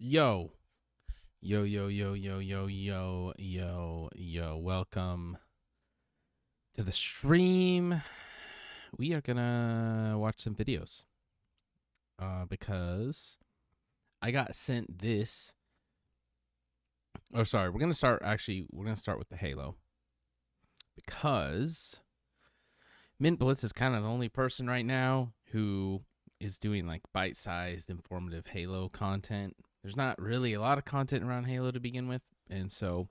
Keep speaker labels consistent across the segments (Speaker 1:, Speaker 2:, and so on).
Speaker 1: Yo, yo. Welcome to the stream. We are gonna watch some videos because I got sent this. Oh, sorry. We're gonna start. Actually, we're gonna start with the Halo because Mint Blitz is kind of the only person right now who is doing like bite-sized, informative Halo content. There's not really a lot of content around Halo to begin with, and so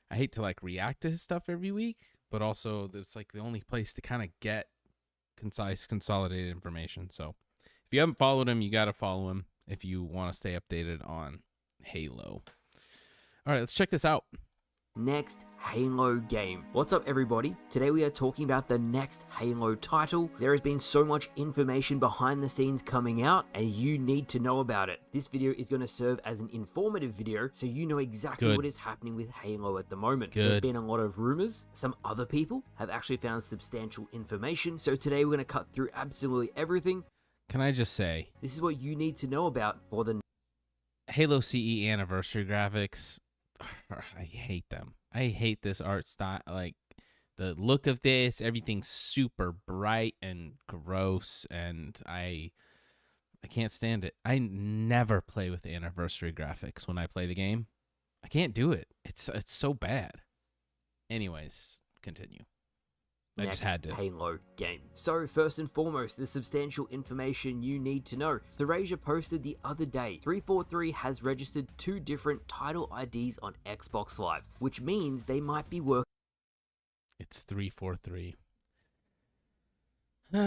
Speaker 1: I hate to like react to his stuff every week, but also it's like the only place to kind of get concise, consolidated information. So if you haven't followed him, you got to follow him if you want to stay updated on Halo. All right, let's check this out.
Speaker 2: Next Halo game. What's up, everybody? Today we are talking about the next Halo title. There has been so much information behind the scenes coming out, and you need to know about it. This video is going to serve as an informative video so you know exactly what is happening with Halo at the moment. There's been a lot of rumors. Some other people have actually found substantial information, so today we're going to cut through absolutely everything.
Speaker 1: Can I just say,
Speaker 2: this is what you need to know about for the
Speaker 1: Halo CE anniversary graphics. I hate them. I hate this art style. Like the look of this, everything's super bright and gross, and I can't stand it. I never play with anniversary graphics when I play the game. I can't do it. It's so bad. Anyways, continue. I just had to.
Speaker 2: Halo game. So first and foremost, the substantial information you need to know. Serasia posted the other day, 343 has registered 2 different title IDs on Xbox Live, which means they might be working.
Speaker 1: It's 343. I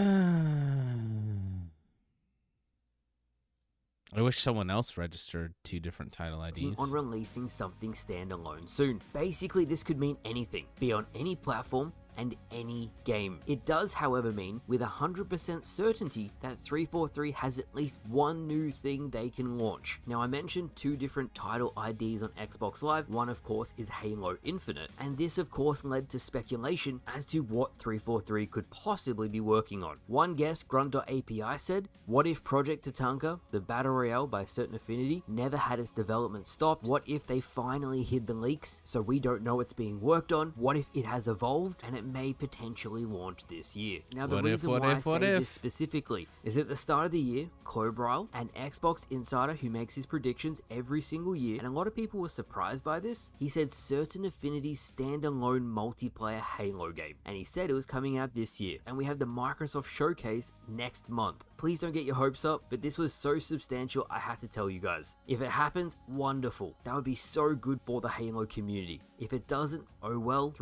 Speaker 1: wish someone else registered 2 different title IDs.
Speaker 2: On releasing something standalone soon. Basically, this could mean anything, be on any platform and any game. It does, however, mean with 100% certainty that 343 has at least one new thing they can launch. Now, I mentioned 2 different title IDs on Xbox Live. One, of course, is Halo Infinite, and this, of course, led to speculation as to what 343 could possibly be working on. One guest, Grunt.api, said, what if Project Tatanka, the Battle Royale by Certain Affinity, never had its development stopped? What if they finally hid the leaks so we don't know it's being worked on? What if it has evolved and it may potentially launch this year? Now, the reason why I say this specifically is at the start of the year, Cobrile, an Xbox insider who makes his predictions every single year, and a lot of people were surprised by this, he said Certain Affinity's standalone multiplayer Halo game, and he said it was coming out this year, and we have the Microsoft Showcase next month. Please don't get your hopes up, but this was so substantial I had to tell you guys. If it happens, wonderful. That would be so good for the Halo community. If it doesn't, oh well.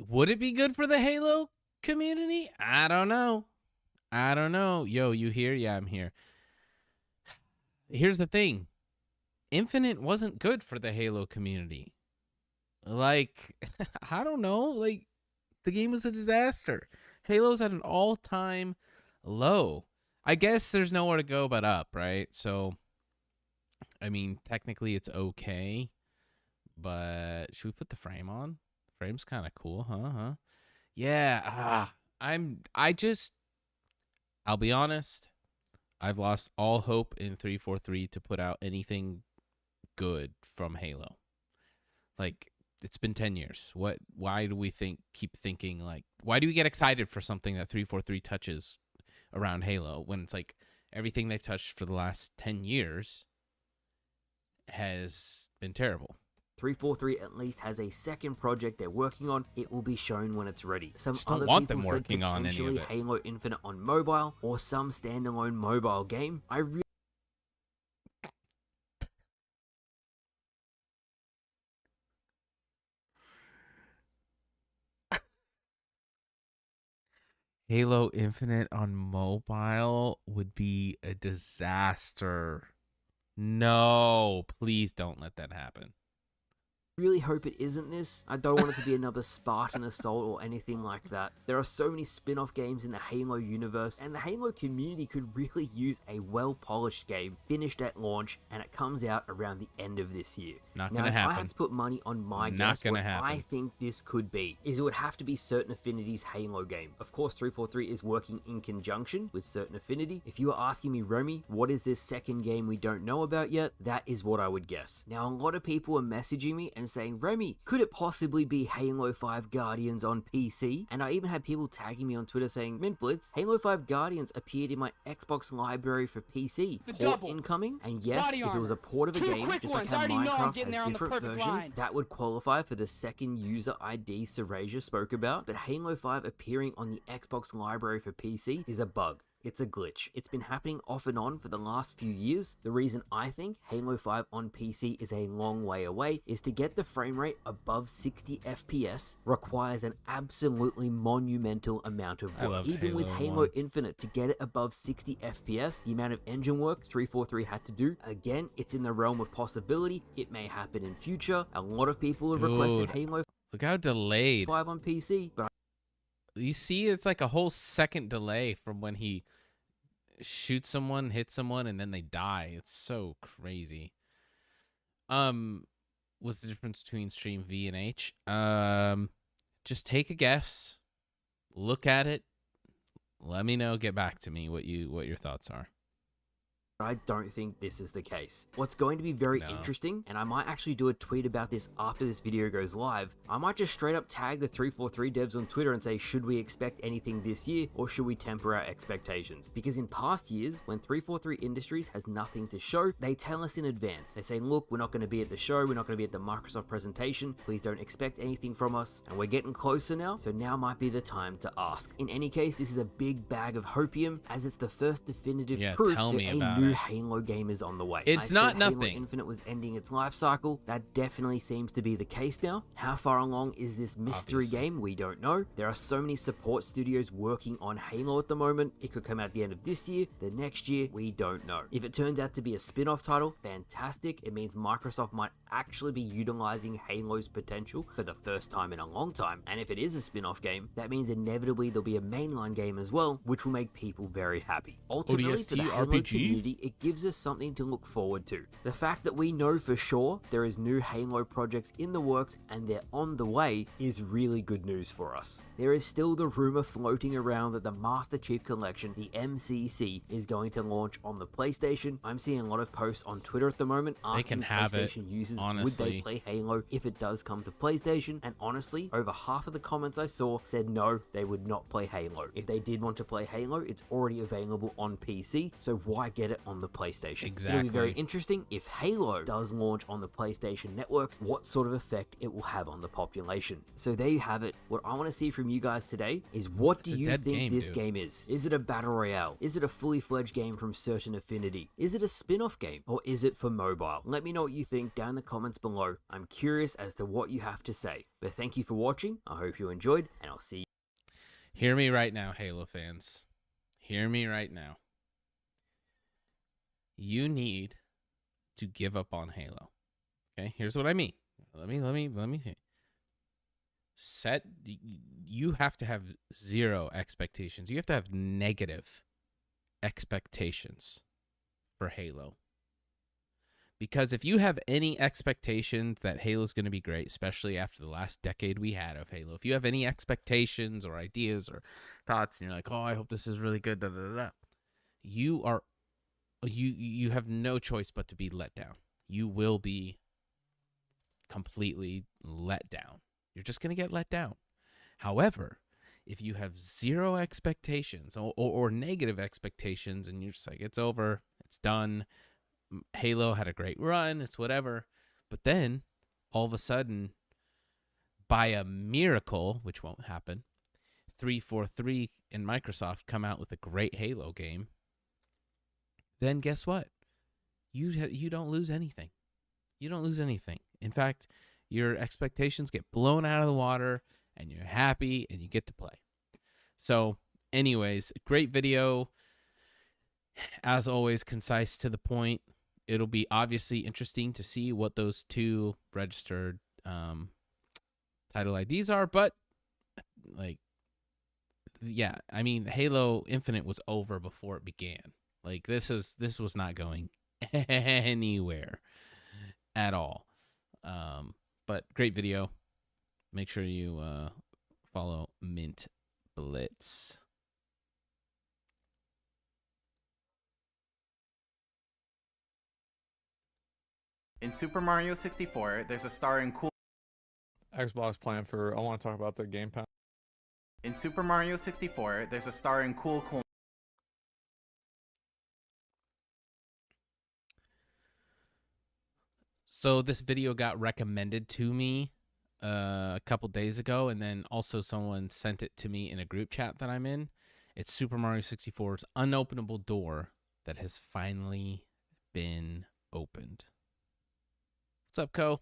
Speaker 1: Would it be good for the Halo community? I don't know. Yo, you here? Yeah, I'm here. Here's the thing. Infinite wasn't good for the Halo community. Like, I don't know. Like, the game was a disaster. Halo's at an all-time low. I guess there's nowhere to go but up, right? So, I mean, technically it's okay. But should we put the frame on? Frame's kind of cool, huh? Yeah. I'll be honest. I've lost all hope in 343 to put out anything good from Halo. Like, it's been 10 years. Why do we keep thinking like, why do we get excited for something that 343 touches around Halo when it's like everything they've touched for the last 10 years has been terrible?
Speaker 2: 343 at least has a second project they're working on. It will be shown when it's ready. Some
Speaker 1: Just don't
Speaker 2: other
Speaker 1: want
Speaker 2: people
Speaker 1: them working
Speaker 2: said
Speaker 1: on any of
Speaker 2: potentially
Speaker 1: it.
Speaker 2: Halo Infinite on mobile or some standalone mobile game.
Speaker 1: Halo Infinite on mobile would be a disaster. No, please don't let that happen.
Speaker 2: Really hope it isn't this. I don't want it to be another Spartan Assault or anything like that. There are so many spin-off games in the Halo universe, and the Halo community could really use a well-polished game finished at launch, and it comes out around the end of this year.
Speaker 1: Not
Speaker 2: Now,
Speaker 1: gonna
Speaker 2: if
Speaker 1: happen.
Speaker 2: I had to put money on my
Speaker 1: Not
Speaker 2: guess,
Speaker 1: gonna
Speaker 2: what
Speaker 1: happen.
Speaker 2: I think this could be is it would have to be Certain Affinity's Halo game. Of course, 343 is working in conjunction with Certain Affinity. If you were asking me, Romy, what is this second game we don't know about yet? That is what I would guess. Now, a lot of people are messaging me and saying, Romy, could it possibly be Halo 5 Guardians on PC? And I even had people tagging me on Twitter saying, Mint Blitz, Halo 5 Guardians appeared in my Xbox library for PC. Port incoming? And yes, if it was a port of a game, just like how Minecraft has different versions, that would qualify for the second user ID Serasia spoke about. But Halo 5 appearing on the Xbox library for PC is a bug. It's a glitch. It's been happening off and on for the last few years. The reason I think Halo 5 on PC is a long way away is to get the frame rate above 60 FPS requires an absolutely monumental amount of work. Even with Halo Infinite, to get it above 60 FPS, the amount of engine work 343 had to do, again, it's in the realm of possibility. It may happen in future. A lot of people have requested Halo
Speaker 1: Look how delayed.
Speaker 2: 5 on PC, but
Speaker 1: You see, it's like a whole second delay from when he shoots someone, hits someone, and then they die. It's so crazy. What's the difference between stream V and H? Just take a guess, look at it, let me know, get back to me what your thoughts are.
Speaker 2: I don't think this is the case. What's going to be very interesting, and I might actually do a tweet about this after this video goes live, I might just straight up tag the 343 devs on Twitter and say, should we expect anything this year, or should we temper our expectations? Because in past years, when 343 Industries has nothing to show, they tell us in advance. They say, look, we're not going to be at the show, we're not going to be at the Microsoft presentation, please don't expect anything from us, and we're getting closer now, so now might be the time to ask. In any case, this is a big bag of hopium, as it's the first definitive proof that a new Halo game is on the way.
Speaker 1: It's not
Speaker 2: Halo
Speaker 1: nothing.
Speaker 2: Infinite was ending its life cycle. That definitely seems to be the case now. How far along is this mystery game? We don't know. There are so many support studios working on Halo at the moment. It could come out the end of this year, the next year, we don't know. If it turns out to be a spin-off title, fantastic. It means Microsoft might actually be utilizing Halo's potential for the first time in a long time. And if it is a spin-off game, that means inevitably there'll be a mainline game as well, which will make people very happy. Ultimately, for the Halo community, it gives us something to look forward to. The fact that we know for sure there is new Halo projects in the works and they're on the way is really good news for us. There is still the rumor floating around that the Master Chief Collection, the MCC, is going to launch on the PlayStation. I'm seeing a lot of posts on Twitter at the moment asking PlayStation users would they play Halo if it does come to PlayStation, and honestly, over half of the comments I saw said no, they would not play Halo. If they did want to play Halo, it's already available on PC, so why get it on the PlayStation?
Speaker 1: Exactly.
Speaker 2: It'll be very interesting if Halo does launch on the PlayStation Network, what sort of effect it will have on the population. So there you have it. What I want to see from you guys today is, what do you think this game is? Is it a battle royale? Is it a fully fledged game from Certain Affinity? Is it a spin-off game? Or is it for mobile? Let me know what you think down in the comments below. I'm curious as to what you have to say. But thank you for watching. I hope you enjoyed, and I'll see you.
Speaker 1: Hear me right now, Halo fans. Hear me right now. You need to give up on Halo. Okay, here's what I mean. Let me set. You have to have zero expectations. You have to have negative expectations for Halo. Because if you have any expectations that Halo's going to be great, especially after the last decade we had of Halo, if you have any expectations or ideas or thoughts, and you're like, oh, I hope this is really good, da, da, da, you have no choice but to be let down. You will be completely let down. You're just going to get let down. However, if you have zero expectations or negative expectations, and you're just like, it's over, it's done, Halo had a great run, it's whatever, but then all of a sudden, by a miracle, which won't happen, 343 and Microsoft come out with a great Halo game, then guess what? You don't lose anything. You don't lose anything. In fact, your expectations get blown out of the water, and you're happy, and you get to play. So, anyways, great video. As always, concise, to the point. It'll be obviously interesting to see what those two registered title IDs are, but like, yeah, I mean, Halo Infinite was over before it began. Like, this was not going anywhere at all. But great video. Make sure you follow Mint Blitz.
Speaker 3: In Super Mario 64, there's a star in cool.
Speaker 4: Xbox plan for. I want to talk about the Game Pass.
Speaker 3: In Super Mario 64, there's a star in cool.
Speaker 1: So this video got recommended to me a couple days ago, and then also someone sent it to me in a group chat that I'm in. It's Super Mario 64's unopenable door that has finally been opened. What's up, Co?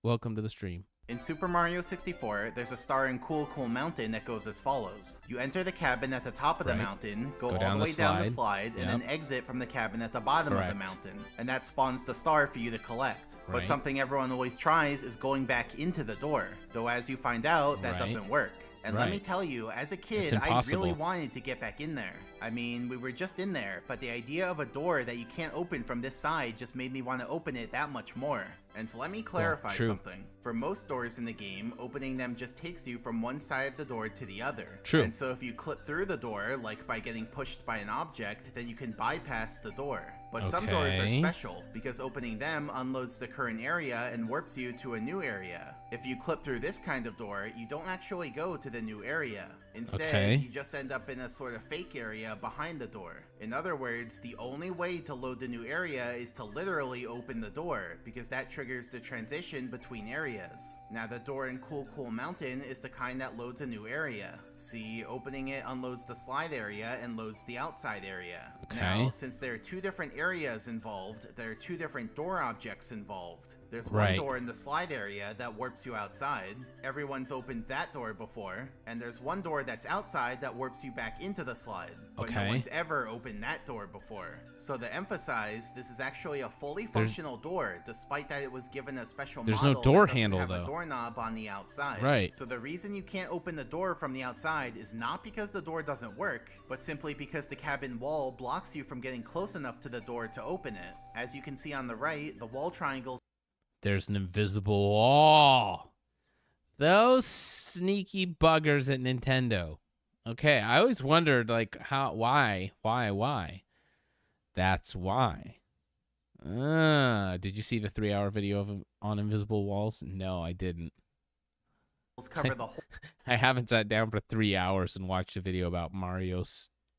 Speaker 1: Welcome to the stream.
Speaker 3: In Super Mario 64, there's a star in Cool Mountain that goes as follows. You enter the cabin at the top of the mountain, go all the way down the slide, and then exit from the cabin at the bottom of the mountain. And that spawns the star for you to collect. But something everyone always tries is going back into the door. Though as you find out, that doesn't work. And let me tell you, as a kid, I really wanted to get back in there. I mean, we were just in there, but the idea of a door that you can't open from this side just made me want to open it that much more. And let me clarify something. For most doors in the game, opening them just takes you from one side of the door to the other. And so if you clip through the door, like by getting pushed by an object, then you can bypass the door. But some doors are special, because opening them unloads the current area and warps you to a new area. If you clip through this kind of door, you don't actually go to the new area. Instead, you just end up in a sort of fake area behind the door. In other words, the only way to load the new area is to literally open the door, because that triggers the transition between areas. Now, the door in Cool Mountain is the kind that loads a new area. See, opening it unloads the slide area and loads the outside area. Now, since there are two different areas involved, there are two different door objects involved. There's one door in the slide area that warps you outside. Everyone's opened that door before. And there's one door that's outside that warps you back into the slide. But no one's ever opened that door before. So to emphasize, this is actually a fully functional door, despite that it was given a special model
Speaker 1: no door
Speaker 3: that
Speaker 1: handle,
Speaker 3: doesn't have
Speaker 1: though.
Speaker 3: a doorknob on the outside. So the reason you can't open the door from the outside is not because the door doesn't work, but simply because the cabin wall blocks you from getting close enough to the door to open it. As you can see on the right, the wall triangles.
Speaker 1: There's an invisible wall. Those sneaky buggers at Nintendo. Okay, I always wondered, like, why? That's why. Did you see the 3-hour video on invisible walls? No, I didn't.
Speaker 3: Cover the whole
Speaker 1: I haven't sat down for 3 hours and watched a video about Mario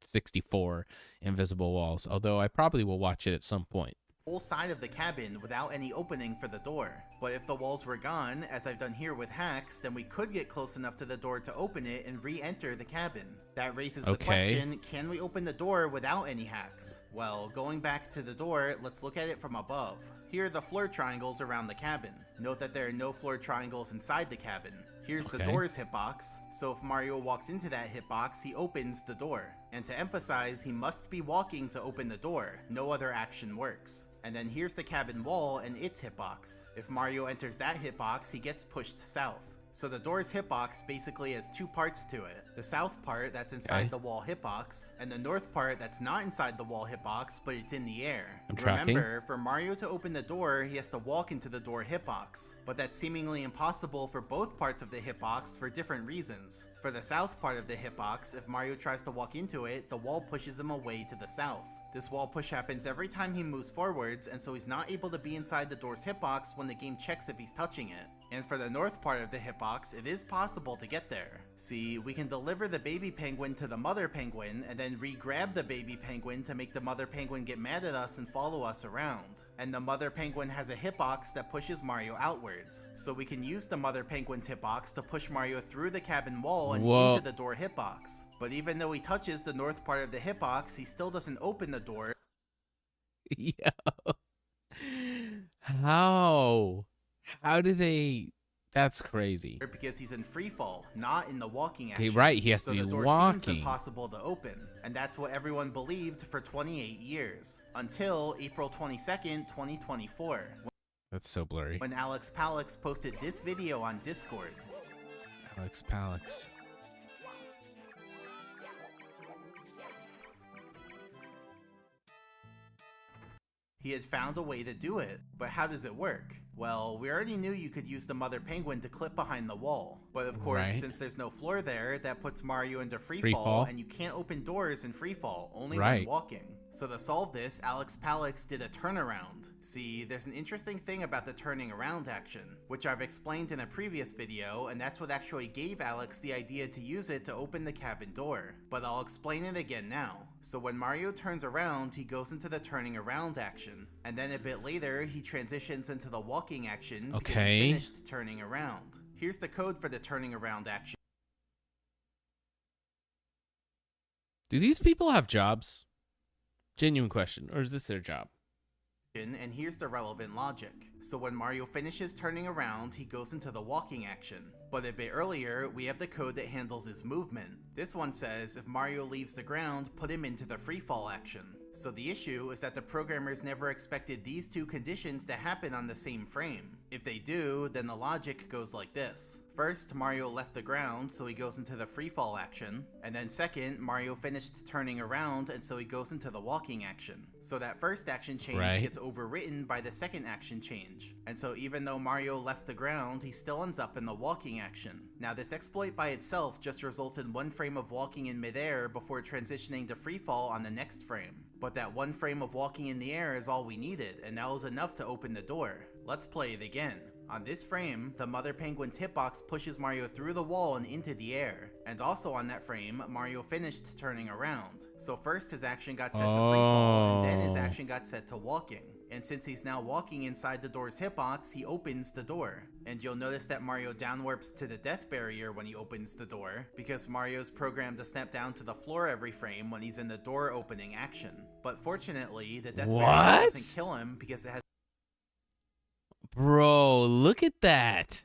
Speaker 1: 64 invisible walls, although I probably will watch it at some point.
Speaker 3: Whole side of the cabin without any opening for the door. But if the walls were gone, as I've done here with hacks, then we could get close enough to the door to open it and re-enter the cabin. That raises the question, can we open the door without any hacks? Well, going back to the door, let's look at it from above. Here are the floor triangles around the cabin. Note that there are no floor triangles inside the cabin. Here's the door's hitbox, so if Mario walks into that hitbox, he opens the door. And to emphasize, he must be walking to open the door. No other action works. And then here's the cabin wall and its hitbox. If Mario enters that hitbox, he gets pushed south. So the door's hitbox basically has two parts to it. The south part that's inside the wall hitbox, and the north part that's not inside the wall hitbox, but it's in the air. Remember, for Mario to open the door, he has to walk into the door hitbox. But that's seemingly impossible for both parts of the hitbox for different reasons. For the south part of the hitbox, if Mario tries to walk into it, the wall pushes him away to the south. This wall push happens every time he moves forwards, and so he's not able to be inside the door's hitbox when the game checks if he's touching it. And for the north part of the hitbox, it is possible to get there. See, we can deliver the baby penguin to the mother penguin, and then re-grab the baby penguin to make the mother penguin get mad at us and follow us around. And the mother penguin has a hitbox that pushes Mario outwards. So we can use the mother penguin's hitbox to push Mario through the cabin wall and into the door hitbox. But even though he touches the north part of the hitbox, he still doesn't open the door.
Speaker 1: Yo. How do they... That's crazy.
Speaker 3: Because he's in free fall, not in the walking action.
Speaker 1: Okay, right, he has to be
Speaker 3: the door
Speaker 1: walking.
Speaker 3: Seems impossible to open, and that's what everyone believed for 28 years. Until April 22nd, 2024.
Speaker 1: That's so blurry.
Speaker 3: When Alex Palix posted this video on Discord.
Speaker 1: Alex Palix.
Speaker 3: He had found a way to do it, but how does it work? Well, we already knew you could use the mother penguin to clip behind the wall, but of course,
Speaker 1: Right.
Speaker 3: since there's no floor there, that puts Mario into free
Speaker 1: Free
Speaker 3: fall,
Speaker 1: fall.
Speaker 3: and you can't open doors in free fall, only
Speaker 1: Right.
Speaker 3: when walking. So to solve this, Alex Palix did a turnaround. See, there's an interesting thing about the turning around action, which I've explained in a previous video, and that's what actually gave Alex the idea to use it to open the cabin door. But I'll explain it again now. So when Mario turns around, he goes into the turning around action, and then a bit later, he transitions into the walking action because
Speaker 1: Okay.
Speaker 3: he finished turning around. Here's the code for the turning around action.
Speaker 1: Do these people have jobs? Genuine question. Or is this their job?
Speaker 3: And here's the relevant logic. So when Mario finishes turning around, he goes into the walking action. But a bit earlier, we have the code that handles his movement. This one says if Mario leaves the ground, put him into the free fall action. So the issue is that the programmers never expected these two conditions to happen on the same frame. If they do, then the logic goes like this. First, Mario left the ground, so he goes into the free fall action. And then second, Mario finished turning around, and so he goes into the walking action. So that first action change
Speaker 1: Right.
Speaker 3: gets overwritten by the second action change. And so even though Mario left the ground, he still ends up in the walking action. Now this exploit by itself just results in one frame of walking in midair before transitioning to free fall on the next frame. But that one frame of walking in the air is all we needed, and that was enough to open the door. Let's play it again. On this frame, the mother penguin's hitbox pushes Mario through the wall and into the air. And also on that frame, Mario finished turning around. So first his action got set to free fall, and then his action got set to walking. And since he's now walking inside the door's hitbox, he opens the door. And you'll notice that Mario downwarps to the death barrier when he opens the door, because Mario's programmed to snap down to the floor every frame when he's in the door opening action. But fortunately, the death barrier doesn't kill him because it has
Speaker 1: Bro, look at that.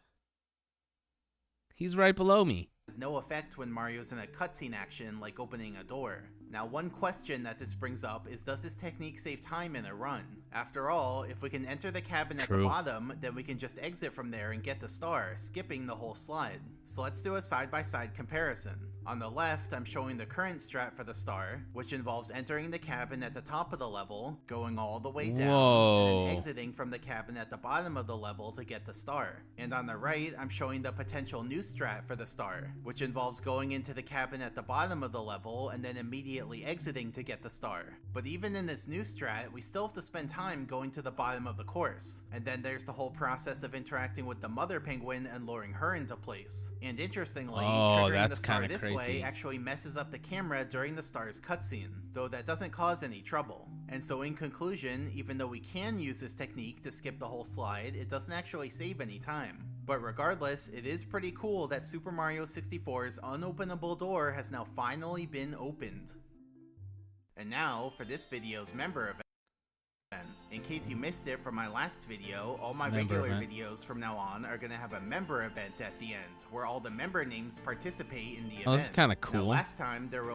Speaker 1: He's right below me.
Speaker 3: no effect when Mario's in a cutscene action like opening a door. Now one question that this brings up is, does this technique save time in a run? After all, if we can enter the cabin at the bottom, then we can just exit from there and get the star, skipping the whole slide. So let's do a side-by-side comparison. On the left, I'm showing the current strat for the star, which involves entering the cabin at the top of the level, going all the way down, and then exiting from the cabin at the bottom of the level to get the star. And on the right, I'm showing the potential new strat for the star, which involves going into the cabin at the bottom of the level and then immediately exiting to get the star. But even in this new strat, we still have to spend time going to the bottom of the course. And then there's the whole process of interacting with the mother penguin and luring her into place. And interestingly, triggering the star this way actually messes up the camera during the star's cutscene, though that doesn't cause any trouble. And so in conclusion, even though we can use this technique to skip the whole slide, it doesn't actually save any time. But regardless, it is pretty cool that Super Mario 64's unopenable door has now finally been opened. And now for this video's member event. In case you missed it from my last video, all my regular videos from now on are going to have a member event at the end, where all the member names participate in the event.
Speaker 1: Oh, that's kind of cool.
Speaker 3: Now, last time there were...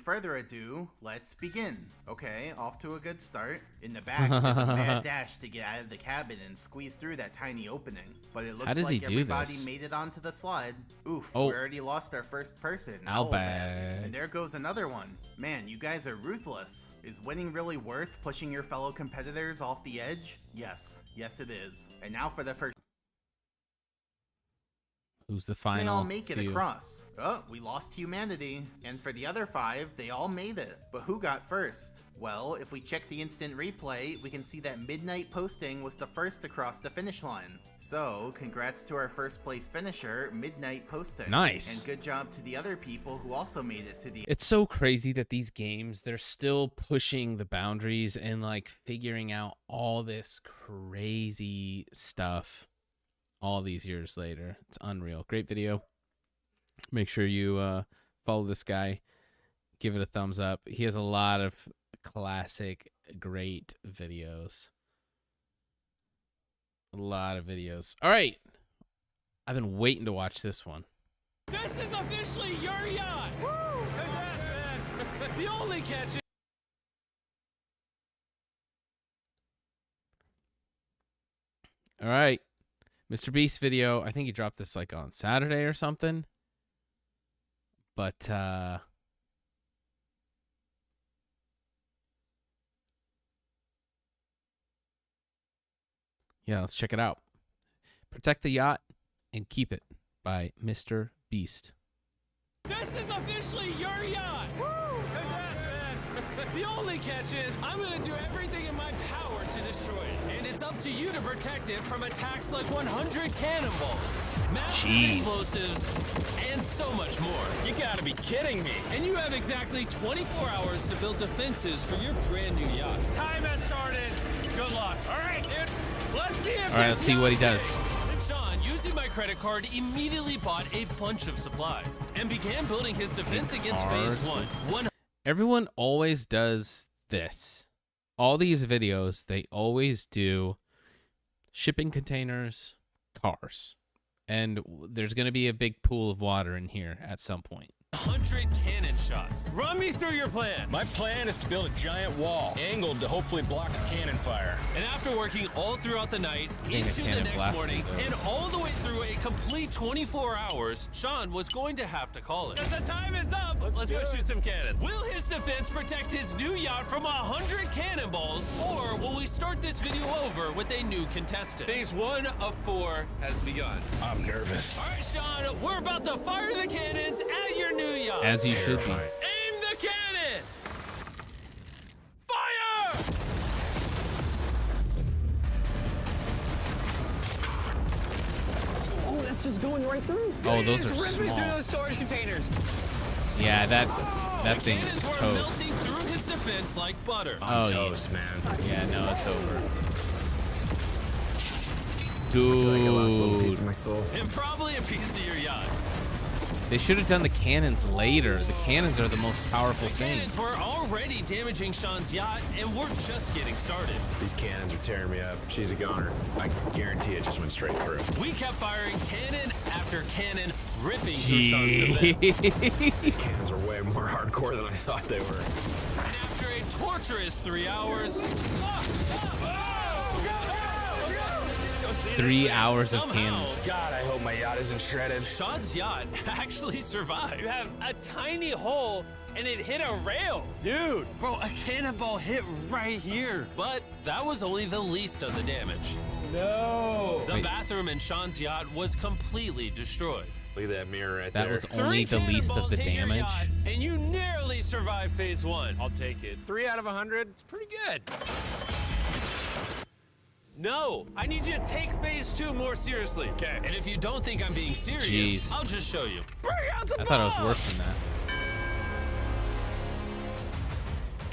Speaker 3: Further ado, let's begin. Okay, off to a good start. In the back, there's a mad dash to get out of the cabin and squeeze through that tiny opening. But it looks like everybody made it onto the slide. Oof, we already lost our first person.
Speaker 1: Bad.
Speaker 3: And there goes another one. Man, you guys are ruthless. Is winning really worth pushing your fellow competitors off the edge? Yes. Yes, it is. And now for the first...
Speaker 1: Who's the final?
Speaker 3: They all make it across. Oh, we lost humanity. And for the other 5, they all made it. But who got first? Well, if we check the instant replay, we can see that Midnight Posting was the first across the finish line. So, congrats to our first place finisher, Midnight Posting.
Speaker 1: Nice.
Speaker 3: And good job to the other people who also made it to the...
Speaker 1: It's so crazy that these games, they're still pushing the boundaries and like figuring out all this crazy stuff all these years later. It's unreal. Great video. Make sure you follow this guy. Give it a thumbs up. He has a lot of classic, great videos. A lot of videos. All right. I've been waiting to watch this one.
Speaker 5: This is officially your yacht! Woo! Congrats, man! The only catch.
Speaker 1: All right. Mr. Beast video. I think he dropped this like on Saturday or something. But yeah, let's check it out. Protect the yacht and keep it by Mr. Beast.
Speaker 5: This is officially your yacht! Woo! Congrats, man! The only catch is, I'm gonna do everything in my power to destroy it. And it's up to you to protect it from attacks like 100 cannonballs, massive explosives, and so much more. You gotta be kidding me. And you have exactly 24 hours to build defenses for your brand new yacht. Time has started. Good luck. All right, dude. Let's see if
Speaker 1: All right, let's see what he does.
Speaker 5: Sean, using my credit card, immediately bought a bunch of supplies and began building his defense against phase 1.
Speaker 1: Everyone always does this. All these videos, they always do shipping containers, cars. And there's going to be a big pool of water in here at some point.
Speaker 5: 100 cannon shots. Run me through your plan.
Speaker 6: My plan is to build a giant wall, angled to hopefully block a cannon fire.
Speaker 5: And after working all throughout the night, into the next morning, and all the way through a complete 24 hours, Sean was going to have to call it. Because the time is up. Let's go shoot some cannons. Will his defense protect his new yacht from 100 cannonballs, or will we start this video over with a new contestant? Phase 1 of 4 has begun.
Speaker 6: I'm nervous.
Speaker 5: All right, Sean, we're about to fire the cannons at your new yacht.
Speaker 1: As you should be.
Speaker 5: Aim the cannon! Fire!
Speaker 6: Oh, that's just going right through.
Speaker 1: Oh, those are
Speaker 5: Ripping
Speaker 1: small.
Speaker 5: through those storage containers.
Speaker 1: Yeah, that thing's
Speaker 5: Cannons were
Speaker 1: toast.
Speaker 5: melting through his defense like butter.
Speaker 1: Oh,
Speaker 6: Toast, man.
Speaker 1: yeah, no, it's over. Dude,
Speaker 6: my soul.
Speaker 5: And probably a piece of your yacht.
Speaker 1: they should have done the cannons later. The cannons are the most powerful thing.
Speaker 5: Cannons were already damaging Sean's yacht, and we're just getting started.
Speaker 6: These cannons are tearing me up. She's a goner. I guarantee it just went straight through.
Speaker 5: We kept firing cannon after cannon, ripping through Sean's defense.
Speaker 6: These cannons are way more hardcore than I thought they were.
Speaker 5: And after a torturous 3 hours...
Speaker 1: 3 hours of
Speaker 5: Somehow,
Speaker 1: cannons.
Speaker 6: God, I hope my yacht isn't shredded.
Speaker 5: Sean's yacht actually survived. You have a tiny hole and it hit a rail. Dude, bro, a cannonball hit right here. But that was only the least of the damage.
Speaker 6: No.
Speaker 5: The bathroom in Sean's yacht was completely destroyed.
Speaker 6: Look at that mirror right
Speaker 1: That
Speaker 6: there.
Speaker 1: was only the least of the
Speaker 5: hit your
Speaker 1: damage.
Speaker 5: yacht, and you nearly survived phase 1. I'll take it. 3 out of 100, it's pretty good. No, I need you to take phase 2 more seriously. Okay. And if you don't think I'm being serious,
Speaker 1: Jeez.
Speaker 5: I'll just show you. Bring out the
Speaker 1: I thought it was
Speaker 5: bomb!
Speaker 1: worse than that.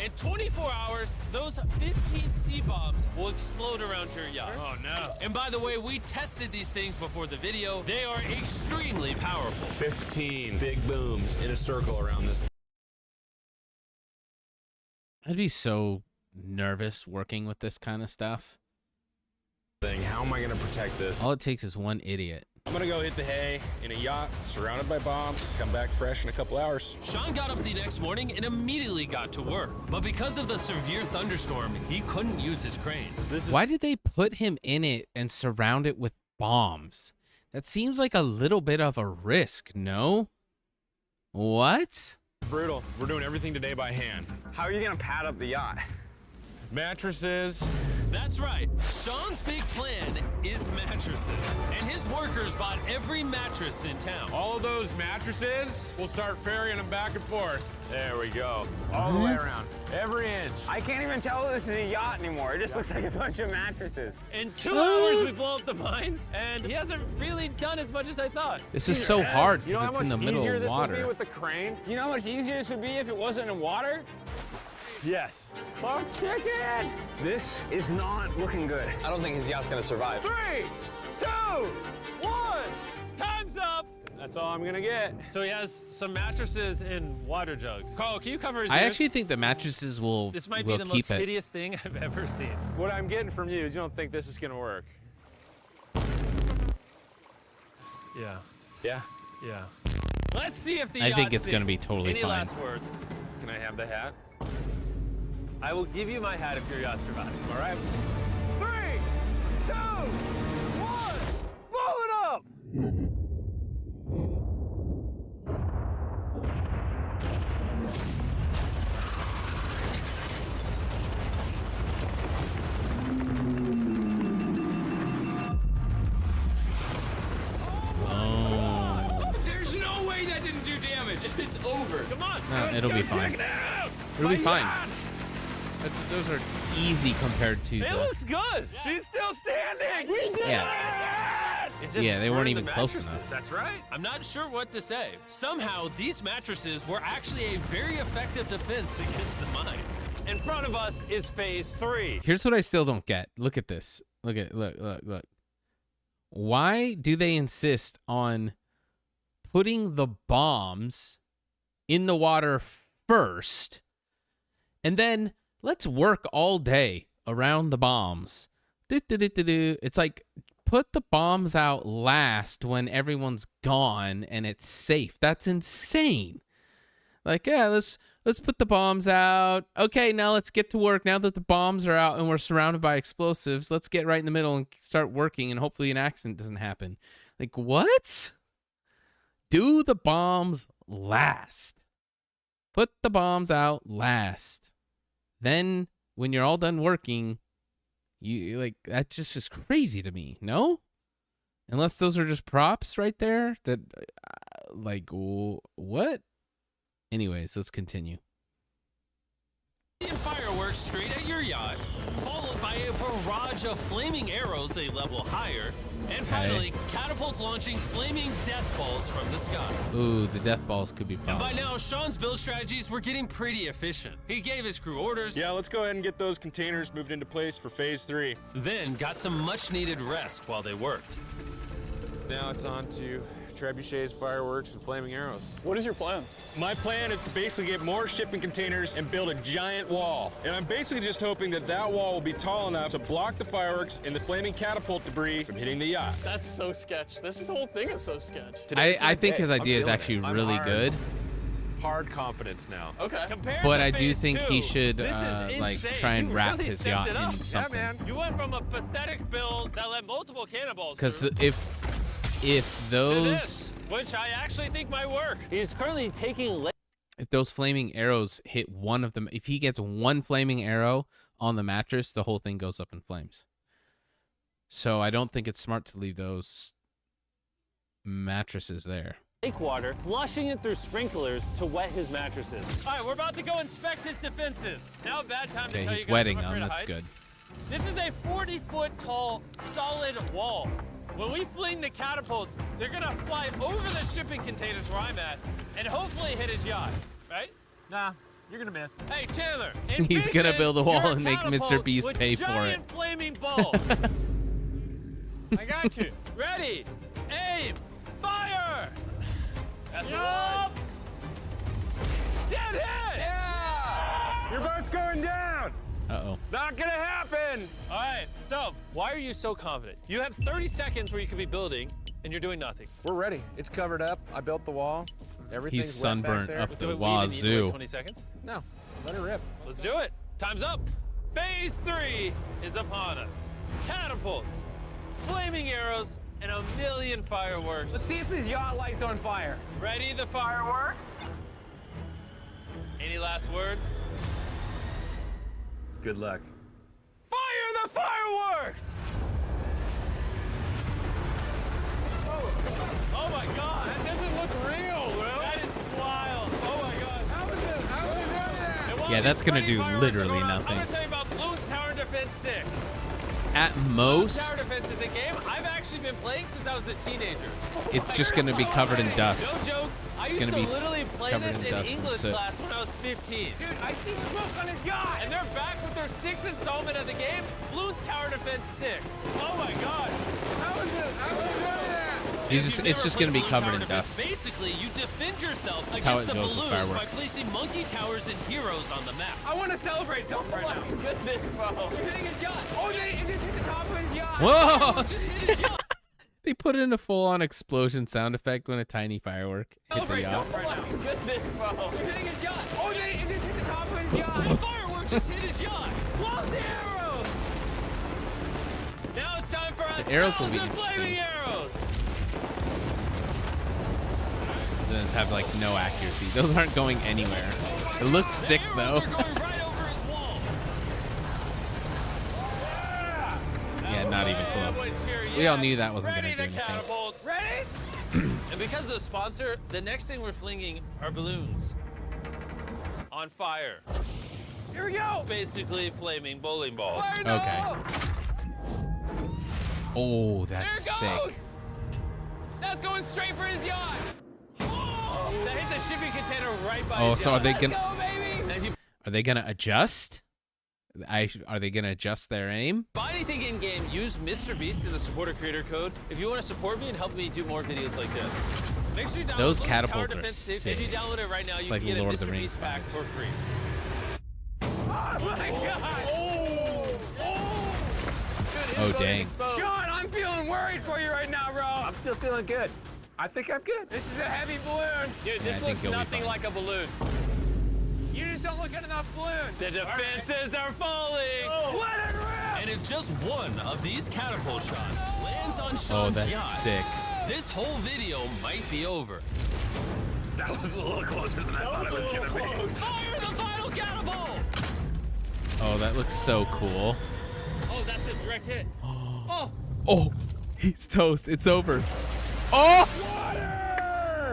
Speaker 5: In 24 hours, those 15 C-bombs will explode around your yacht. Oh, no. And by the way, we tested these things before the video. They are extremely powerful.
Speaker 6: 15 big booms in a circle around this.
Speaker 1: I'd be so nervous working with this kind of stuff.
Speaker 6: Thing. How am I going to protect this?
Speaker 1: All it takes is one idiot.
Speaker 6: I'm going to go hit the hay in a yacht, surrounded by bombs, come back fresh in a couple hours.
Speaker 5: Sean got up the next morning and immediately got to work. But because of the severe thunderstorm, he couldn't use his crane.
Speaker 1: Why did they put him in it and surround it with bombs? That seems like a little bit of a risk, no? What?
Speaker 6: Brutal. We're doing everything today by hand.
Speaker 7: How are you gonna pad up the yacht?
Speaker 6: Mattresses.
Speaker 5: That's right. Sean's big plan is mattresses. And his workers bought every mattress in town.
Speaker 4: All of those mattresses, we'll start ferrying them back and forth.
Speaker 6: There we go.
Speaker 7: All the way
Speaker 1: What?
Speaker 7: around.
Speaker 4: Every inch.
Speaker 7: I can't even tell this is a yacht anymore. It just looks like a bunch of mattresses.
Speaker 5: In 2 hours, we blow up the mines, and he hasn't really done as much as I thought.
Speaker 1: This is so hard
Speaker 7: You know
Speaker 1: because
Speaker 7: how
Speaker 1: it's in
Speaker 7: much
Speaker 1: the middle
Speaker 7: easier
Speaker 1: of
Speaker 7: this would be
Speaker 1: water.
Speaker 7: with the crane? You know how much easier this would be if it wasn't in water?
Speaker 4: Yes.
Speaker 7: Clock's ticking! This is not looking good.
Speaker 8: I don't think his yacht's gonna survive.
Speaker 5: 3, 2, 1, time's up.
Speaker 4: That's all I'm gonna get.
Speaker 5: So he has some mattresses and water jugs. Carl, can you cover his
Speaker 1: I
Speaker 5: ears?
Speaker 1: actually think the mattresses will
Speaker 5: This might be
Speaker 1: will
Speaker 5: the
Speaker 1: keep
Speaker 5: most
Speaker 1: it.
Speaker 5: hideous thing I've ever seen.
Speaker 4: What I'm getting from you is you don't think this is gonna work.
Speaker 5: Yeah,
Speaker 6: Yeah.
Speaker 5: yeah. Let's see if the
Speaker 1: I
Speaker 5: yacht
Speaker 1: think it's gonna be
Speaker 5: sinks.
Speaker 1: totally
Speaker 5: Any
Speaker 1: fine.
Speaker 5: last words?
Speaker 4: Can I have the hat?
Speaker 5: I will give you my hat if your yacht survives.
Speaker 4: All right.
Speaker 5: 3, 2,
Speaker 1: It'll be fine. It'll be fine. Those are easy compared to.
Speaker 5: It looks good. She's still standing. We did it!
Speaker 1: Yeah, they weren't even close enough.
Speaker 5: That's right. I'm not sure what to say. Somehow, these mattresses were actually a very effective defense against the mines.
Speaker 7: In front of us is phase 3.
Speaker 1: Here's what I still don't get. Look at this. Look. Why do they insist on putting the bombs in the water first, and then let's work all day around the bombs? It's like, put the bombs out last when everyone's gone and it's safe. That's insane. Like, yeah, let's put the bombs out. Okay, now let's get to work. Now that the bombs are out and we're surrounded by explosives, let's get right in the middle and start working, and hopefully an accident doesn't happen. Like, what? Do the bombs last. Put the bombs out last. Then, when you're all done working, you like, that just is crazy to me. No? Unless those are just props right there that, like, what? Anyways, let's continue.
Speaker 5: Fireworks straight at your yacht, followed by a barrage of flaming arrows a level higher, and finally, catapults launching flaming death balls from the sky.
Speaker 1: Ooh, the death balls could be
Speaker 5: And
Speaker 1: problem.
Speaker 5: by now, Sean's build strategies were getting pretty efficient. He gave his crew orders.
Speaker 6: Yeah, let's go ahead and get those containers moved into place for phase 3.
Speaker 5: Then got some much-needed rest while they worked.
Speaker 6: Now it's on to trebuchets, fireworks, and flaming arrows.
Speaker 8: What is your plan?
Speaker 6: My plan is to basically get more shipping containers and build a giant wall. And I'm basically just hoping that that wall will be tall enough to block the fireworks and the flaming catapult debris from hitting the yacht.
Speaker 8: That's so sketch. This whole thing is so sketch.
Speaker 1: I think his idea is actually really good,
Speaker 6: Hard confidence now.
Speaker 8: Okay.
Speaker 1: but I do think he should like try and wrap
Speaker 5: really
Speaker 1: his
Speaker 5: stepped
Speaker 1: yacht
Speaker 5: it up.
Speaker 1: in something.
Speaker 5: Yeah, man. You went from a pathetic build that let multiple cannonballs
Speaker 1: Because
Speaker 5: through
Speaker 1: if
Speaker 5: to
Speaker 1: those
Speaker 5: this, which I actually think might work. He's currently taking
Speaker 1: if those flaming arrows hit one of them, if he gets one flaming arrow on the mattress, the whole thing goes up in flames. So I don't think it's smart to leave those mattresses there.
Speaker 5: lake water, flushing it through sprinklers to wet his mattresses. All right, we're about to go inspect his defenses. Now a bad time to
Speaker 1: Okay,
Speaker 5: tell
Speaker 1: he's
Speaker 5: you guys
Speaker 1: wetting
Speaker 5: I'm
Speaker 1: them.
Speaker 5: afraid of
Speaker 1: That's
Speaker 5: heights.
Speaker 1: good.
Speaker 5: This is a 40-foot tall, solid wall. When we fling the catapults, they're gonna fly over the shipping containers where I'm at and hopefully hit his yacht, right? Nah, you're gonna miss. Hey, Chandler,
Speaker 1: He's gonna
Speaker 5: envision
Speaker 1: build a wall
Speaker 5: your
Speaker 1: and make Mr.
Speaker 5: catapult
Speaker 1: Beast
Speaker 5: with
Speaker 1: pay for it.
Speaker 5: giant flaming balls.
Speaker 7: I got you.
Speaker 5: Ready, aim, fire! That's
Speaker 7: Yup.
Speaker 5: Dead hit!
Speaker 7: Yeah! Your boat's going down.
Speaker 1: Uh-oh.
Speaker 7: Not gonna happen.
Speaker 5: All right, so why are you so confident? You have 30 seconds where you could be building, and you're doing nothing.
Speaker 6: We're ready. It's covered up. I built the wall. Everything's
Speaker 1: He's
Speaker 6: wet back
Speaker 1: sunburnt
Speaker 6: there.
Speaker 1: up
Speaker 5: Do
Speaker 1: the
Speaker 5: we even need to wait
Speaker 1: wazoo.
Speaker 5: 20 seconds?
Speaker 6: No, let it rip.
Speaker 5: Let's do it. Time's up. Phase 3 is upon us. Catapults, flaming arrows, and a million fireworks.
Speaker 7: Let's see if this yacht light's on fire.
Speaker 5: Ready the firework? Any last words?
Speaker 6: Good luck.
Speaker 5: Fire the fireworks! Oh my God!
Speaker 8: That doesn't look real, Will.
Speaker 5: That is wild! Oh my God!
Speaker 8: How is it? How is it doing that?
Speaker 5: And while
Speaker 1: Yeah, that's
Speaker 5: these
Speaker 1: gonna
Speaker 5: flaming
Speaker 1: do
Speaker 5: fireworks are
Speaker 1: literally
Speaker 5: going off,
Speaker 1: nothing.
Speaker 5: I'm gonna tell you about Bloons Tower Defense 6.
Speaker 1: At
Speaker 5: Tower
Speaker 1: most,
Speaker 5: Defense is a game I've actually been playing since I was a teenager.
Speaker 1: it's just going to be covered in dust.
Speaker 5: No joke. I
Speaker 1: It's
Speaker 5: used to
Speaker 1: gonna be
Speaker 5: literally play
Speaker 1: covered
Speaker 5: this
Speaker 1: in
Speaker 5: in
Speaker 1: dust and
Speaker 5: English
Speaker 1: soot.
Speaker 5: class when I was 15.
Speaker 7: Dude, I see smoke on his yacht.
Speaker 5: And they're back with their 6th installment of the game, Bloons Tower Defense 6. Oh my God.
Speaker 8: How is it? How is it doing that?
Speaker 1: It's just going to be
Speaker 5: Bloons
Speaker 1: covered
Speaker 5: Tower
Speaker 1: in
Speaker 5: Defense,
Speaker 1: dust.
Speaker 5: Basically, you defend yourself
Speaker 1: That's how
Speaker 5: against
Speaker 1: it
Speaker 5: the
Speaker 1: goes with
Speaker 5: balloons by
Speaker 1: fireworks.
Speaker 5: placing monkey towers and heroes on the map.
Speaker 7: I want to celebrate something right now.
Speaker 5: Goodness, bro.
Speaker 7: You're hitting his yacht. Oh, it just hit the top of his yacht.
Speaker 1: Whoa!
Speaker 5: Just hit his yacht.
Speaker 1: They put in a full-on explosion sound effect when a tiny firework hit the
Speaker 7: Celebrate
Speaker 1: yacht.
Speaker 7: something right now.
Speaker 5: Goodness, bro.
Speaker 7: You're hitting his yacht. Oh, it just hit the top of his yacht.
Speaker 5: The firework just hit his yacht. Love the arrows. Now it's time for a
Speaker 1: arrows will be
Speaker 5: 1,000 flaming
Speaker 1: interesting.
Speaker 5: arrows.
Speaker 1: Those have like no accuracy. Those aren't going anywhere. It looks sick
Speaker 5: The
Speaker 1: though.
Speaker 5: arrows are going right over his wall.
Speaker 1: Yeah, not even close. We all knew that wasn't going to do anything.
Speaker 5: Ready? And because of the sponsor, the next thing we're flinging are balloons. on fire. Here we go. Basically flaming bowling balls.
Speaker 1: Okay. Oh, that's sick.
Speaker 5: That's going straight for his yacht. Oh, that hit the shipping container right by his
Speaker 1: so
Speaker 5: yacht.
Speaker 1: are they gonna?
Speaker 5: Let's go, baby. And if you
Speaker 1: Are they gonna adjust? Are they gonna adjust their aim?
Speaker 5: buy anything in game, use Mr. Beast in the supporter creator code if you want to support me and help me do more videos like this. Make sure you download
Speaker 1: Those
Speaker 5: Tower
Speaker 1: catapults are
Speaker 5: Defense If
Speaker 1: sick.
Speaker 5: you download it right now, you
Speaker 1: like
Speaker 5: can get
Speaker 1: Lord
Speaker 5: a
Speaker 1: of the
Speaker 5: Mr.
Speaker 1: Rings
Speaker 5: Beast pack
Speaker 1: vibes.
Speaker 5: for free. Oh my god!
Speaker 1: Oh dang.
Speaker 7: Sean, I'm feeling worried for you right now, bro. I'm still feeling good. I think I'm good. This is a heavy balloon.
Speaker 5: Dude,
Speaker 1: I
Speaker 5: this
Speaker 1: think
Speaker 5: looks
Speaker 1: you'll be
Speaker 5: nothing
Speaker 1: fine.
Speaker 5: like a balloon.
Speaker 7: You just don't look at enough balloon.
Speaker 5: The defenses are falling.
Speaker 7: Let it rip!
Speaker 5: And if just one of these catapult shots lands on Sean's
Speaker 1: Oh, that's
Speaker 5: yacht,
Speaker 1: sick.
Speaker 5: this whole video might be over.
Speaker 6: That was a little closer than I thought it was gonna be.
Speaker 5: Fire the final catapult!
Speaker 1: Oh, that looks so cool.
Speaker 5: Oh, that's a direct hit. Oh,
Speaker 1: Oh, he's toast. It's over. Oh!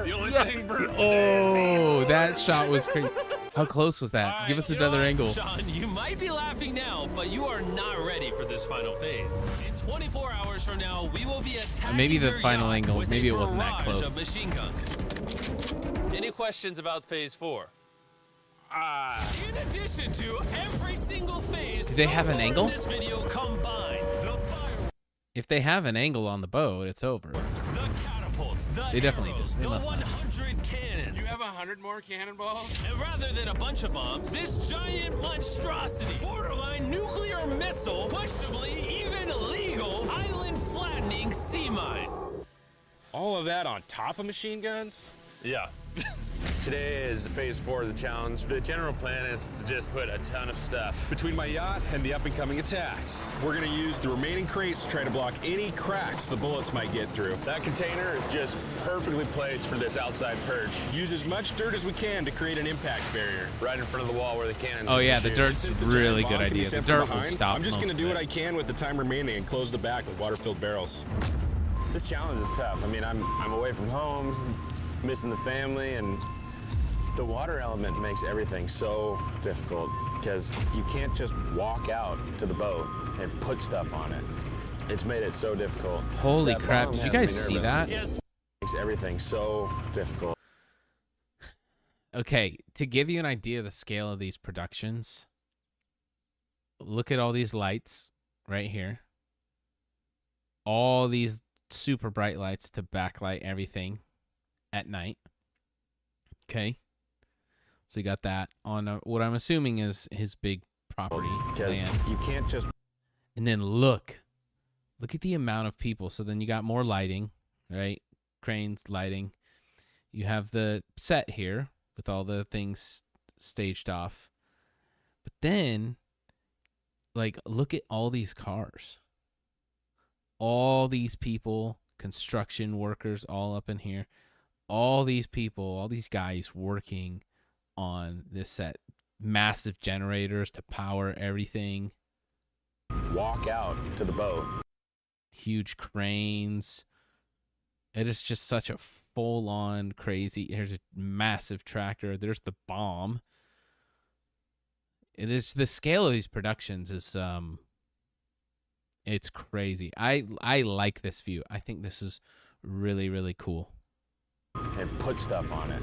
Speaker 6: The only thing burnt.
Speaker 1: Oh, that shot was crazy. How close was that?
Speaker 5: all right,
Speaker 1: Give us
Speaker 5: you know
Speaker 1: another
Speaker 5: what,
Speaker 1: angle.
Speaker 5: Sean, you might be laughing now, but you are not ready for this final phase. In 24 hours from now, we will be attacking
Speaker 1: Maybe the
Speaker 5: your
Speaker 1: final
Speaker 5: yacht
Speaker 1: angle,
Speaker 5: with
Speaker 1: maybe
Speaker 5: a
Speaker 1: it wasn't that
Speaker 5: barrage
Speaker 1: close.
Speaker 5: of machine guns. Any questions about phase 4? In addition to every single phase,
Speaker 1: Do they have an
Speaker 5: far in
Speaker 1: angle?
Speaker 5: this video combined, the fireworks,
Speaker 1: If they have an angle on the boat, it's over.
Speaker 5: the catapults, the
Speaker 1: They definitely
Speaker 5: arrows,
Speaker 1: do. They
Speaker 5: the
Speaker 1: must not.
Speaker 5: 100 cannons.
Speaker 6: You have 100 more cannonballs?
Speaker 5: And rather than a bunch of bombs, this giant monstrosity, borderline nuclear missile, questionably even illegal, island-flattening sea mine.
Speaker 6: All of that on top of machine guns?
Speaker 5: Yeah.
Speaker 6: Today is phase 4 of the challenge. The general plan is to just put a ton of stuff between my yacht and the up-and-coming attacks. We're gonna use the remaining crates to try to block any cracks the bullets might get through. That container is just perfectly placed for this outside perch. Use as much dirt as we can to create an impact barrier right in front of the wall where the cannons
Speaker 1: Oh
Speaker 6: are
Speaker 1: yeah, the
Speaker 6: shooting.
Speaker 1: dirt's
Speaker 6: Since the
Speaker 1: really
Speaker 6: giant
Speaker 1: good
Speaker 6: bomb can be
Speaker 1: idea. The
Speaker 6: sent from
Speaker 1: dirt will
Speaker 6: behind,
Speaker 1: stop
Speaker 6: I'm just gonna
Speaker 1: most
Speaker 6: do
Speaker 1: of
Speaker 6: what
Speaker 1: it.
Speaker 6: I can with the time remaining and close the back with water-filled barrels. This challenge is tough. I mean, I'm away from home, missing the family, and the water element makes everything so difficult because you can't just walk out to the boat and put stuff on it. It's made it so difficult.
Speaker 1: Holy
Speaker 6: That
Speaker 1: crap,
Speaker 6: bomb
Speaker 1: did you
Speaker 6: has me
Speaker 1: guys see
Speaker 6: nervous.
Speaker 1: that?
Speaker 5: Yes.
Speaker 6: Makes everything so difficult.
Speaker 1: Okay, to give you an idea of the scale of these productions, look at all these lights right here. All these super bright lights to backlight everything at night. Okay. So you got that on what I'm assuming is his big property
Speaker 6: Because
Speaker 1: land.
Speaker 6: you can't just
Speaker 1: And then look at the amount of people. So then you got more lighting, right? Cranes, lighting. You have the set here with all the things staged off. But then, like, look at all these cars. All these people, construction workers all up in here. All these people, all these guys working on this set. Massive generators to power everything.
Speaker 6: walk out to the boat.
Speaker 1: Huge cranes. It is just such a full-on crazy. Here's a massive tractor. There's the bomb. It is the scale of these productions is it's crazy. I like this view. I think this is really, really cool.
Speaker 6: And put stuff on it.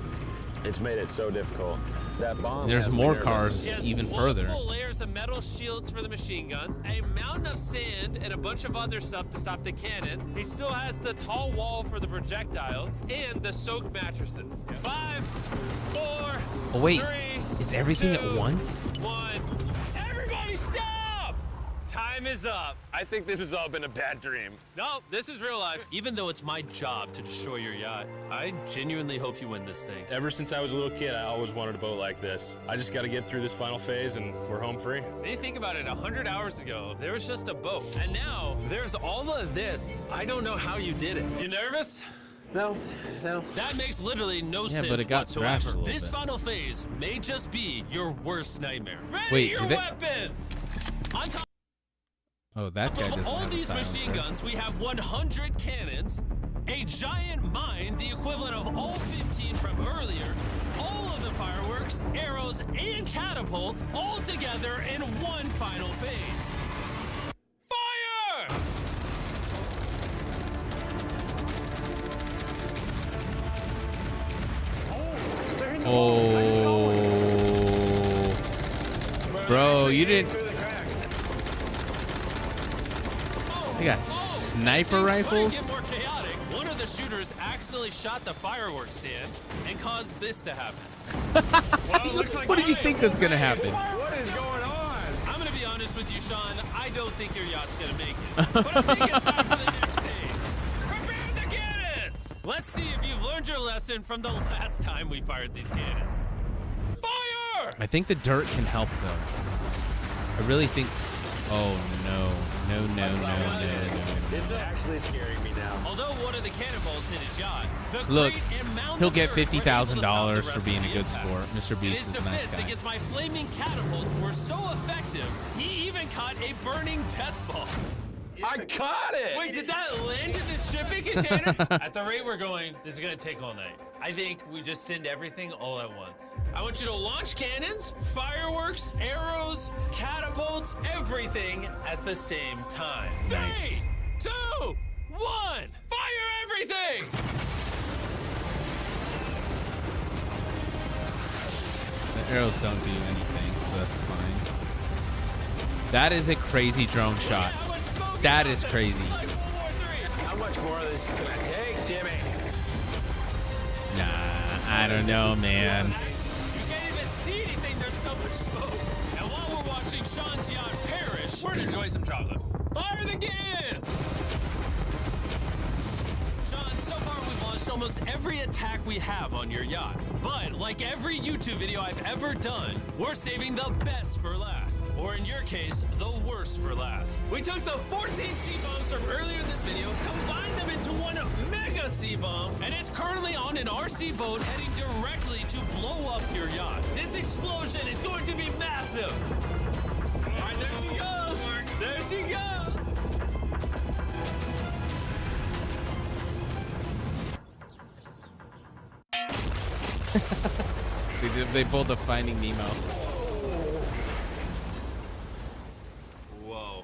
Speaker 6: It's made it so difficult. That bomb.
Speaker 1: There's
Speaker 6: has me
Speaker 1: more
Speaker 6: nervous.
Speaker 1: cars.
Speaker 5: He has
Speaker 1: Even further.
Speaker 5: multiple layers of metal shields for the machine guns, a mountain of sand, and a bunch of other stuff to stop the cannons. He still has the tall wall for the projectiles and the soaked mattresses. 5, 4,
Speaker 1: Oh wait,
Speaker 5: 3,
Speaker 1: it's everything at
Speaker 5: 2,
Speaker 1: once?
Speaker 5: 1. Everybody stop! Time is up.
Speaker 6: I think this has all been a bad dream.
Speaker 5: No, this is real life. Even though it's my job to destroy your yacht, I genuinely hope you win this thing.
Speaker 6: Ever since I was a little kid, I always wanted a boat like this. I just got to get through this final phase and we're home free.
Speaker 5: When you think about it, 100 hours ago, there was just a boat. And now, there's all of this. I don't know how you did it. You nervous?
Speaker 7: No.
Speaker 5: That makes literally no
Speaker 1: Yeah,
Speaker 5: sense
Speaker 1: but it got thrashed
Speaker 5: whatsoever.
Speaker 1: a little
Speaker 5: This
Speaker 1: bit.
Speaker 5: final phase may just be your worst nightmare. Ready
Speaker 1: Wait,
Speaker 5: your
Speaker 1: do they-
Speaker 5: weapons! On top
Speaker 1: Oh, that guy doesn't
Speaker 5: of all
Speaker 1: have a
Speaker 5: these machine
Speaker 1: silencer.
Speaker 5: guns, we have 100 cannons, a giant mine, the equivalent of all 15 from earlier, all of the fireworks, arrows, and catapults all together in one final phase. Fire!
Speaker 1: Oh, bro, you didn't. They got sniper rifles.
Speaker 5: Get more chaotic. One of the shooters accidentally shot the fireworks stand and caused this to happen.
Speaker 1: What did you think was gonna happen?
Speaker 7: What is going on?
Speaker 5: I'm gonna be honest with you, Sean. I don't think your yacht's gonna make it. But I think it's time for the next stage. Prepare the cannons! Let's see if you've learned your lesson from the last time we fired these cannons. Fire!
Speaker 1: I think the dirt can help though. I really think. Oh no. No.
Speaker 7: It's actually scaring me now.
Speaker 5: Although one of the cannonballs hit his yacht, the
Speaker 1: Look,
Speaker 5: crate and mound
Speaker 1: he'll
Speaker 5: of
Speaker 1: get
Speaker 5: dirt were able to stop the
Speaker 1: $50,000 for
Speaker 5: rest
Speaker 1: being
Speaker 5: of
Speaker 1: a
Speaker 5: the
Speaker 1: good
Speaker 5: impact.
Speaker 1: sport. Mr.
Speaker 5: And
Speaker 1: Beast
Speaker 5: his
Speaker 1: is a nice
Speaker 5: defense
Speaker 1: guy.
Speaker 5: against my flaming catapults were so effective, he even caught a burning death ball.
Speaker 7: I caught it!
Speaker 5: Wait, did that land in the shipping container? At the rate we're going, this is gonna take all night. I think we just send everything all at once. I want you to launch cannons, fireworks, arrows, catapults, everything at the same time.
Speaker 1: Nice.
Speaker 5: 3, 2, 1, fire everything!
Speaker 1: The arrows don't do anything, so that's fine. That is a crazy drone shot. That is crazy.
Speaker 7: How much more of this can I take, Jimmy?
Speaker 1: Nah, I don't know, man.
Speaker 5: You can't even see anything, there's so much smoke. And while we're watching Sean's yacht perish, we're gonna enjoy some chocolate. Fire the cannons! Sean, so far we've launched almost every attack we have on your yacht. But like every YouTube video I've ever done, we're saving the best for last. Or in your case, the worst for last. We took the 14 C-bombs from earlier in this video, combined them into one mega C-bomb, and it's currently on an RC boat heading directly to blow up your yacht. This explosion is going to be massive. All right, there she goes. There she goes.
Speaker 1: They pulled the Finding Nemo.
Speaker 5: Whoa.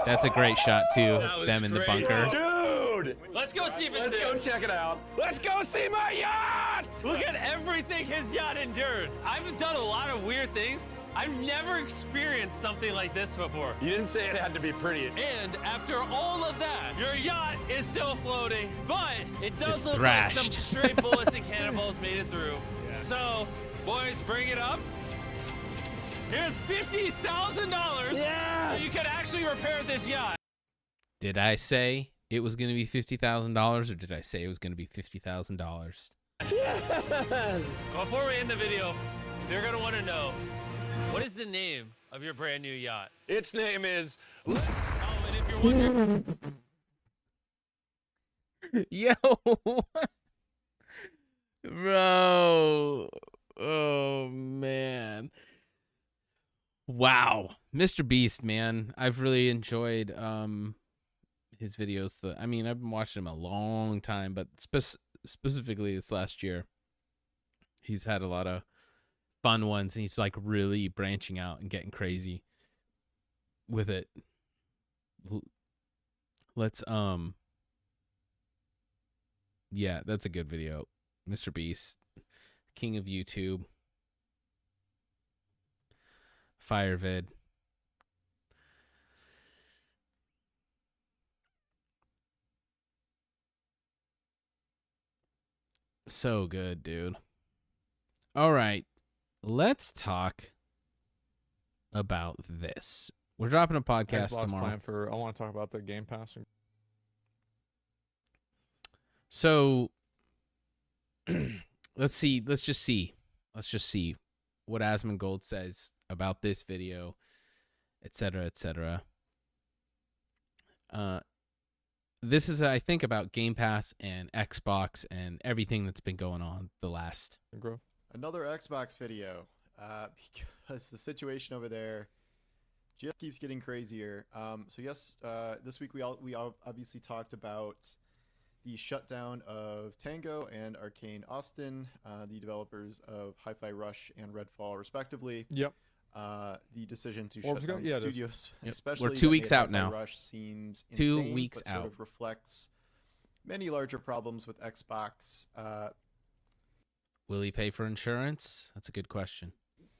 Speaker 1: That's a great shot too.
Speaker 5: That
Speaker 1: Them
Speaker 5: was
Speaker 1: in the
Speaker 5: crazy.
Speaker 1: bunker.
Speaker 7: Dude!
Speaker 5: Let's go see if it's
Speaker 7: Let's go
Speaker 5: there.
Speaker 7: check it out. Let's go see my yacht!
Speaker 5: Look at everything his yacht endured. I've done a lot of weird things. I've never experienced something like this before.
Speaker 7: You didn't say it had to be pretty.
Speaker 5: And after all of that, your yacht is still floating, but it does
Speaker 1: It's
Speaker 5: look like some
Speaker 1: thrashed.
Speaker 5: stray bullets and cannonballs made it through. So, boys, bring it up. Here's $50,000
Speaker 7: Yes!
Speaker 5: so you can actually repair this yacht.
Speaker 1: Did I say it was going to be $50,000 or did I say it was going to be $50,000?
Speaker 7: Yes!
Speaker 5: Before we end the video, they're gonna want to know, what is the name of your brand new yacht?
Speaker 7: Its name is...
Speaker 5: Oh, and if you're wondering,
Speaker 1: Yo, bro. Oh man. Wow, Mr. Beast, man. I've really enjoyed his videos. I mean, I've been watching him a long time, but specifically this last year, he's had a lot of fun ones, and he's like really branching out and getting crazy with it. Let's yeah, that's a good video. Mr. Beast, king of YouTube. Fire vid. So good, dude. All right, let's talk about this. We're dropping a podcast
Speaker 4: Xbox
Speaker 1: tomorrow.
Speaker 4: plan for. I want to talk about the Game Pass.
Speaker 1: So let's just see what Asmongold says about this video, etc., etc. This is, I think, about Game Pass and Xbox and everything that's been going on the last.
Speaker 9: Another Xbox video, because the situation over there just keeps getting crazier. So yes, this week we obviously talked about the shutdown of Tango and Arcane Austin, the developers of Hi-Fi Rush and Redfall, respectively.
Speaker 4: Yep.
Speaker 9: The decision to
Speaker 4: Orbs
Speaker 9: shut
Speaker 4: go?
Speaker 9: down
Speaker 4: Yeah, it is.
Speaker 9: studios,
Speaker 1: Yep.
Speaker 9: especially
Speaker 1: We're 2
Speaker 9: that
Speaker 1: weeks
Speaker 9: made
Speaker 1: out
Speaker 9: Hi-Fi
Speaker 1: now.
Speaker 9: Rush seems
Speaker 1: 2
Speaker 9: insane,
Speaker 1: weeks
Speaker 9: but sort
Speaker 1: out.
Speaker 9: of reflects many larger problems with Xbox,
Speaker 1: Will he pay for insurance? That's a good question.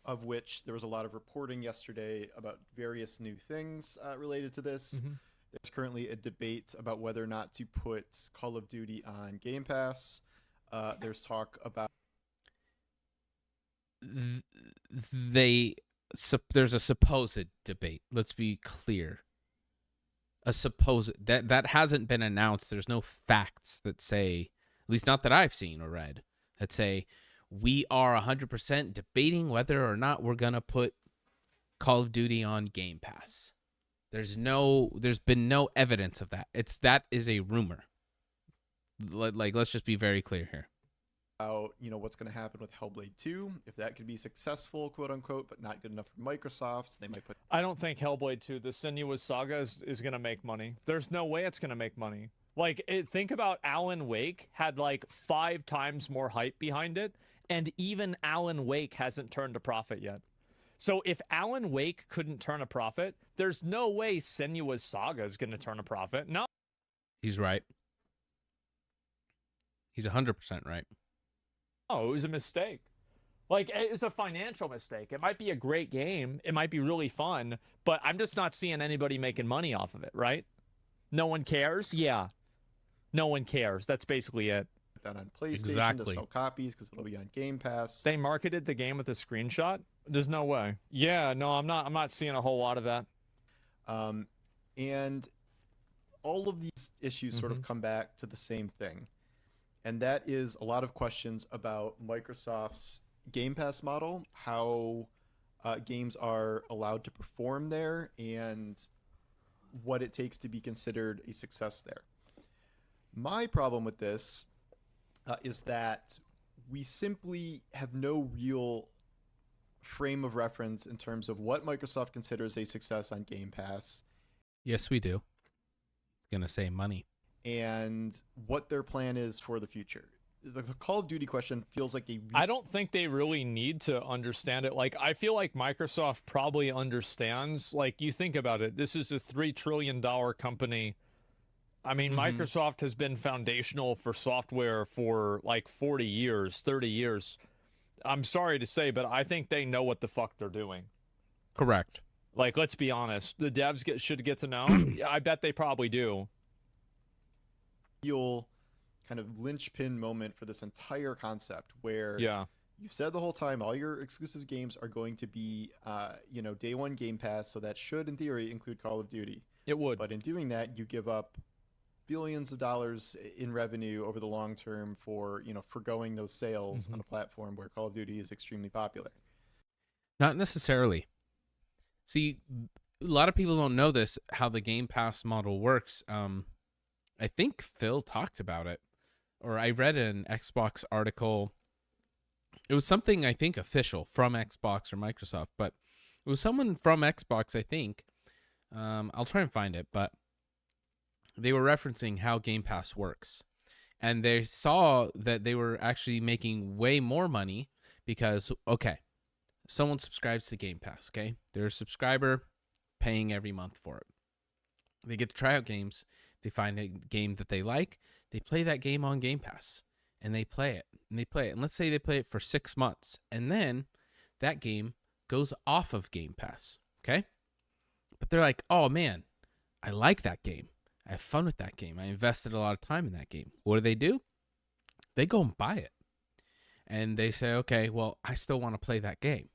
Speaker 9: of which there was a lot of reporting yesterday about various new things related to this.
Speaker 4: Mm-hmm.
Speaker 9: There's currently a debate about whether or not to put Call of Duty on Game Pass. There's talk about
Speaker 1: There's a supposed debate. Let's be clear. A supposed that hasn't been announced. There's no facts that say, at least not that I've seen or read, that say we are 100% debating whether or not we're gonna put Call of Duty on Game Pass. There's been no evidence of that. That is a rumor. Like, let's just be very clear here.
Speaker 9: what's going to happen with Hellblade 2, if that could be successful, quote unquote, but not good enough for Microsoft. They might put.
Speaker 4: I don't think Hellblade 2, the Senua's Saga, is going to make money. There's no way it's going to make money. Like, think about Alan Wake had like 5 times more hype behind it, and even Alan Wake hasn't turned a profit yet. So if Alan Wake couldn't turn a profit, there's no way Senua's Saga is going to turn a profit. No.
Speaker 1: He's right. He's 100% right.
Speaker 4: Oh, it was a mistake. Like, it's a financial mistake. It might be a great game. It might be really fun, but I'm just not seeing anybody making money off of it, right? No one cares? Yeah. No one cares. That's basically it.
Speaker 9: That on PlayStation to sell copies because it'll be on Game Pass.
Speaker 4: They marketed the game with a screenshot? There's no way. Yeah, no, I'm not seeing a whole lot of that.
Speaker 9: And all of these issues sort of come back to the same thing. And that is a lot of questions about Microsoft's Game Pass model, how games are allowed to perform there, and what it takes to be considered a success there. My problem with this is that we simply have no real frame of reference in terms of what Microsoft considers a success on Game Pass.
Speaker 1: Yes, we do. It's going to say money.
Speaker 9: And what their plan is for the future. The Call of Duty question feels like
Speaker 4: I don't think they really need to understand it. Like, I feel like Microsoft probably understands. Like, you think about it. This is a $3 trillion company. I mean, Microsoft has been foundational for software for like 40 years, 30 years. I'm sorry to say, but I think they know what the fuck they're doing.
Speaker 1: Correct.
Speaker 4: Like, let's be honest. The devs should get to know. I bet they probably do.
Speaker 9: Real kind of linchpin moment for this entire concept where you've said the whole time all your exclusive games are going to be day one Game Pass, so that should in theory include Call of Duty.
Speaker 4: It would.
Speaker 9: But in doing that, you give up billions of dollars in revenue over the long term for forgoing those sales on a platform where Call of Duty is extremely popular.
Speaker 1: Not necessarily. See, a lot of people don't know this, how the Game Pass model works. I think Phil talked about it, or I read an Xbox article. It was something, I think, official from Xbox or Microsoft, but it was someone from Xbox, I think. I'll try and find it, but they were referencing how Game Pass works. And they saw that they were actually making way more money because, okay, someone subscribes to Game Pass, okay? They're a subscriber paying every month for it. They get to try out games. They find a game that they like. They play that game on Game Pass, and they play it, and they play it. And let's say they play it for 6 months, and then that game goes off of Game Pass, okay? But they're like, oh, man, I like that game. I have fun with that game. I invested a lot of time in that game. What do? They go and buy it. And they say, okay, well, I still want to play that game.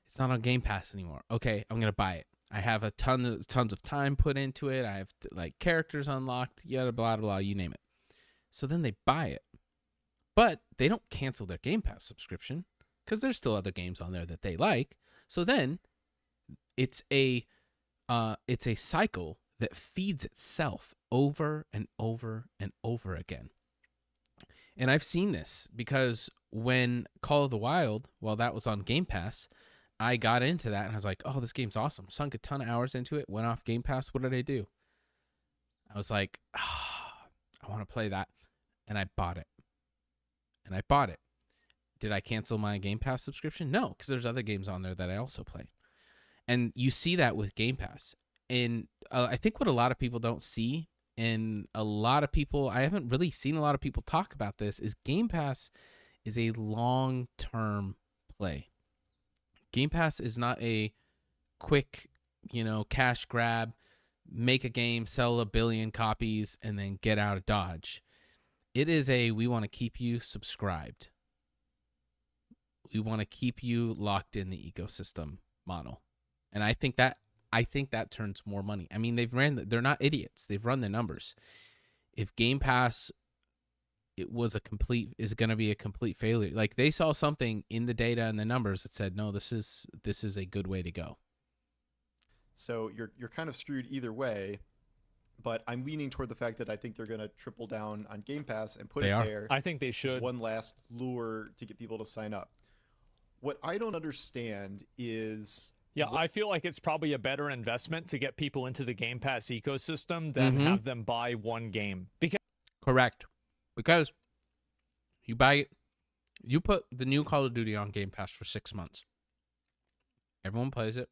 Speaker 1: It's not on Game Pass anymore. Okay, I'm going to buy it. I have a tons of time put into it. I have like characters unlocked, yada, blah, blah, blah, you name it. So then they buy it. But they don't cancel their Game Pass subscription because there's still other games on there that they like. So then it's a cycle that feeds itself over and over and over again. And I've seen this because when Call of the Wild, while that was on Game Pass, I got into that and I was like, oh, this game's awesome. Sunk a ton of hours into it, went off Game Pass. What did I do? I was like, I want to play that. And I bought it. And I bought it. Did I cancel my Game Pass subscription? No, because there's other games on there that I also play. And you see that with Game Pass. And I think what a lot of people don't see, and a lot of people, I haven't really seen a lot of people talk about this, is Game Pass is a long-term play. Game Pass is not a quick, cash grab, make a game, sell 1 billion copies, and then get out of Dodge. It is we want to keep you subscribed. We want to keep you locked in the ecosystem model. And I think that turns more money. I mean, they're not idiots. They've run the numbers. If Game Pass is going to be a complete failure. Like, they saw something in the data and the numbers that said, no, this is a good way to go.
Speaker 9: So you're kind of screwed either way, but I'm leaning toward the fact that I think they're going to triple down on Game Pass and put it there.
Speaker 4: I think they should.
Speaker 9: As one last lure to get people to sign up. What I don't understand is...
Speaker 4: Yeah, I feel like it's probably a better investment to get people into the Game Pass ecosystem than have them buy one game.
Speaker 1: Correct. Because you put the new Call of Duty on Game Pass for 6 months. Everyone plays it.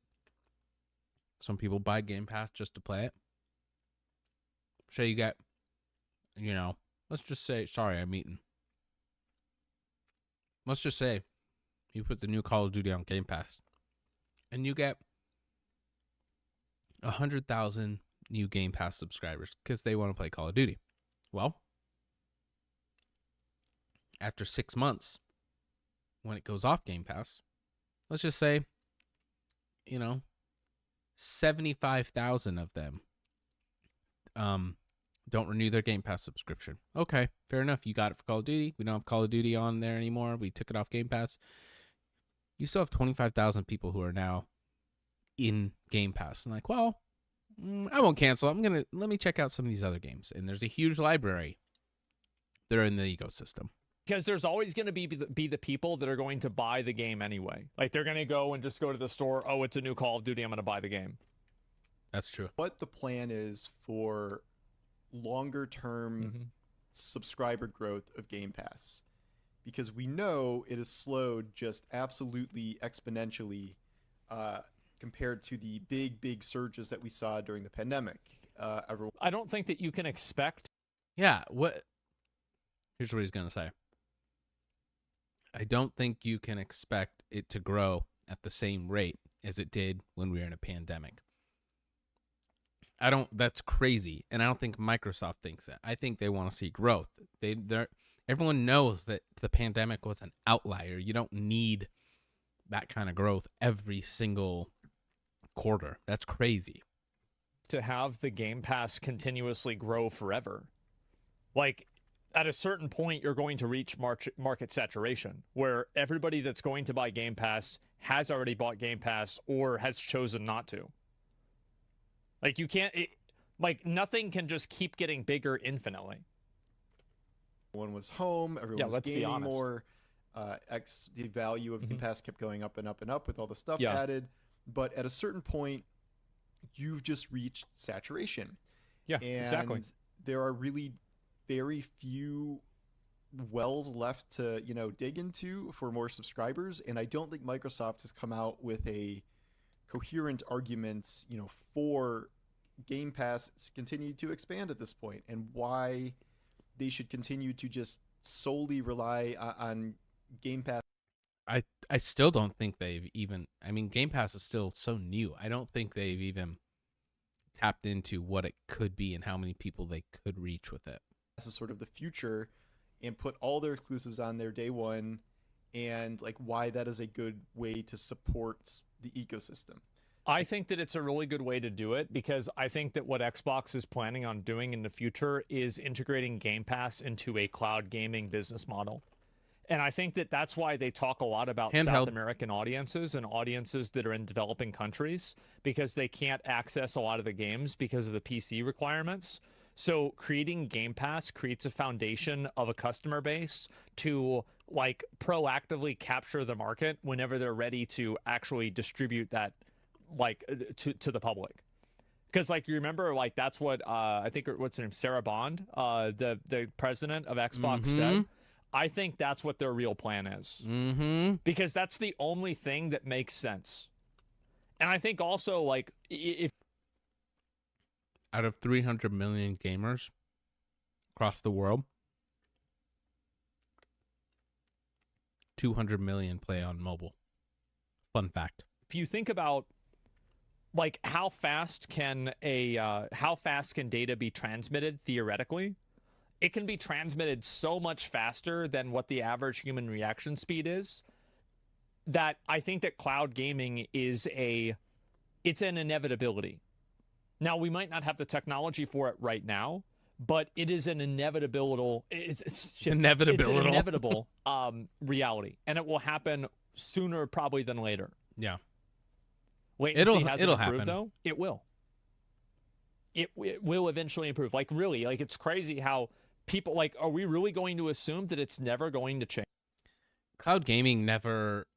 Speaker 1: Some people buy Game Pass just to play it. So you get, let's just say, sorry, I'm eating. Let's just say you put the new Call of Duty on Game Pass and you get 100,000 new Game Pass subscribers because they want to play Call of Duty. Well, after 6 months, when it goes off Game Pass, let's just say, 75,000 of them don't renew their Game Pass subscription. Okay, fair enough. You got it for Call of Duty. We don't have Call of Duty on there anymore. We took it off Game Pass. You still have 25,000 people who are now in Game Pass. And like, well, I won't cancel. Let me check out some of these other games. And there's a huge library that are in the ecosystem.
Speaker 4: Because there's always going to be the people that are going to buy the game anyway. Like, they're going to go and just go to the store. Oh, it's a new Call of Duty. I'm going to buy the game.
Speaker 1: That's true.
Speaker 9: What the plan is for longer term subscriber growth of Game Pass, because we know it has slowed just absolutely exponentially compared to the big surges that we saw during the pandemic.
Speaker 4: I don't think that you can expect.
Speaker 1: Yeah. Here's what he's going to say. I don't think you can expect it to grow at the same rate as it did when we were in a pandemic. That's crazy. And I don't think Microsoft thinks that. I think they want to see growth. Everyone knows that the pandemic was an outlier. You don't need that kind of growth every single quarter. That's crazy.
Speaker 4: To have the Game Pass continuously grow forever. Like, at a certain point, you're going to reach market saturation, where everybody that's going to buy Game Pass has already bought Game Pass or has chosen not to. Like, you can't, nothing can just keep getting bigger infinitely.
Speaker 9: Everyone was home, everyone was gaming more. The value of Game Pass kept going up and up and up with all the stuff added. But at a certain point, you've just reached saturation.
Speaker 4: Yeah,
Speaker 9: and
Speaker 4: exactly.
Speaker 9: There are really very few wells left to, dig into for more subscribers. And I don't think Microsoft has come out with a coherent argument, for Game Pass continue to expand at this point, and why they should continue to just solely rely on Game Pass.
Speaker 1: I still don't think they've even, Game Pass is still so new. I don't think they've even tapped into what it could be and how many people they could reach with it.
Speaker 9: This is sort of the future, and put all their exclusives on there day one, and why that is a good way to support the ecosystem.
Speaker 4: I think that it's a really good way to do it, because I think that what Xbox is planning on doing in the future is integrating Game Pass into a cloud gaming business model. And I think that that's why they talk a lot about South American audiences and audiences that are in developing countries, because they can't access a lot of the games because of the PC requirements. So creating Game Pass creates a foundation of a customer base to proactively capture the market whenever they're ready to actually distribute that to the public. Because like you remember, like that's what I think what's her name, Sarah Bond, the president of Xbox said. I think that's what their real plan is. Because that's the only thing that makes sense. And I think also like if
Speaker 1: out of 300 million gamers across the world, 200 million play on mobile. Fun fact.
Speaker 4: If you think about like how fast can data be transmitted theoretically? It can be transmitted so much faster than what the average human reaction speed is, that I think that cloud gaming it's an inevitability. Now, we might not have the technology for it right now, but it is an inevitable reality, and it will happen sooner probably than later.
Speaker 1: Yeah.
Speaker 4: Wait and see, has it improved, though? It will. It will eventually improve. Like, really, like, it's crazy how people, like, are we really going to assume that it's never going to change?
Speaker 1: Cloud gaming never,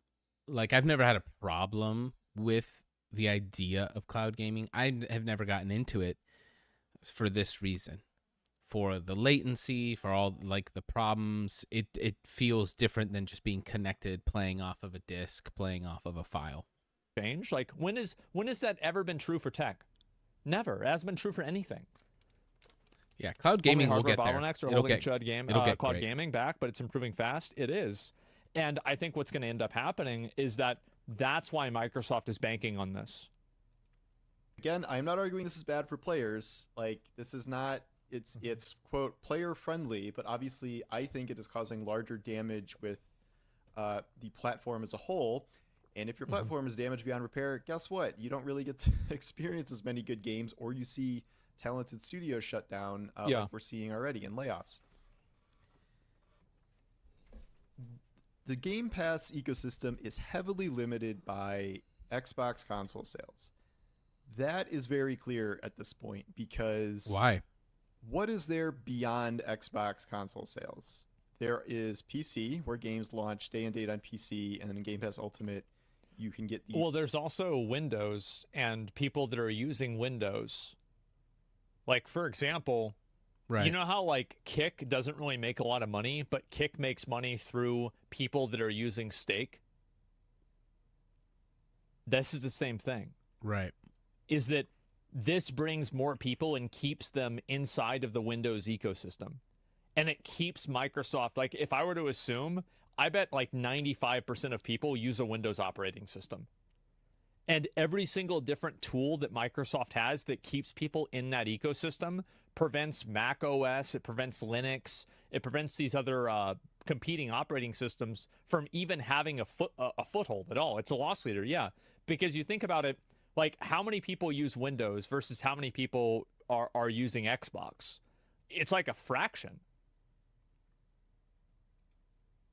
Speaker 1: like, I've never had a problem with the idea of cloud gaming. I have never gotten into it for this reason. For the latency, for all, like, the problems, it feels different than just being connected, playing off of a disk, playing off of a file.
Speaker 4: Change? Like, when has that ever been true for tech? Never. It hasn't been true for anything.
Speaker 1: Yeah, cloud gaming will get there.
Speaker 4: Bottlenecks are holding cloud gaming back, but it's improving fast. It is. And I think what's going to end up happening is that's why Microsoft is banking on this.
Speaker 9: Again, I'm not arguing this is bad for players. Like, this is not, it's quote, player friendly, but obviously I think it is causing larger damage with the platform as a whole. And if your platform is damaged beyond repair, guess what? You don't really get to experience as many good games, or you see talented studios shut down, like we're seeing already in layoffs. The Game Pass ecosystem is heavily limited by Xbox console sales. That is very clear at this point, because
Speaker 1: why?
Speaker 9: What is there beyond Xbox console sales? There is PC, where games launch day and date on PC, and then in Game Pass Ultimate, you can get the...
Speaker 4: Well, there's also Windows and people that are using Windows. Like, for example,
Speaker 1: right.
Speaker 4: You know how, like, Kick doesn't really make a lot of money, but Kick makes money through people that are using Stake? This is the same thing.
Speaker 1: Right.
Speaker 4: Is that this brings more people and keeps them inside of the Windows ecosystem. And it keeps Microsoft, like, if I were to assume, I bet like 95% of people use a Windows operating system. And every single different tool that Microsoft has that keeps people in that ecosystem prevents Mac OS, it prevents Linux, it prevents these other competing operating systems from even having a foothold at all. It's a loss leader, yeah. Because you think about it, like, how many people use Windows versus how many people are using Xbox? It's like a fraction.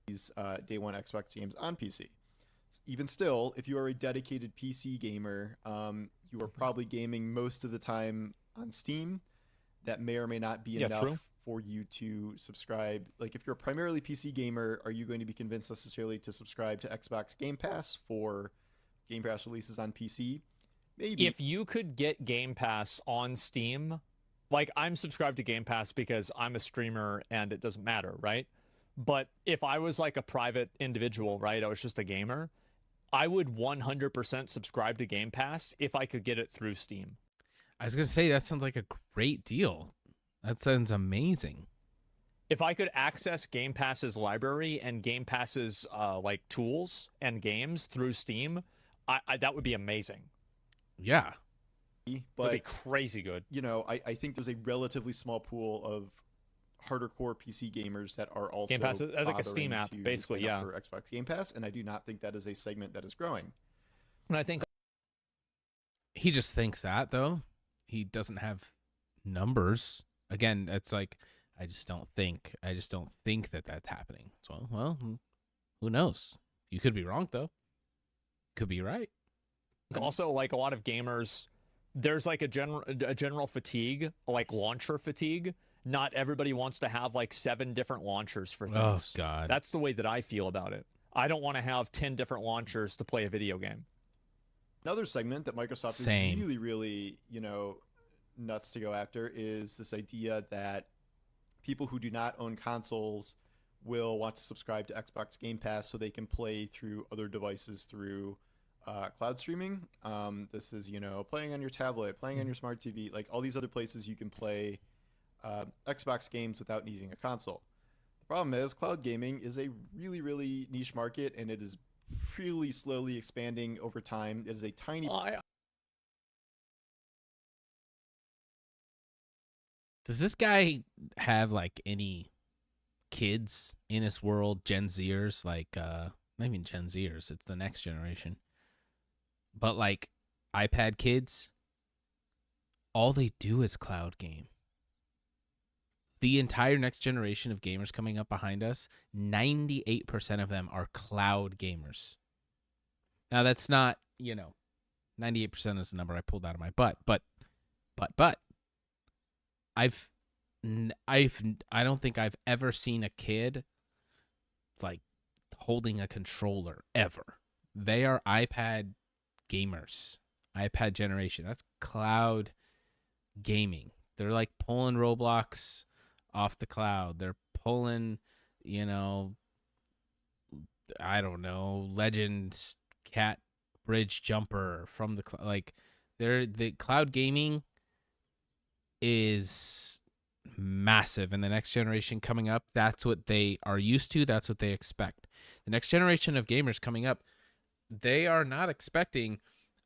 Speaker 9: These day one Xbox games on PC. Even still, if you are a dedicated PC gamer, you are probably gaming most of the time on Steam. That may or may not be enough for you to subscribe. Like, if you're a primarily PC gamer, are you going to be convinced necessarily to subscribe to Xbox Game Pass for Game Pass releases on PC? Maybe.
Speaker 4: If you could get Game Pass on Steam, like, I'm subscribed to Game Pass because I'm a streamer and it doesn't matter, right? But if I was like a private individual, right, I was just a gamer, I would 100% subscribe to Game Pass if I could get it through Steam.
Speaker 1: I was going to say, that sounds like a great deal. That sounds amazing.
Speaker 4: If I could access Game Pass's library and Game Pass's like tools and games through Steam, that would be amazing.
Speaker 1: Yeah.
Speaker 9: But
Speaker 4: it'd be crazy good.
Speaker 9: You know, I think there's a relatively small pool of harder core PC gamers that are also
Speaker 4: Game Pass as like a Steam app, basically, yeah.
Speaker 9: For Xbox Game Pass, and I do not think that is a segment that is growing.
Speaker 4: And I think
Speaker 1: he just thinks that, though. He doesn't have numbers. Again, it's like, I just don't think that that's happening. So, well, who knows? You could be wrong, though. Could be right.
Speaker 4: Also, like, a lot of gamers, there's like a general fatigue, like launcher fatigue. Not everybody wants to have like 7 different launchers for things.
Speaker 1: Oh, God.
Speaker 4: That's the way that I feel about it. I don't want to have 10 different launchers to play a video game.
Speaker 9: Another segment that Microsoft is really, really, you know, nuts to go after is this idea that people who do not own consoles will want to subscribe to Xbox Game Pass so they can play through other devices through cloud streaming. This is, playing on your tablet, playing on your smart TV, like all these other places you can play Xbox games without needing a console. The problem is cloud gaming is a really, really niche market, and it is really slowly expanding over time. It is a tiny...
Speaker 1: Does this guy have like any kids in his world, Gen Zers, like not even Gen Zers, it's the next generation, but like iPad kids? All they do is cloud game. The entire next generation of gamers coming up behind us, 98% of them are cloud gamers. Now that's not, 98% is the number I pulled out of my butt, but I don't think I've ever seen a kid like holding a controller ever. They are iPad gamers, iPad generation. That's cloud gaming. They're like pulling Roblox off the cloud. They're pulling, I don't know, Legend Cat Bridge Jumper from the cloud. Like the cloud gaming is massive, and the next generation coming up, that's what they are used to, that's what they expect. The next generation of gamers coming up, they are not expecting,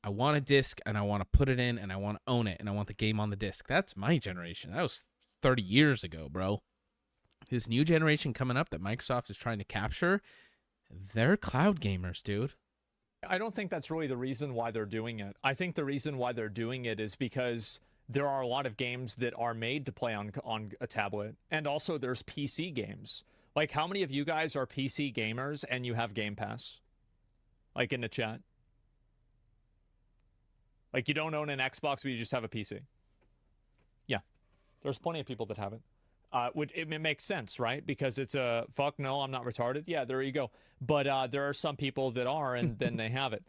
Speaker 1: I want a disc and I want to put it in and I want to own it and I want the game on the disc. That's my generation. That was 30 years ago, bro. This new generation coming up that Microsoft is trying to capture, they're cloud gamers, dude.
Speaker 4: I don't think that's really the reason why they're doing it. I think the reason why they're doing it is because there are a lot of games that are made to play on a tablet, and also there's PC games. Like, how many of you guys are PC gamers and you have Game Pass? Like, in the chat. Like, you don't own an Xbox, but you just have a PC. Yeah. There's plenty of people that have it. It makes sense, right? Because it's a, fuck no, I'm not retarded. Yeah, there you go. But there are some people that are, and then they have it.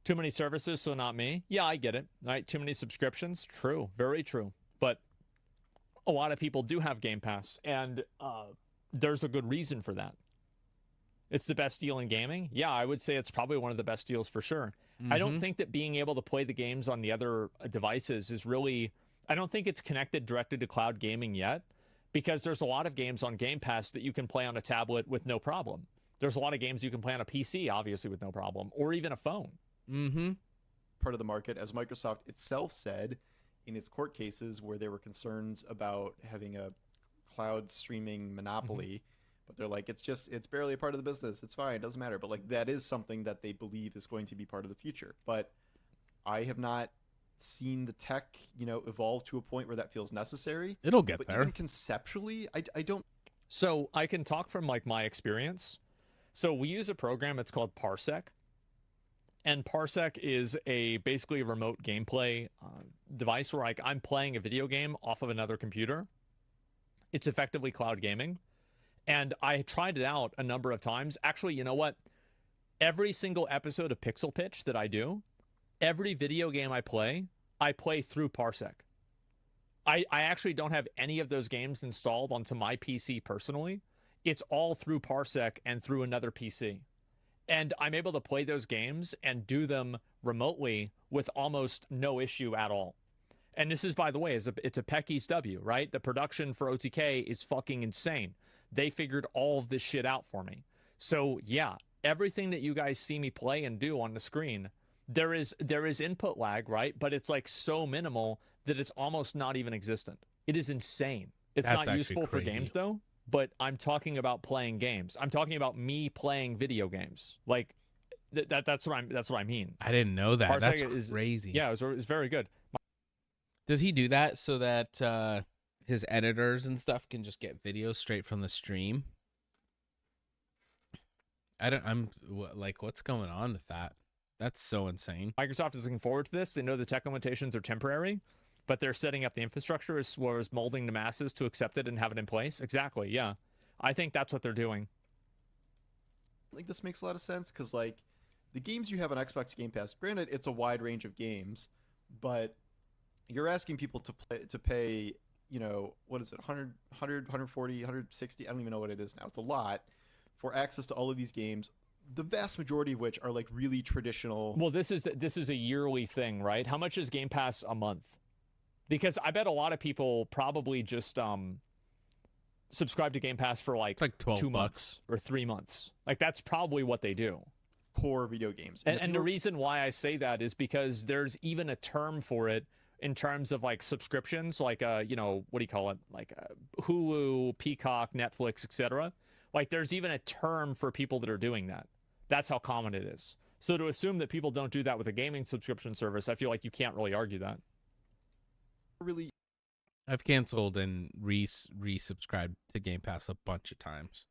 Speaker 4: Too many services, so not me. Yeah, I get it. Right? Too many subscriptions. True. Very true. But a lot of people do have Game Pass, and there's a good reason for that. It's the best deal in gaming. Yeah, I would say it's probably one of the best deals for sure. I don't think that being able to play the games on the other devices is really... I don't think it's connected directly to cloud gaming yet, because there's a lot of games on Game Pass that you can play on a tablet with no problem. There's a lot of games you can play on a PC, obviously, with no problem, or even a phone.
Speaker 9: Part of the market, as Microsoft itself said in its court cases where there were concerns about having a cloud streaming monopoly, but they're like, it's barely a part of the business, it's fine, it doesn't matter. But like, that is something that they believe is going to be part of the future. But I have not seen the tech evolve to a point where that feels necessary.
Speaker 1: It'll get
Speaker 9: but
Speaker 1: there.
Speaker 9: Even conceptually, I don't...
Speaker 4: So I can talk from like my experience. So we use a program, it's called Parsec. And Parsec is basically a remote gameplay device where I'm playing a video game off of another computer. It's effectively cloud gaming. And I tried it out a number of times. Actually, you know what? Every single episode of Pixel Pitch that I do, every video game I play through Parsec. I actually don't have any of those games installed onto my PC personally. It's all through Parsec and through another PC. And I'm able to play those games and do them remotely with almost no issue at all. And this is, by the way, it's a PEC East W, right? The production for OTK is fucking insane. They figured all of this shit out for me. So yeah, everything that you guys see me play and do on the screen, there is input lag, right? But it's like so minimal that it's almost not even existent. It is insane. It's
Speaker 1: That's
Speaker 4: not useful
Speaker 1: crazy.
Speaker 4: for games though. But I'm talking about playing games. I'm talking about me playing video games. Like that's what I mean.
Speaker 1: I didn't know that.
Speaker 4: Parsec
Speaker 1: That's crazy.
Speaker 4: Yeah, it's very good.
Speaker 1: Does he do that so that his editors and stuff can just get videos straight from the stream? What's going on with that? That's so insane.
Speaker 4: Microsoft is looking forward to this. They know the tech limitations are temporary, but they're setting up the infrastructure as well as molding the masses to accept it and have it in place. Exactly, yeah. I think that's what they're doing.
Speaker 9: Like, this makes a lot of sense, because like the games you have on Xbox Game Pass, granted it's a wide range of games, but you're asking people to pay, you know, what is it, 100, 140, 160, I don't even know what it is now. It's a lot for access to all of these games, the vast majority of which are like really traditional.
Speaker 4: Well, this is a yearly thing, right? How much is Game Pass a month? Because I bet a lot of people probably just subscribe to Game Pass for like,
Speaker 1: It's like 12
Speaker 4: 2
Speaker 1: bucks.
Speaker 4: months or 3 months. Like that's probably what they do.
Speaker 9: Core video games.
Speaker 4: And the reason why I say that is because there's even a term for it in terms of like subscriptions, like you know, what do you call it? Like Hulu, Peacock, Netflix, etc. Like there's even a term for people that are doing that. That's how common it is. So to assume that people don't do that with a gaming subscription service, I feel like you can't really argue that.
Speaker 9: really
Speaker 1: I've canceled and resubscribed to Game Pass a bunch of times.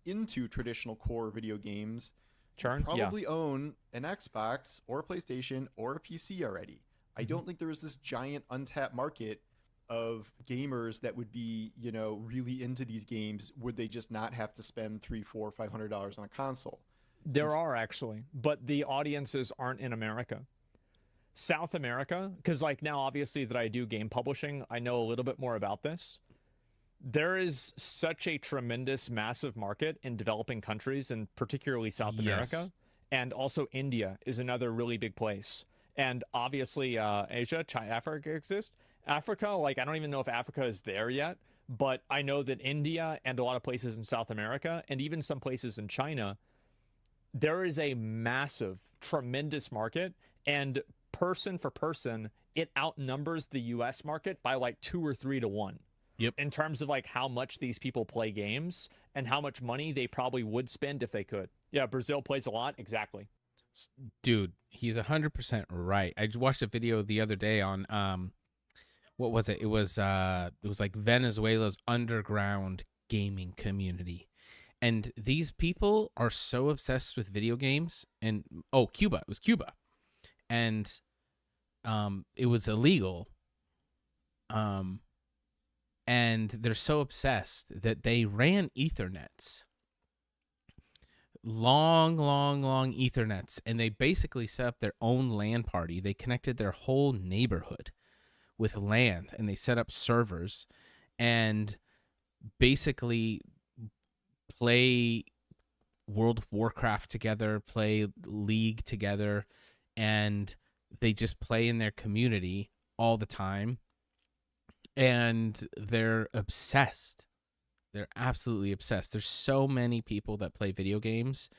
Speaker 9: into traditional core video games
Speaker 4: Churn?
Speaker 9: probably own an Xbox or a PlayStation or a PC already. I don't think there is this giant untapped market of gamers that would be, you know, really into these games. Would they just not have to spend $300, $400, $500 on a console?
Speaker 4: There are actually, but the audiences aren't in America. South America, because like now obviously that I do game publishing, I know a little bit more about this. There is such a tremendous, massive market in developing countries, and particularly South America. And also India is another really big place. And obviously Asia, China, Africa exist. Africa, like I don't even know if Africa is there yet, but I know that India and a lot of places in South America and even some places in China, there is a massive, tremendous market, and person for person, it outnumbers the US market by like 2 or 3 to 1.
Speaker 1: Yep.
Speaker 4: In terms of like how much these people play games and how much money they probably would spend if they could. Yeah, Brazil plays a lot. Exactly.
Speaker 1: Dude, he's 100% right. I just watched a video the other day on what was it? It was like Venezuela's underground gaming community. And these people are so obsessed with video games, and Cuba. It was Cuba. And it was illegal. And they're so obsessed that they ran Ethernets. Long Ethernets, and they basically set up their own LAN party. They connected their whole neighborhood with LAN, and they set up servers and basically play World of Warcraft together, play League together, and they just play in their community all the time. And they're obsessed. They're absolutely obsessed. There's so many people that play video games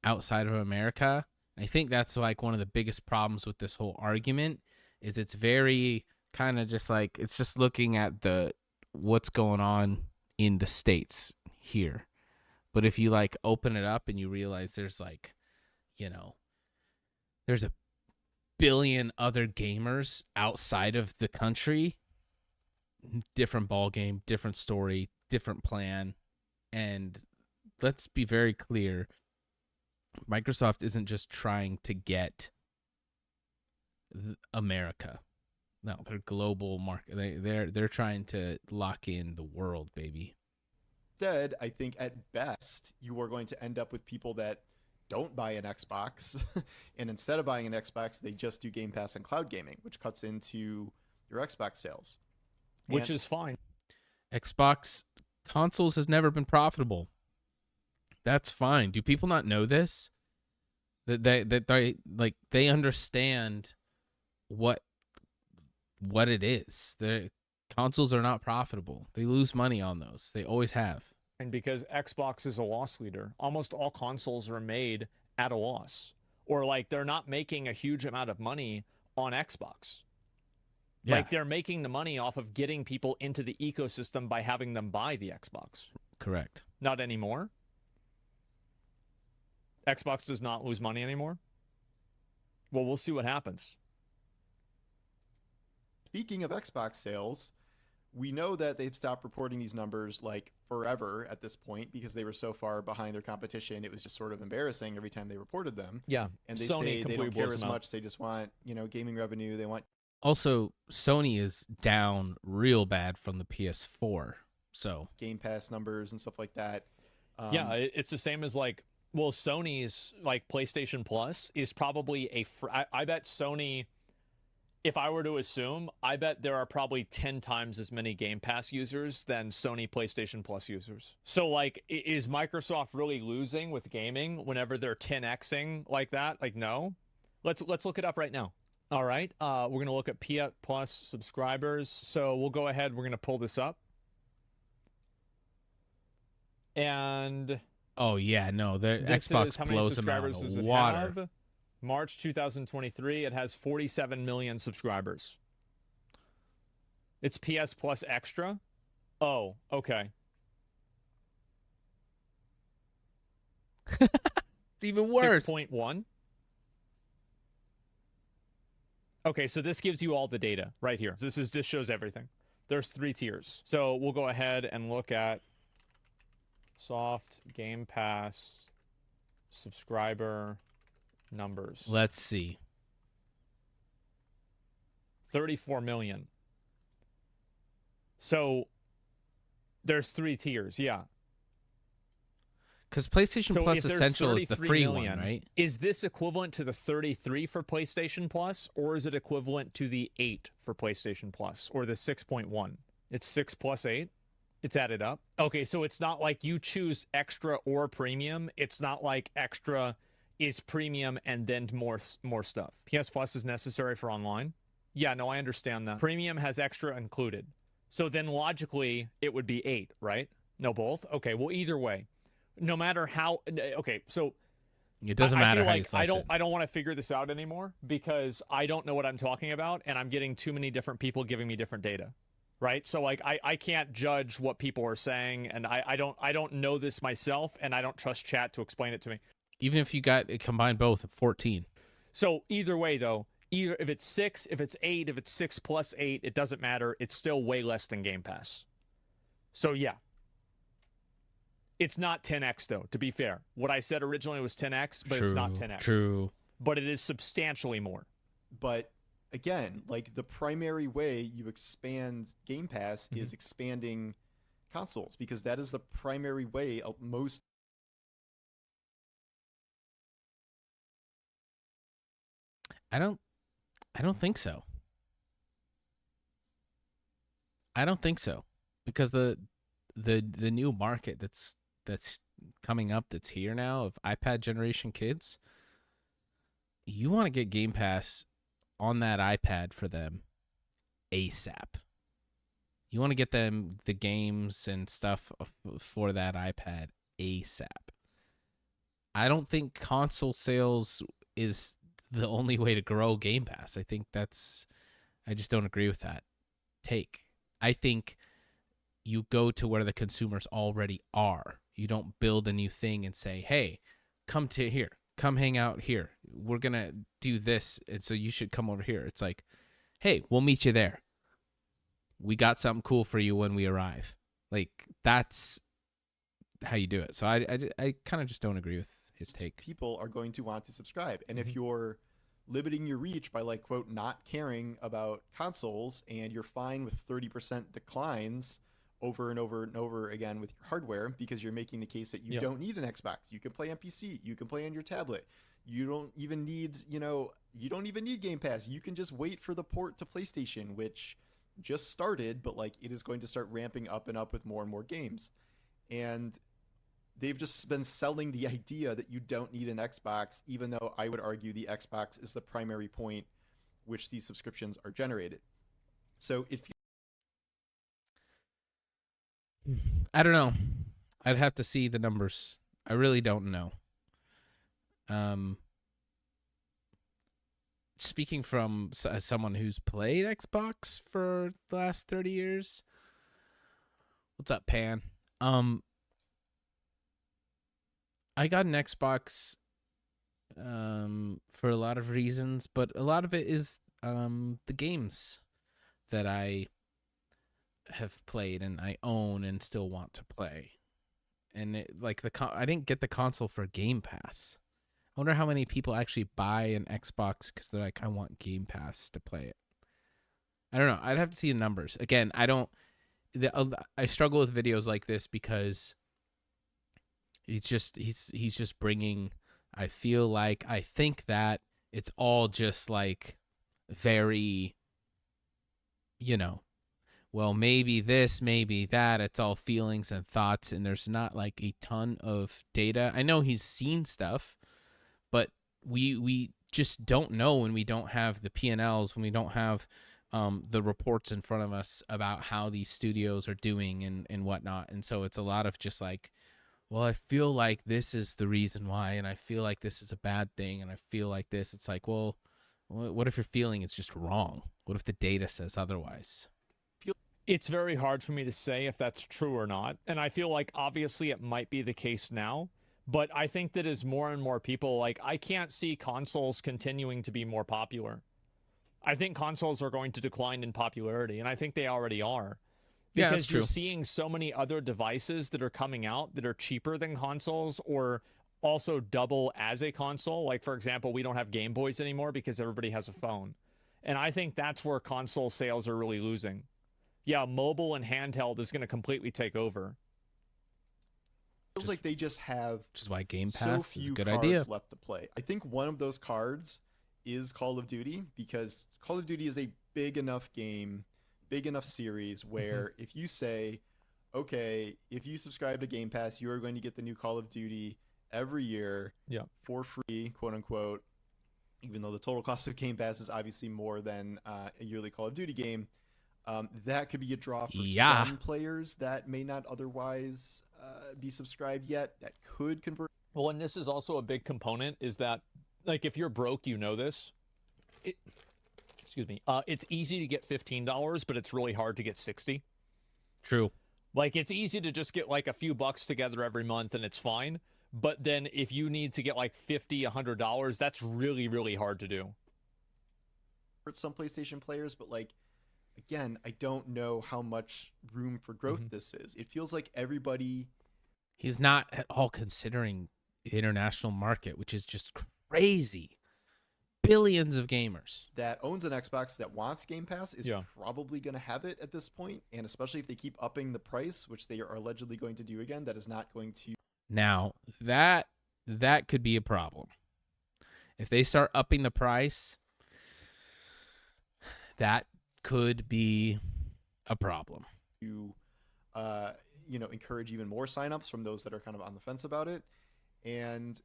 Speaker 1: outside of America. I think that's like one of the biggest problems with this whole argument is it's very kind of just like, it's just looking at what's going on in the States here. But if you like open it up and you realize there's like, you know, there's a billion other gamers outside of the country, different ball game, different story, different plan. And let's be very clear, Microsoft isn't just trying to get America. No, they're global market. They're trying to lock in the world, baby.
Speaker 9: Instead, I think at best you are going to end up with people that don't buy an Xbox, and instead of buying an Xbox, they just do Game Pass and cloud gaming, which cuts into your Xbox sales.
Speaker 4: Which is fine.
Speaker 1: Xbox consoles has never been profitable. That's fine. Do people not know this? That they understand what it is. Their consoles are not profitable. They lose money on those. They always have.
Speaker 4: And because Xbox is a loss leader, almost all consoles are made at a loss, or like they're not making a huge amount of money on Xbox.
Speaker 1: Yeah.
Speaker 4: Like they're making the money off of getting people into the ecosystem by having them buy the Xbox.
Speaker 1: Correct.
Speaker 4: Not anymore. Xbox does not lose money anymore. Well, we'll see what happens.
Speaker 9: Speaking of Xbox sales, we know that they've stopped reporting these numbers like forever at this point because they were so far behind their competition. It was just sort of embarrassing every time they reported them.
Speaker 4: Yeah.
Speaker 9: And they
Speaker 4: Sony
Speaker 9: say they don't
Speaker 4: completely
Speaker 9: care
Speaker 4: blows
Speaker 9: as
Speaker 4: them out.
Speaker 9: much. They just want, you know, gaming revenue. They want.
Speaker 1: Also, Sony is down real bad from the PS4. So
Speaker 9: Game Pass numbers and stuff like that.
Speaker 4: Yeah, it's the same as like, well, Sony's like PlayStation Plus is probably I bet Sony if I were to assume, I bet there are probably 10 times as many Game Pass users than Sony PlayStation Plus users. So, like, is Microsoft really losing with gaming whenever they're 10xing like that? Like, no. Let's look it up right now. All right, we're going to look at PS Plus subscribers. So we'll go ahead. We're going to pull this up. And
Speaker 1: oh yeah, no, the Xbox blows them out of the water.
Speaker 4: March 2023, it has 47 million subscribers. It's PS Plus Extra. Oh, okay.
Speaker 1: It's even worse.
Speaker 4: 6.1. Okay, so this gives you all the data right here. This shows everything. There's 3 tiers. So we'll go ahead and look at Soft Game Pass subscriber numbers.
Speaker 1: Let's see.
Speaker 4: 34 million. So there's 3 tiers, yeah.
Speaker 1: Because PlayStation Plus Essential is the free one, right?
Speaker 4: Is this equivalent to the 33 for PlayStation Plus, or is it equivalent to the 8 for PlayStation Plus, or the 6.1? It's 6 plus 8? It's added up? Okay, so it's not like you choose extra or premium. It's not like extra is premium and then more stuff. PS Plus is necessary for online? Yeah, no, I understand that. Premium has extra included. So then logically, it would be 8, right? No, both? Okay, well, either way. No matter how... Okay, so...
Speaker 1: It doesn't matter how
Speaker 4: like
Speaker 1: you slice it.
Speaker 4: I don't want to figure this out anymore because I don't know what I'm talking about and I'm getting too many different people giving me different data. Right? So like I can't judge what people are saying and I don't know this myself and I don't trust chat to explain it to me.
Speaker 1: Even if you got it combined both at 14.
Speaker 4: So either way though, either if it's 6, if it's 8, if it's 6 plus 8, it doesn't matter. It's still way less than Game Pass. So yeah. It's not 10x though, to be fair. What I said originally was 10x, but it's not 10x.
Speaker 1: True.
Speaker 4: But it is substantially more.
Speaker 9: But again, like the primary way you expand Game Pass is expanding consoles because that is the primary way of most.
Speaker 1: I don't think so. I don't think so because the new market that's coming up that's here now of iPad generation kids, you want to get Game Pass on that iPad for them ASAP. You want to get them the games and stuff for that iPad ASAP. I don't think console sales is the only way to grow Game Pass. I just don't agree with that take. I think you go to where the consumers already are. You don't build a new thing and say, hey, come to here. Come hang out here. We're going to do this, and so you should come over here. It's like, hey, we'll meet you there. We got something cool for you when we arrive. Like, that's how you do it. So I kind of just don't agree with his take.
Speaker 9: People are going to want to subscribe. And if you're limiting your reach by, like, quote, not caring about consoles and you're fine with 30% declines over and over and over again with your hardware because you're making the case that you don't need an Xbox. You can play on PC. You can play on your tablet. You don't even need, you don't even need Game Pass. You can just wait for the port to PlayStation, which just started, but like it is going to start ramping up and up with more and more games. And they've just been selling the idea that you don't need an Xbox, even though I would argue the Xbox is the primary point which these subscriptions are generated. So if
Speaker 1: I don't know. I'd have to see the numbers. I really don't know. Speaking from as someone who's played Xbox for the last 30 years. What's up, Pan? I got an Xbox for a lot of reasons, but a lot of it is the games that I have played and I own and still want to play. And I didn't get the console for Game Pass. I wonder how many people actually buy an Xbox because they're like, I want Game Pass to play it. I don't know. I'd have to see the numbers. Again, I struggle with videos like this because he's just bringing, I think that it's all just like very, well, maybe this, maybe that. It's all feelings and thoughts, and there's not like a ton of data. I know he's seen stuff, but we just don't know when we don't have the P&Ls, when we don't have the reports in front of us about how these studios are doing and whatnot. And so it's a lot of just like, well, I feel like this is the reason why, and I feel like this is a bad thing, and I feel like this. It's like, well, what if your feeling is just wrong? What if the data says otherwise?
Speaker 4: It's very hard for me to say if that's true or not. And I feel like obviously it might be the case now. But I think that as more and more people, like, I can't see consoles continuing to be more popular. I think consoles are going to decline in popularity, and I think they already are.
Speaker 1: Yeah, that's
Speaker 4: Because you're
Speaker 1: true.
Speaker 4: seeing so many other devices that are coming out that are cheaper than consoles or also double as a console. Like, for example, we don't have Game Boys anymore because everybody has a phone. And I think that's where console sales are really losing. Yeah, mobile and handheld is going to completely take over.
Speaker 9: Feels like they just have
Speaker 1: Which is why Game
Speaker 9: so
Speaker 1: Pass is a
Speaker 9: few
Speaker 1: good
Speaker 9: cards
Speaker 1: idea.
Speaker 9: left to play. I think one of those cards is Call of Duty, because Call of Duty is a big enough game, big enough series where if you say, okay, if you subscribe to Game Pass, you are going to get the new Call of Duty every year for free, quote unquote, even though the total cost of Game Pass is obviously more than a yearly Call of Duty game. That could be a draw for some players that may not otherwise be subscribed yet, that could convert.
Speaker 4: Well, and this is also a big component, is that, like, if you're broke, you know this. Excuse me. It's easy to get $15, but it's really hard to get 60.
Speaker 1: True.
Speaker 4: Like, it's easy to just get like a few bucks together every month and it's fine. But then if you need to get like $50, $100, that's really, really hard to do.
Speaker 9: For some PlayStation players, but like, again, I don't know how much room for growth this is. It feels like everybody...
Speaker 1: He's not at all considering the international market, which is just crazy. Billions of gamers.
Speaker 9: That owns an Xbox that wants Game Pass is probably going to have it at this point, and especially if they keep upping the price, which they are allegedly going to do again, that is not going to...
Speaker 1: Now, that could be a problem. If they start upping the price, that could be a problem.
Speaker 9: To encourage even more signups from those that are kind of on the fence about it. And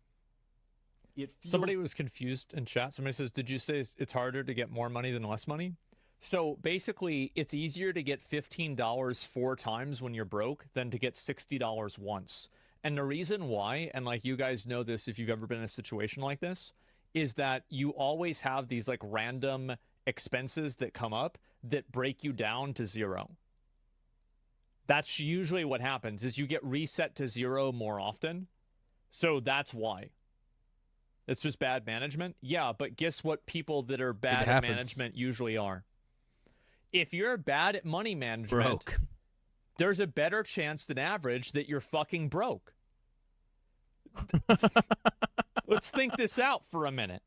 Speaker 9: it feels...
Speaker 4: Somebody was confused in chat. Somebody says, did you say it's harder to get more money than less money? So basically, it's easier to get $15 4 times when you're broke than to get $60 once. And the reason why, and like you guys know this if you've ever been in a situation like this, is that you always have these like random expenses that come up that break you down to 0. That's usually what happens, is you get reset to 0 more often. So that's why. It's just bad management. Yeah, but guess what people that are bad at management usually are? If you're bad at money management, there's a better chance than average that you're fucking broke. Let's think this out for a minute.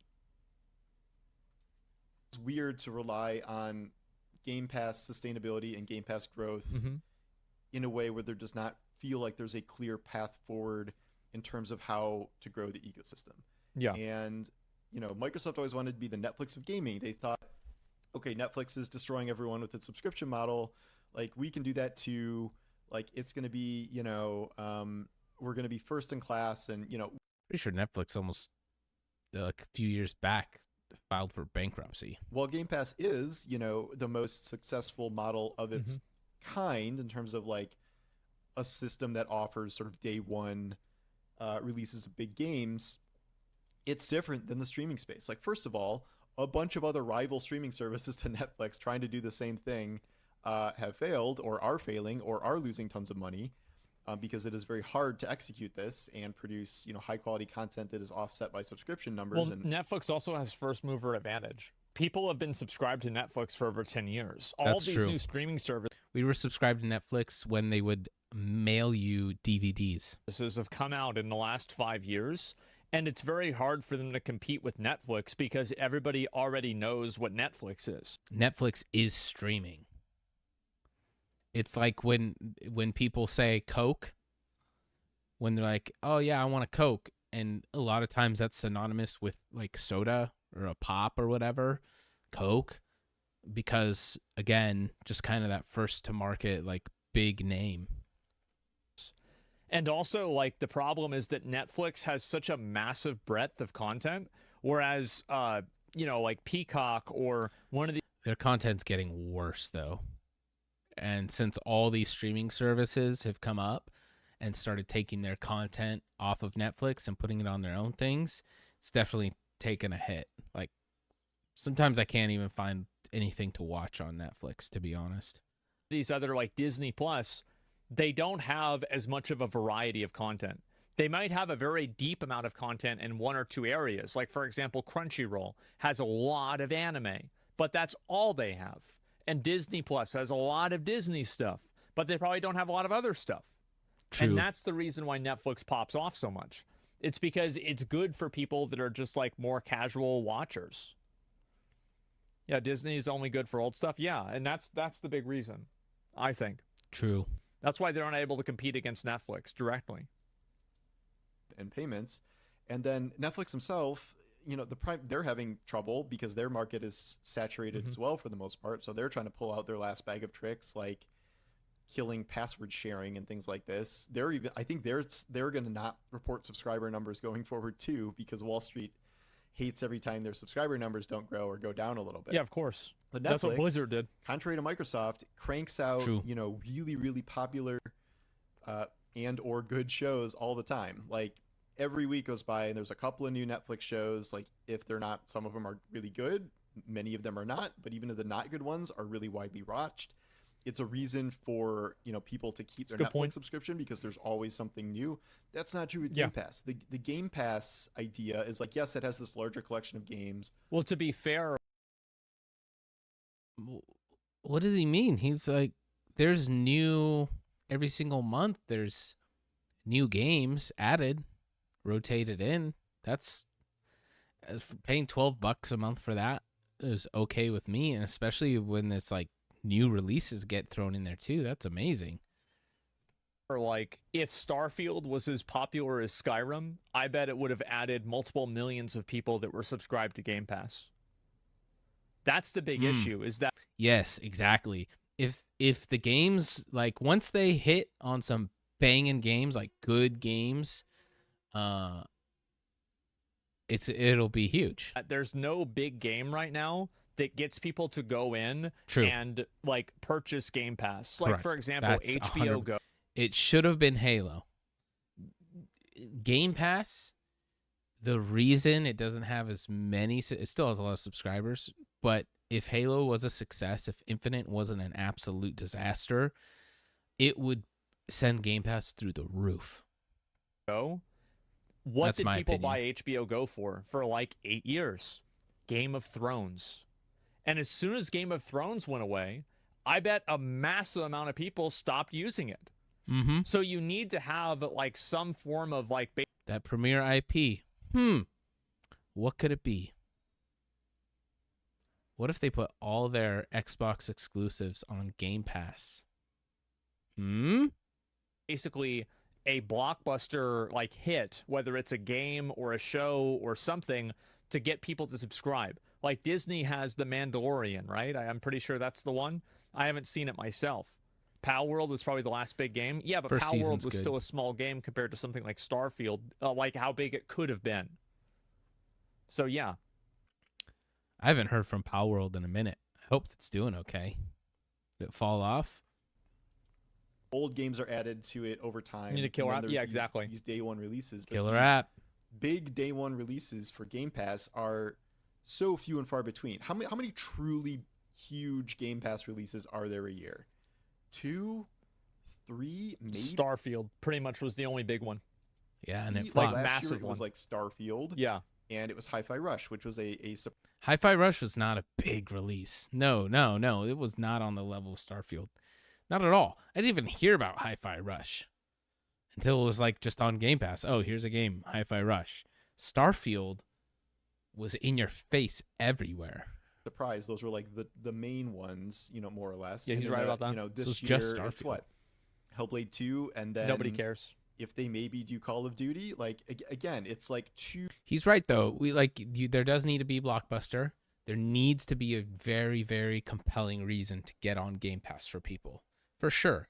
Speaker 9: It's weird to rely on Game Pass sustainability and Game Pass growth in a way where there does not feel like there's a clear path forward in terms of how to grow the ecosystem.
Speaker 4: Yeah.
Speaker 9: And, Microsoft always wanted to be the Netflix of gaming. They thought, okay, Netflix is destroying everyone with its subscription model. Like, we can do that too. Like, it's going to be, we're going to be first in class. And,
Speaker 1: pretty sure Netflix almost a few years back filed for bankruptcy.
Speaker 9: Well, Game Pass is, the most successful model of its kind in terms of like a system that offers sort of day one releases of big games. It's different than the streaming space. Like, first of all, a bunch of other rival streaming services to Netflix trying to do the same thing have failed or are failing or are losing tons of money because it is very hard to execute this and produce, high quality content that is offset by subscription numbers.
Speaker 4: Well, Netflix also has first mover advantage. People have been subscribed to Netflix for over 10 years. All these new streaming services.
Speaker 1: We were subscribed to Netflix when they would mail you DVDs.
Speaker 4: Have come out in the last 5 years. And it's very hard for them to compete with Netflix because everybody already knows what Netflix is.
Speaker 1: Netflix is streaming. It's like when people say Coke, when they're like, oh yeah, I want a Coke. And a lot of times that's synonymous with like soda or a pop or whatever. Coke because, again, just kind of that first to market, like, big name.
Speaker 4: And also, like, the problem is that Netflix has such a massive breadth of content, whereas, like Peacock or one of the...
Speaker 1: Their content's getting worse, though. And since all these streaming services have come up and started taking their content off of Netflix and putting it on their own things, it's definitely taken a hit. Like, sometimes I can't even find anything to watch on Netflix, to be honest.
Speaker 4: These other, like Disney Plus, they don't have as much of a variety of content. They might have a very deep amount of content in one or two areas. Like, for example, Crunchyroll has a lot of anime, but that's all they have. And Disney Plus has a lot of Disney stuff, but they probably don't have a lot of other stuff.
Speaker 1: True.
Speaker 4: And that's the reason why Netflix pops off so much. It's because it's good for people that are just like more casual watchers. Yeah, Disney's only good for old stuff. Yeah, and that's the big reason, I think.
Speaker 1: True.
Speaker 4: That's why they're unable to compete against Netflix directly.
Speaker 9: And payments. And then Netflix themselves, they're having trouble because their market is saturated as well for the most part. So they're trying to pull out their last bag of tricks, like killing password sharing and things like this. I think they're going to not report subscriber numbers going forward too, because Wall Street hates every time their subscriber numbers don't grow or go down a little bit.
Speaker 4: Yeah, of course.
Speaker 9: But
Speaker 4: that's what
Speaker 9: Netflix,
Speaker 4: Blizzard did.
Speaker 9: Contrary to Microsoft, cranks out really, really popular and or good shows all the time. Like, every week goes by and there's a couple of new Netflix shows. Like, if they're not, some of them are really good, many of them are not, but even the not good ones are really widely watched. It's a reason for people to keep their Netflix subscription because there's always something new. That's not true with Game Pass. The Game Pass idea is like, yes, it has this larger collection of games.
Speaker 4: Well, to be fair,
Speaker 1: what does he mean? He's like, there's new every single month. There's new games added, rotated in. That's paying $12 a month for that is okay with me, and especially when it's like new releases get thrown in there too. That's amazing.
Speaker 4: or like if Starfield was as popular as Skyrim, I bet it would have added multiple millions of people that were subscribed to Game Pass. That's the big issue, is that
Speaker 1: yes, exactly. If the games, like, once they hit on some banging games, like good games, it'll be huge.
Speaker 4: There's no big game right now that gets people to go in
Speaker 1: True.
Speaker 4: and like purchase Game Pass. Like,
Speaker 1: Correct.
Speaker 4: for example,
Speaker 1: That's
Speaker 4: HBO Go.
Speaker 1: It should have been Halo. Game Pass, the reason it doesn't have as many, it still has a lot of subscribers, but if Halo was a success, if Infinite wasn't an absolute disaster, it would send Game Pass through the roof.
Speaker 4: What
Speaker 1: That's
Speaker 4: did
Speaker 1: my
Speaker 4: people
Speaker 1: opinion.
Speaker 4: buy HBO Go for like 8 years? Game of Thrones. And as soon as Game of Thrones went away, I bet a massive amount of people stopped using it.
Speaker 1: Mm-hmm.
Speaker 4: So you need to have like some form of like
Speaker 1: That premiere IP. What could it be? What if they put all their Xbox exclusives on Game Pass?
Speaker 4: basically a blockbuster like hit, whether it's a game or a show or something, to get people to subscribe. Like Disney has The Mandalorian, right? I'm pretty sure that's the one. I haven't seen it myself. Pal World is probably the last big game. Yeah, but
Speaker 1: First
Speaker 4: Pal World
Speaker 1: season's
Speaker 4: was
Speaker 1: good.
Speaker 4: still a small game compared to something like Starfield, like how big it could have been. So yeah.
Speaker 1: I haven't heard from Power World in a minute. I hope it's doing okay. Did it fall off?
Speaker 9: Old games are added to it over time.
Speaker 4: You need a killer
Speaker 9: and
Speaker 4: app?
Speaker 9: then
Speaker 4: Yeah,
Speaker 9: there's
Speaker 4: exactly.
Speaker 9: These day one releases. But
Speaker 1: Killer
Speaker 9: these
Speaker 1: app.
Speaker 9: Big day one releases for Game Pass are so few and far between. How many truly huge Game Pass releases are there a year? 2, 3, maybe.
Speaker 4: Starfield pretty much was the only big one.
Speaker 1: Yeah, and it
Speaker 9: Like
Speaker 1: flopped.
Speaker 9: last
Speaker 4: massive
Speaker 9: year, it was
Speaker 4: one.
Speaker 9: like Starfield.
Speaker 4: Yeah.
Speaker 9: And it was Hi-Fi Rush, which was a
Speaker 1: Hi-Fi Rush was not a big release. No. It was not on the level of Starfield. Not at all. I didn't even hear about Hi-Fi Rush until it was like just on Game Pass. Oh, here's a game, Hi-Fi Rush. Starfield was in your face everywhere.
Speaker 9: surprise. Those were like the main ones, more or less.
Speaker 4: Yeah,
Speaker 9: And
Speaker 4: he's
Speaker 9: then
Speaker 4: right about that.
Speaker 9: This
Speaker 1: So it's
Speaker 9: year,
Speaker 1: just
Speaker 9: it's
Speaker 1: Starfield.
Speaker 9: what? Hellblade 2, and then
Speaker 4: Nobody cares.
Speaker 9: if they maybe do Call of Duty, like again, it's like two.
Speaker 1: He's right though. There does need to be Blockbuster. There needs to be a very, very compelling reason to get on Game Pass for people. For sure.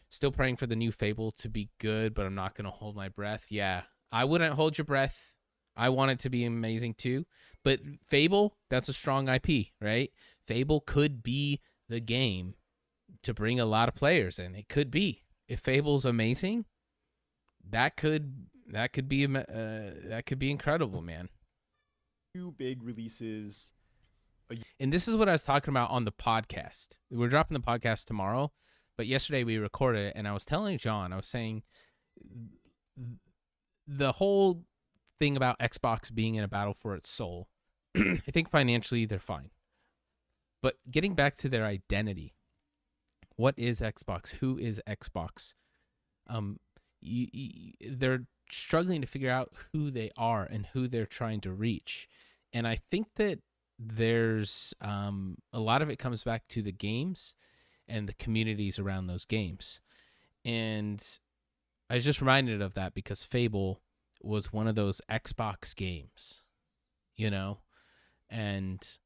Speaker 1: Still praying for the new Fable to be good, but I'm not going to hold my breath. Yeah, I wouldn't hold your breath. I want it to be amazing too. But Fable, that's a strong IP, right? Fable could be the game to bring a lot of players in. It could be. If Fable's amazing, that could be incredible, man.
Speaker 9: 2 big releases.
Speaker 1: And this is what I was talking about on the podcast. We're dropping the podcast tomorrow, but yesterday we recorded it, and I was telling John, I was saying the whole thing about Xbox being in a battle for its soul, I think financially they're fine. But getting back to their identity, what is Xbox? Who is Xbox? They're struggling to figure out who they are and who they're trying to reach. And I think that there's a lot of it comes back to the games and the communities around those games. And I was just reminded of that because Fable was one of those Xbox games, you know, and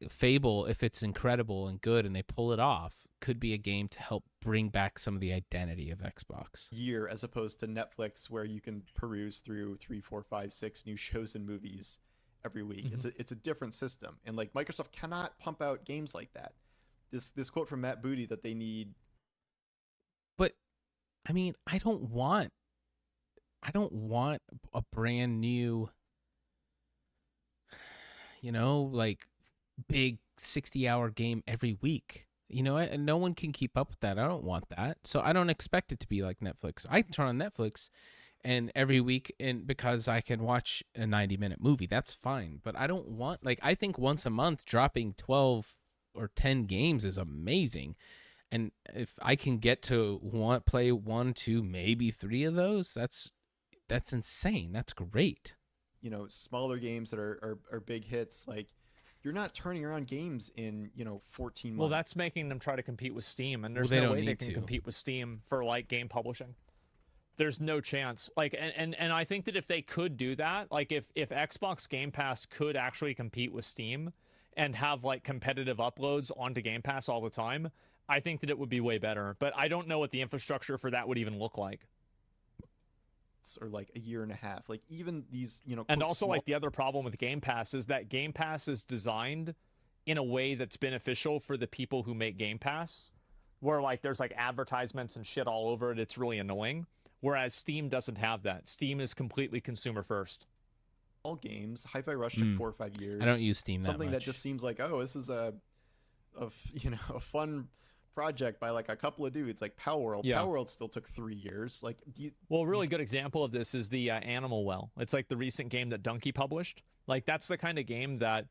Speaker 1: Fable, if it's incredible and good and they pull it off, could be a game to help bring back some of the identity of Xbox.
Speaker 9: Year as opposed to Netflix, where you can peruse through 3, 4, 5, 6 new shows and movies every week.
Speaker 1: Mm-hmm.
Speaker 9: It's a different system, and like Microsoft cannot pump out games like that. This quote from Matt Booty that they need.
Speaker 1: But I mean, I don't want a brand new, you know, like big 60-hour game every week. You know, no one can keep up with that. I don't want that. So I don't expect it to be like Netflix. I can turn on Netflix and every week, and because I can watch a 90-minute movie, that's fine. But I don't want, like, I think once a month dropping 12 or 10 games is amazing. And if I can get to play 1, 2, maybe 3 of those, that's insane. That's great.
Speaker 9: You know, smaller games that are big hits, like, you're not turning around games in, 14 months.
Speaker 4: Well, that's making them try to compete with Steam, and there's
Speaker 1: Well, they
Speaker 4: no
Speaker 1: don't
Speaker 4: way they
Speaker 1: need
Speaker 4: can
Speaker 1: to.
Speaker 4: compete with Steam for like game publishing. There's no chance. Like, and I think that if they could do that, like if Xbox Game Pass could actually compete with Steam and have like competitive uploads onto Game Pass all the time, I think that it would be way better. But I don't know what the infrastructure for that would even look like.
Speaker 9: Or like a year and a half, like even these,
Speaker 4: and also like the other problem with Game Pass is that Game Pass is designed in a way that's beneficial for the people who make Game Pass, where like there's like advertisements and shit all over it. It's really annoying. Whereas Steam doesn't have that. Steam is completely consumer first.
Speaker 9: All games, Hi-Fi Rush took 4 or 5 years.
Speaker 1: I don't use Steam that
Speaker 9: Something
Speaker 1: much.
Speaker 9: that just seems like, oh, this is a fun project by like a couple of dudes, like Power World.
Speaker 4: Yeah.
Speaker 9: Power World still took 3 years. Like,
Speaker 4: well, a really good example of this is the Animal Well. It's like the recent game that Donkey published. Like that's the kind of game that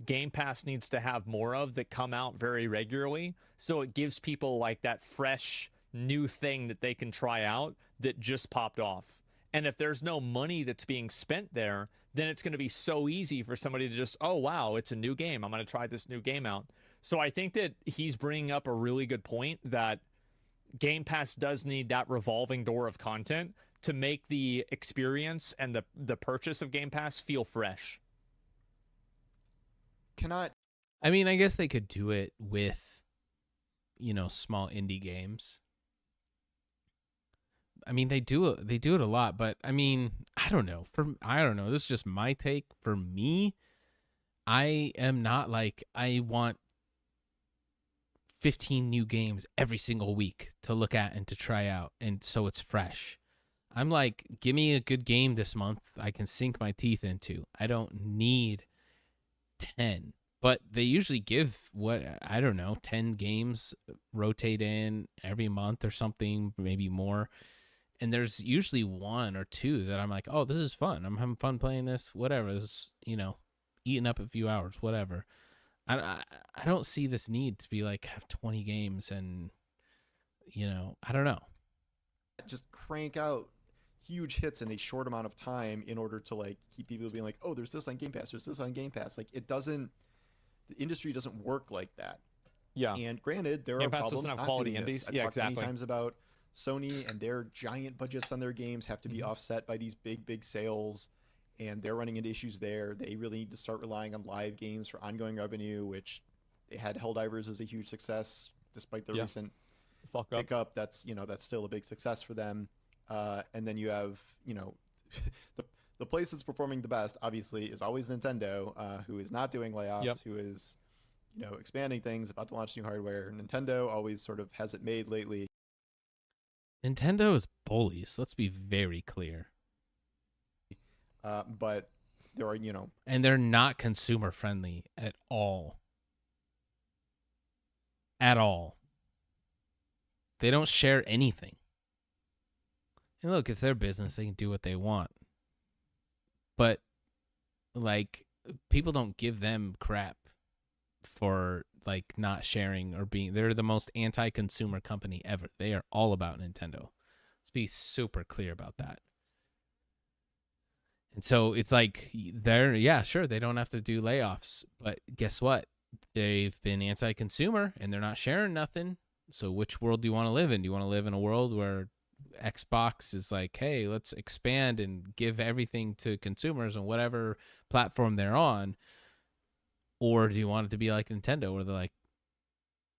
Speaker 4: Game Pass needs to have more of, that come out very regularly, so it gives people like that fresh new thing that they can try out that just popped off. And if there's no money that's being spent there, then it's going to be so easy for somebody to just, oh wow, it's a new game, I'm going to try this new game out. So I think that he's bringing up a really good point, that Game Pass does need that revolving door of content to make the experience and the purchase of Game Pass feel fresh.
Speaker 1: I mean, I guess they could do it with, small indie games. I mean, they do it a lot, but I mean, I don't know. This is just my take. For me, I am not like, I want 15 new games every single week to look at and to try out, and so it's fresh. I'm like, give me a good game this month I can sink my teeth into. I don't need 10. But they usually give 10 games rotate in every month or something, maybe more. And there's usually 1 or 2 that I'm like, oh, this is fun. I'm having fun playing this, whatever. This is, eating up a few hours, whatever. I don't see this need to be like, have 20 games and, I don't know.
Speaker 9: Just crank out huge hits in a short amount of time in order to like keep people being like, oh, there's this on Game Pass, there's this on Game Pass. Like, the industry doesn't work like that.
Speaker 4: Yeah.
Speaker 9: And granted, there
Speaker 4: Game
Speaker 9: are
Speaker 4: Pass
Speaker 9: problems
Speaker 4: doesn't have
Speaker 9: not
Speaker 4: quality
Speaker 9: doing
Speaker 4: indies.
Speaker 9: this. I've
Speaker 4: Yeah,
Speaker 9: talked many
Speaker 4: exactly.
Speaker 9: times about Sony and their giant budgets on their games have to be offset by these big sales. and they're running into issues there. They really need to start relying on live games for ongoing revenue, which they had Helldivers as a huge success despite the recent pickup. That's still a big success for them. And then you have the place that's performing the best, obviously, is always Nintendo, who is not doing layoffs, who is expanding things, about to launch new hardware. Nintendo always sort of has it made lately.
Speaker 1: Nintendo is bullies. Let's be very clear.
Speaker 9: But there are,
Speaker 1: and they're not consumer friendly at all. At all. They don't share anything. And look, it's their business. They can do what they want. But, like, people don't give them crap for, like, not sharing or being... They're the most anti-consumer company ever. They are all about Nintendo. Let's be super clear about that. And so it's like, sure, they don't have to do layoffs. But guess what? They've been anti-consumer, and they're not sharing nothing. So which world do you want to live in? Do you want to live in a world where Xbox is like, hey, let's expand and give everything to consumers on whatever platform they're on? Or do you want it to be like Nintendo, where they're like,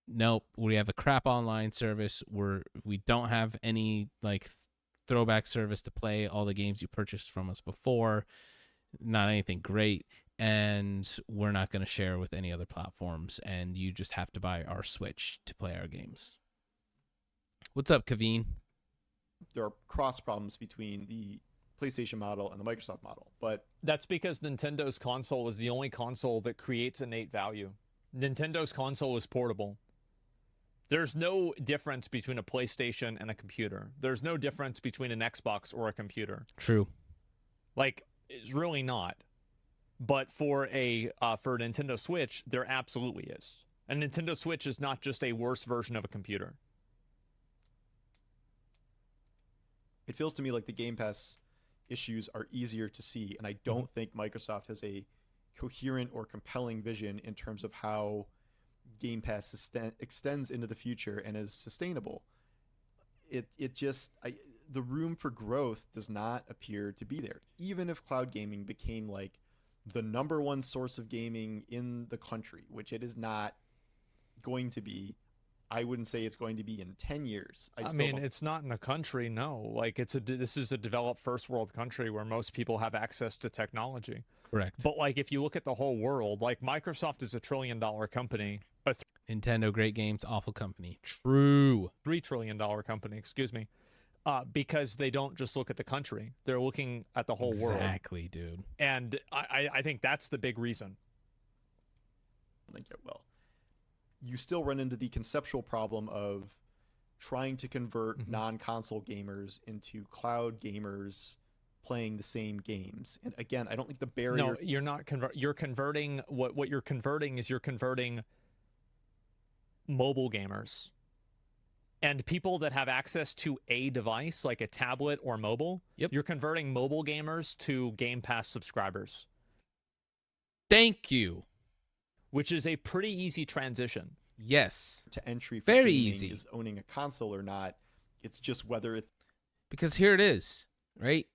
Speaker 1: nope, we have a crap online service. We don't have any like throwback service to play all the games you purchased from us before. Not anything great. And we're not going to share with any other platforms. And you just have to buy our Switch to play our games. What's up, Kaveen?
Speaker 9: There are cross problems between the PlayStation model and the Microsoft model, but
Speaker 4: that's because Nintendo's console was the only console that creates innate value. Nintendo's console is portable. There's no difference between a PlayStation and a computer. There's no difference between an Xbox or a computer.
Speaker 1: True.
Speaker 4: Like, it's really not. But for a Nintendo Switch, there absolutely is. And Nintendo Switch is not just a worse version of a computer.
Speaker 9: It feels to me like the Game Pass issues are easier to see, and I don't think Microsoft has a coherent or compelling vision in terms of how Game Pass extends into the future and is sustainable. The room for growth does not appear to be there. Even if cloud gaming became like the number one source of gaming in the country, which it is not going to be, I wouldn't say it's going to be in 10 years. I mean,
Speaker 4: it's not in the country, no. Like, this is a developed first world country where most people have access to technology.
Speaker 1: Correct.
Speaker 4: But, like, if you look at the whole world, like, Microsoft is $1 trillion company.
Speaker 1: Nintendo, great games, awful company. True.
Speaker 4: $3 trillion company, excuse me. Because they don't just look at the country. They're looking at the whole world.
Speaker 1: Exactly, dude.
Speaker 4: And I think that's the big reason.
Speaker 9: I think it will. You still run into the conceptual problem of trying to convert non-console gamers into cloud gamers playing the same games. And again, I don't think the barrier...
Speaker 4: No, you're not you're converting... What you're converting is you're converting mobile gamers. And people that have access to a device, like a tablet or mobile, you're converting mobile gamers to Game Pass subscribers.
Speaker 1: Thank you.
Speaker 4: Which is a pretty easy transition.
Speaker 1: Yes.
Speaker 9: To entry for
Speaker 1: very
Speaker 9: gaming
Speaker 1: easy.
Speaker 9: Is owning a console or not. It's just whether it's...
Speaker 1: Because here it is, right?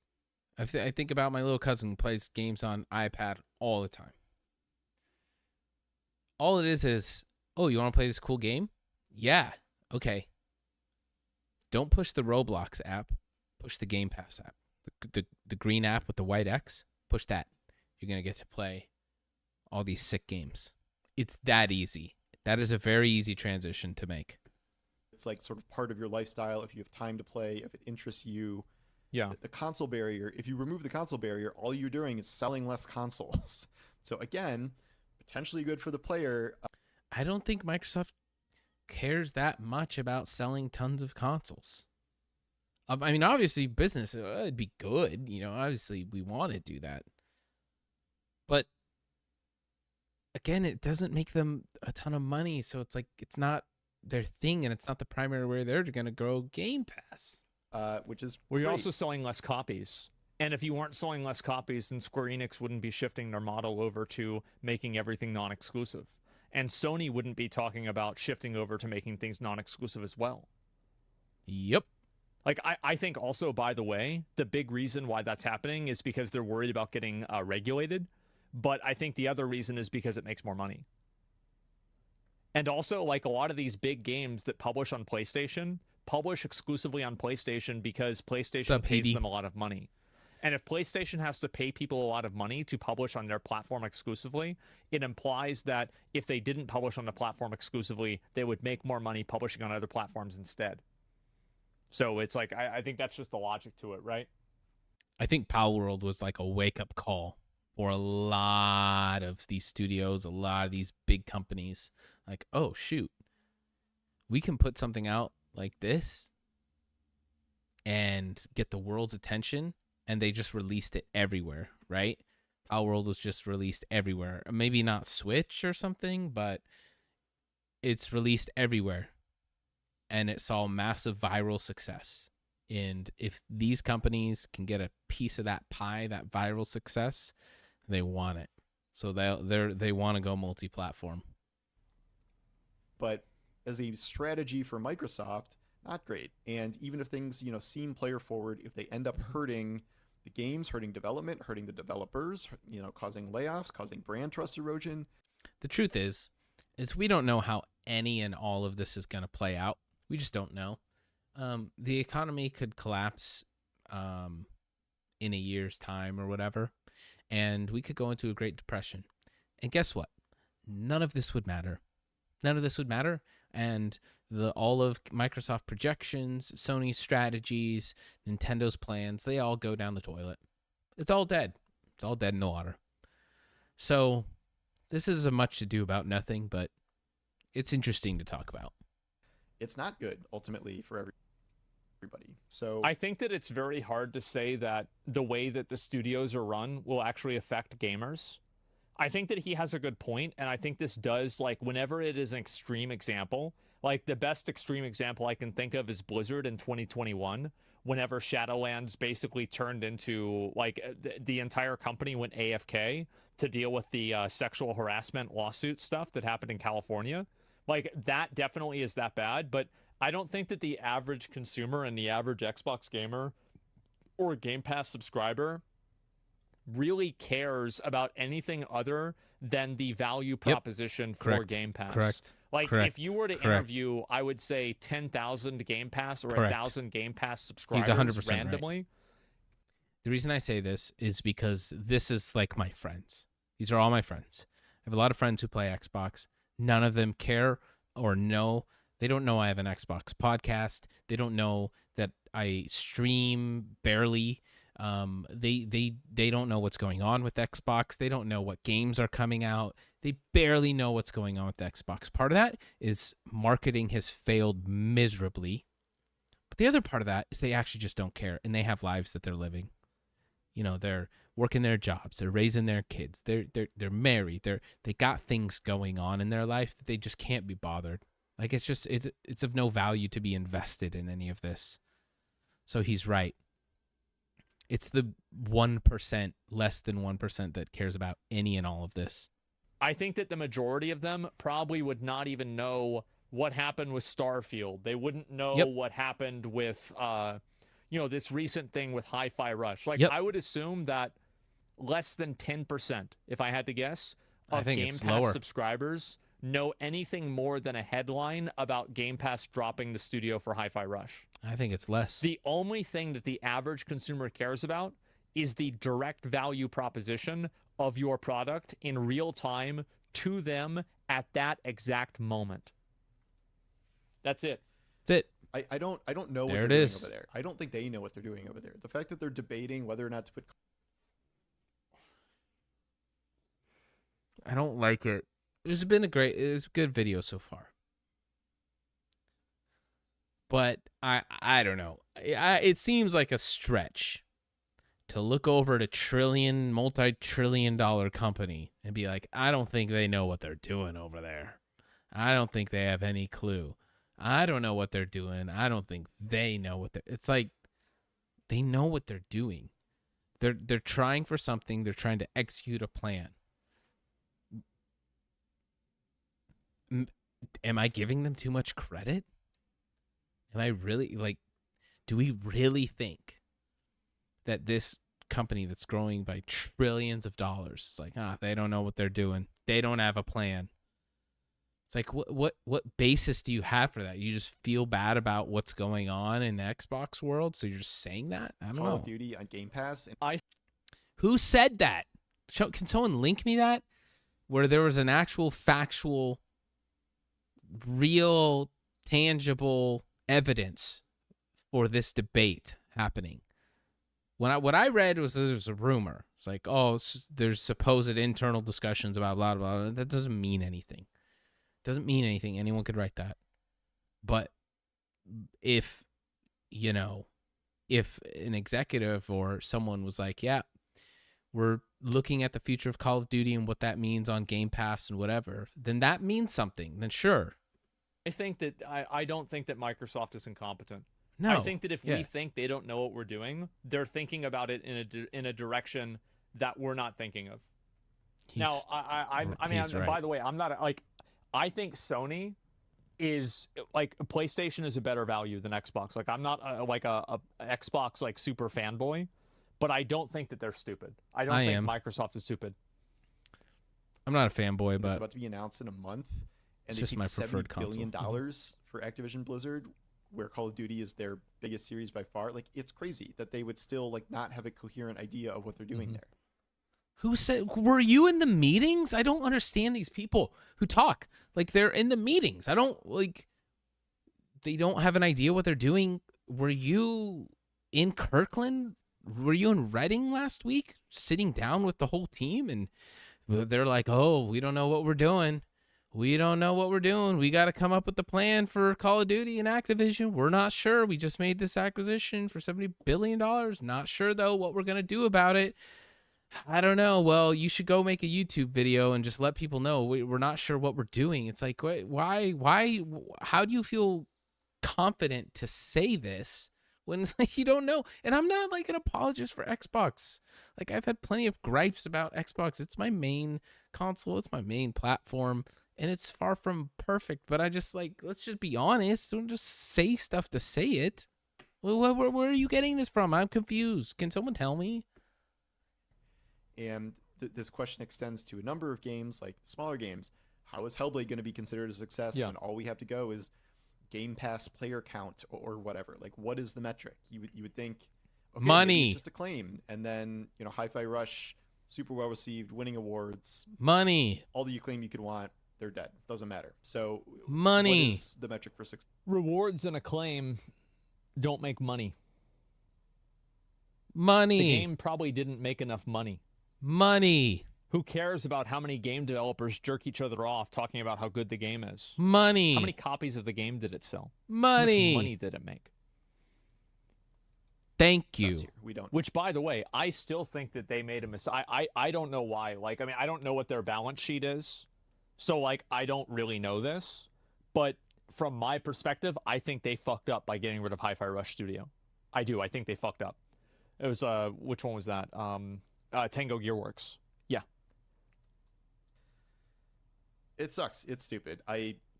Speaker 1: I think about my little cousin who plays games on iPad all the time. All it is, oh, you want to play this cool game? Yeah. Okay. Don't push the Roblox app. Push the Game Pass app. The green app with the white X. Push that. You're going to get to play all these sick games. It's that easy. That is a very easy transition to make.
Speaker 9: It's like sort of part of your lifestyle. If you have time to play, if it interests you.
Speaker 4: Yeah.
Speaker 9: The console barrier, if you remove the console barrier, all you're doing is selling less consoles. So again, potentially good for the player.
Speaker 1: I don't think Microsoft cares that much about selling tons of consoles. I mean, obviously, business, it'd be good. Obviously, we want to do that. But again, it doesn't make them a ton of money. So it's like, it's not their thing, and it's not the primary way they're going to grow Game Pass.
Speaker 9: Which is
Speaker 4: Well, you're also selling less copies. And if you weren't selling less copies, then Square Enix wouldn't be shifting their model over to making everything non-exclusive. And Sony wouldn't be talking about shifting over to making things non-exclusive as well.
Speaker 1: Yep.
Speaker 4: Like, I think also, by the way, the big reason why that's happening is because they're worried about getting regulated. But I think the other reason is because it makes more money. And also, like, a lot of these big games that publish on PlayStation publish exclusively on PlayStation because PlayStation pays them a lot of money. And if PlayStation has to pay people a lot of money to publish on their platform exclusively, it implies that if they didn't publish on the platform exclusively, they would make more money publishing on other platforms instead. So it's like, I think that's just the logic to it, right?
Speaker 1: I think Pal World was like a wake-up call for a lot of these studios, a lot of these big companies. Like, oh, shoot, we can put something out like this and get the world's attention, and they just released it everywhere, right? Pal World was just released everywhere. Maybe not Switch or something, but it's released everywhere. And it saw massive viral success. And if these companies can get a piece of that pie, that viral success, they want it. So they want to go multi-platform.
Speaker 9: But as a strategy for Microsoft, not great. And even if things, seem player forward, if they end up hurting the games, hurting development, hurting the developers, causing layoffs, causing brand trust erosion.
Speaker 1: The truth is we don't know how any and all of this is going to play out. We just don't know. The economy could collapse in a year's time or whatever, and we could go into a Great Depression. And guess what? None of this would matter. None of this would matter. And all of Microsoft projections, Sony's strategies, Nintendo's plans, they all go down the toilet. It's all dead. It's all dead in the water. So this is a much to do about nothing, but it's interesting to talk about.
Speaker 9: It's not good, ultimately, for everybody. So
Speaker 4: I think that it's very hard to say that the way that the studios are run will actually affect gamers. I think that he has a good point, and I think this does, like, whenever it is an extreme example, like the best extreme example I can think of is Blizzard in 2021, whenever Shadowlands basically turned into, like, the entire company went AFK to deal with the sexual harassment lawsuit stuff that happened in California. Like, that definitely is that bad, but I don't think that the average consumer and the average Xbox gamer or Game Pass subscriber really cares about anything other than the value proposition for Game Pass.
Speaker 1: Correct.
Speaker 4: Like, if you were to interview, I would say 10,000 Game Pass or 1,000 Game Pass subscribers
Speaker 1: He's 100%
Speaker 4: randomly.
Speaker 1: Right. The reason I say this is because this is like my friends. These are all my friends. I have a lot of friends who play Xbox. None of them care or know. They don't know I have an Xbox podcast. They don't know that I stream barely. They don't know what's going on with Xbox. They don't know what games are coming out. They barely know what's going on with the Xbox. Part of that is marketing has failed miserably. But the other part of that is they actually just don't care, and they have lives that they're living. They're working their jobs. They're raising their kids. They're married. They got things going on in their life that they just can't be bothered. Like, it's of no value to be invested in any of this. So he's right. It's the 1%, less than 1% that cares about any and all of this.
Speaker 4: I think that the majority of them probably would not even know what happened with Starfield. They wouldn't know what happened with, this recent thing with Hi-Fi Rush. Like, I would assume that less than 10%, if I had to guess, of Game Pass subscribers know anything more than a headline about Game Pass dropping the studio for Hi-Fi Rush.
Speaker 1: I think it's less.
Speaker 4: The only thing that the average consumer cares about is the direct value proposition of your product in real time to them at that exact moment. That's it.
Speaker 1: That's it.
Speaker 9: I don't know what they're doing over there. I don't think they know what they're doing over there. The fact that they're debating whether or not to put...
Speaker 1: I don't like it. It's been a good video so far. But I don't know. It seems like a stretch to look over at a multi-trillion-dollar company and be like, I don't think they know what they're doing over there. I don't think they have any clue. I don't know what they're doing. I don't think they know what they're... It's like they know what they're doing. They're trying for something. They're trying to execute a plan. Am I giving them too much credit? Am I really, like, Do we really think that this company that's growing by trillions of dollars, it's like, they don't know what they're doing. They don't have a plan. It's like, what basis do you have for that? You just feel bad about what's going on in the Xbox world, so you're just saying that? I don't know.
Speaker 9: Call of Duty on Game Pass.
Speaker 1: Who said that? Can someone link me that? Where there was an actual factual, real, tangible evidence for this debate happening. What I read was there was a rumor. It's like, there's supposed internal discussions about blah, blah, blah. That doesn't mean anything. Doesn't mean anything. Anyone could write that. But if an executive or someone was like, yeah, we're looking at the future of Call of Duty and what that means on Game Pass and whatever, then that means something. Then sure.
Speaker 4: I don't think that Microsoft is incompetent.
Speaker 1: No.
Speaker 4: I think that if we think they don't know what we're doing, they're thinking about it in a direction that we're not thinking of. I mean,
Speaker 1: right.
Speaker 4: by the way, I'm not like, I think Sony is like, PlayStation is a better value than Xbox. Like, I'm not a Xbox like super fanboy, but I don't think that they're stupid. I don't think Microsoft is stupid.
Speaker 1: I'm not a fanboy, but
Speaker 9: it's about to be announced in a month, and
Speaker 1: it's
Speaker 9: they
Speaker 1: just
Speaker 9: paid
Speaker 1: my
Speaker 9: $70
Speaker 1: preferred
Speaker 9: billion
Speaker 1: console.
Speaker 9: for Activision Blizzard, where Call of Duty is their biggest series by far. Like, it's crazy that they would still like not have a coherent idea of what they're doing there.
Speaker 1: Who said? Were you in the meetings? I don't understand these people who talk like they're in the meetings. I don't like. They don't have an idea what they're doing. Were you in Kirkland? Were you in Reading last week, sitting down with the whole team? And they're like, "Oh, we don't know what we're doing. We don't know what we're doing. We got to come up with the plan for Call of Duty and Activision. We're not sure. We just made this acquisition for $70 billion. Not sure, though, what we're going to do about it. I don't know. Well, you should go make a YouTube video and just let people know we're not sure what we're doing." It's like, why, how do you feel confident to say this when it's like you don't know? And I'm not like an apologist for Xbox. Like, I've had plenty of gripes about Xbox. It's my main console. It's my main platform. And it's far from perfect, but I just like, let's just be honest. Don't just say stuff to say it. Where are you getting this from? I'm confused. Can someone tell me?
Speaker 9: And this question extends to a number of games, like smaller games. How is Hellblade going to be considered a success when all we have to go is Game Pass player count or whatever? Like, what is the metric? You would think, okay,
Speaker 1: money.
Speaker 9: It's just a claim, and then Hi-Fi Rush, super well received, winning awards,
Speaker 1: money,
Speaker 9: all the acclaim you could want. They're dead. Doesn't matter. So
Speaker 1: money.
Speaker 9: What is the metric for success?
Speaker 4: Rewards and acclaim don't make money.
Speaker 1: Money.
Speaker 4: The game probably didn't make enough money.
Speaker 1: Money.
Speaker 4: Who cares about how many game developers jerk each other off talking about how good the game is?
Speaker 1: Money.
Speaker 4: How many copies of the game did it sell?
Speaker 1: Money.
Speaker 4: How much money did it make?
Speaker 1: Thank you.
Speaker 9: We don't.
Speaker 4: Which, by the way, I still think that they made a mistake. I don't know why. Like, I mean, I don't know what their balance sheet is. So, like, I don't really know this, but from my perspective, I think they fucked up by getting rid of Hi-Fi Rush Studio. I do. I think they fucked up. It was, which one was that? Tango Gearworks. Yeah.
Speaker 9: It sucks. It's stupid.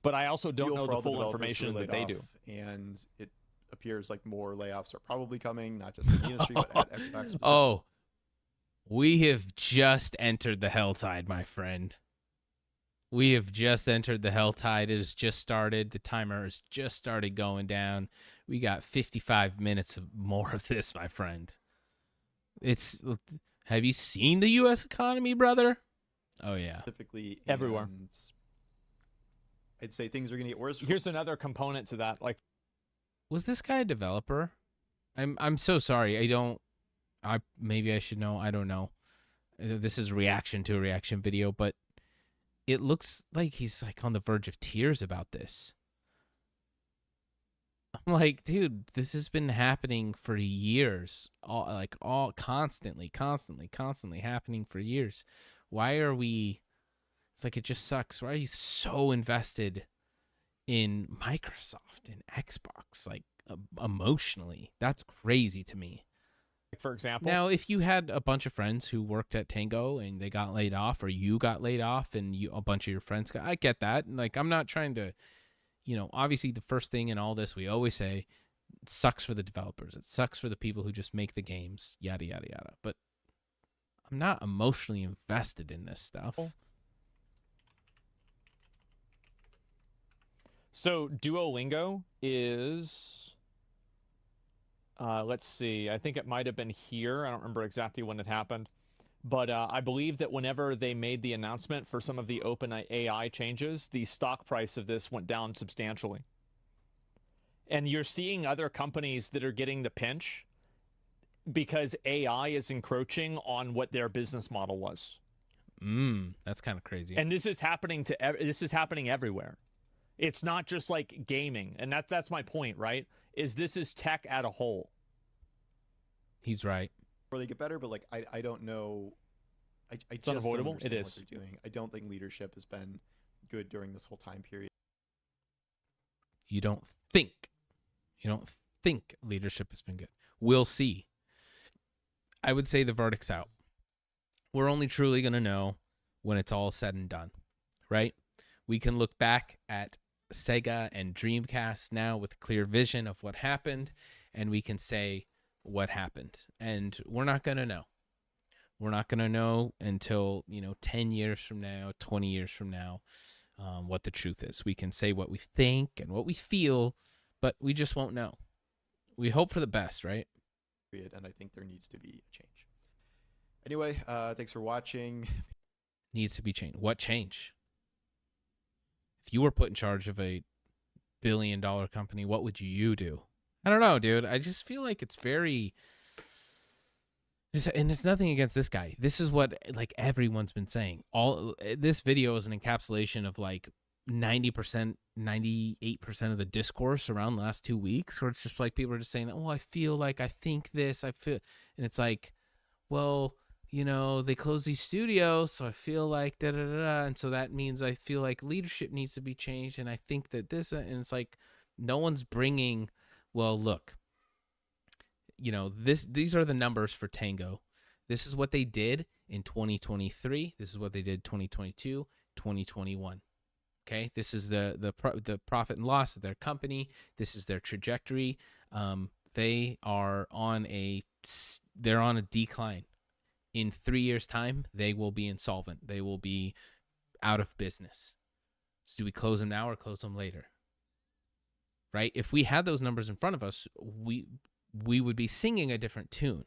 Speaker 4: But I also don't know the full
Speaker 9: developers
Speaker 4: information that they do.
Speaker 9: And it appears like more layoffs are probably coming, not just in the industry, but at Xbox specifically.
Speaker 1: Oh, we have just entered the hell tide, my friend. We have just entered the hell tide. It has just started. The timer has just started going down. We got 55 minutes of more of this, my friend. Have you seen the U.S. economy, brother? Oh, yeah.
Speaker 9: Specifically
Speaker 4: everywhere.
Speaker 9: And I'd say things are going to get worse.
Speaker 4: Here's another component to that. Like,
Speaker 1: was this guy a developer? I'm so sorry. Maybe I should know. I don't know. This is a reaction to a reaction video, but it looks like he's like on the verge of tears about this. I'm like, dude, this has been happening for years. All constantly happening for years. Why are we? It's like, it just sucks. Why are you so invested in Microsoft and Xbox, like emotionally? That's crazy to me.
Speaker 4: for example.
Speaker 1: Now, if you had a bunch of friends who worked at Tango and they got laid off, or you got laid off and a bunch of your friends got, I get that. Like, I'm not trying to, obviously the first thing in all this, we always say, It sucks for the developers. It sucks for the people who just make the games, yada, yada, yada. But I'm not emotionally invested in this stuff.
Speaker 4: So Duolingo is, let's see, I think it might have been here. I don't remember exactly when it happened. But I believe that whenever they made the announcement for some of the open AI changes, the stock price of this went down substantially. And you're seeing other companies that are getting the pinch because AI is encroaching on what their business model was.
Speaker 1: That's kind of crazy.
Speaker 4: And this is happening everywhere. It's not just like gaming, and that's my point, right? This is tech at a whole.
Speaker 1: He's right.
Speaker 9: Or they get better, but like I don't know. I
Speaker 4: It's
Speaker 9: just
Speaker 4: unavoidable.
Speaker 9: don't understand
Speaker 4: It is.
Speaker 9: what they're doing. I don't think leadership has been good during this whole time period.
Speaker 1: You don't think leadership has been good. We'll see. I would say the verdict's out. We're only truly going to know when it's all said and done, right? We can look back at Sega and Dreamcast now with clear vision of what happened, and we can say what happened. And we're not going to know. We're not going to know until, 10 years from now, 20 years from now, what the truth is. We can say what we think and what we feel, but we just won't know. We hope for the best, right?
Speaker 9: And I think there needs to be a change. Anyway, thanks for watching.
Speaker 1: Needs to be changed. What change? If you were put in charge of a billion-dollar company, what would you do? I don't know, dude. I just feel like it's very... And it's nothing against this guy. This is what like everyone's been saying. This video is an encapsulation of like 90%, 98% of the discourse around the last 2 weeks, where it's just like people are just saying, "Oh, I feel like I think this, I feel," and it's like, well, they close these studios, so I feel like da da da, and so that means I feel like leadership needs to be changed, and I think that this, and it's like no one's bringing. Well, look. These are the numbers for Tango. This is what they did in 2023. This is what they did 2022, 2021. Okay, this is the profit and loss of their company. This is their trajectory. They are on a decline. In 3 years' time, they will be insolvent. They will be out of business. So do we close them now or close them later? Right? If we had those numbers in front of us, we would be singing a different tune.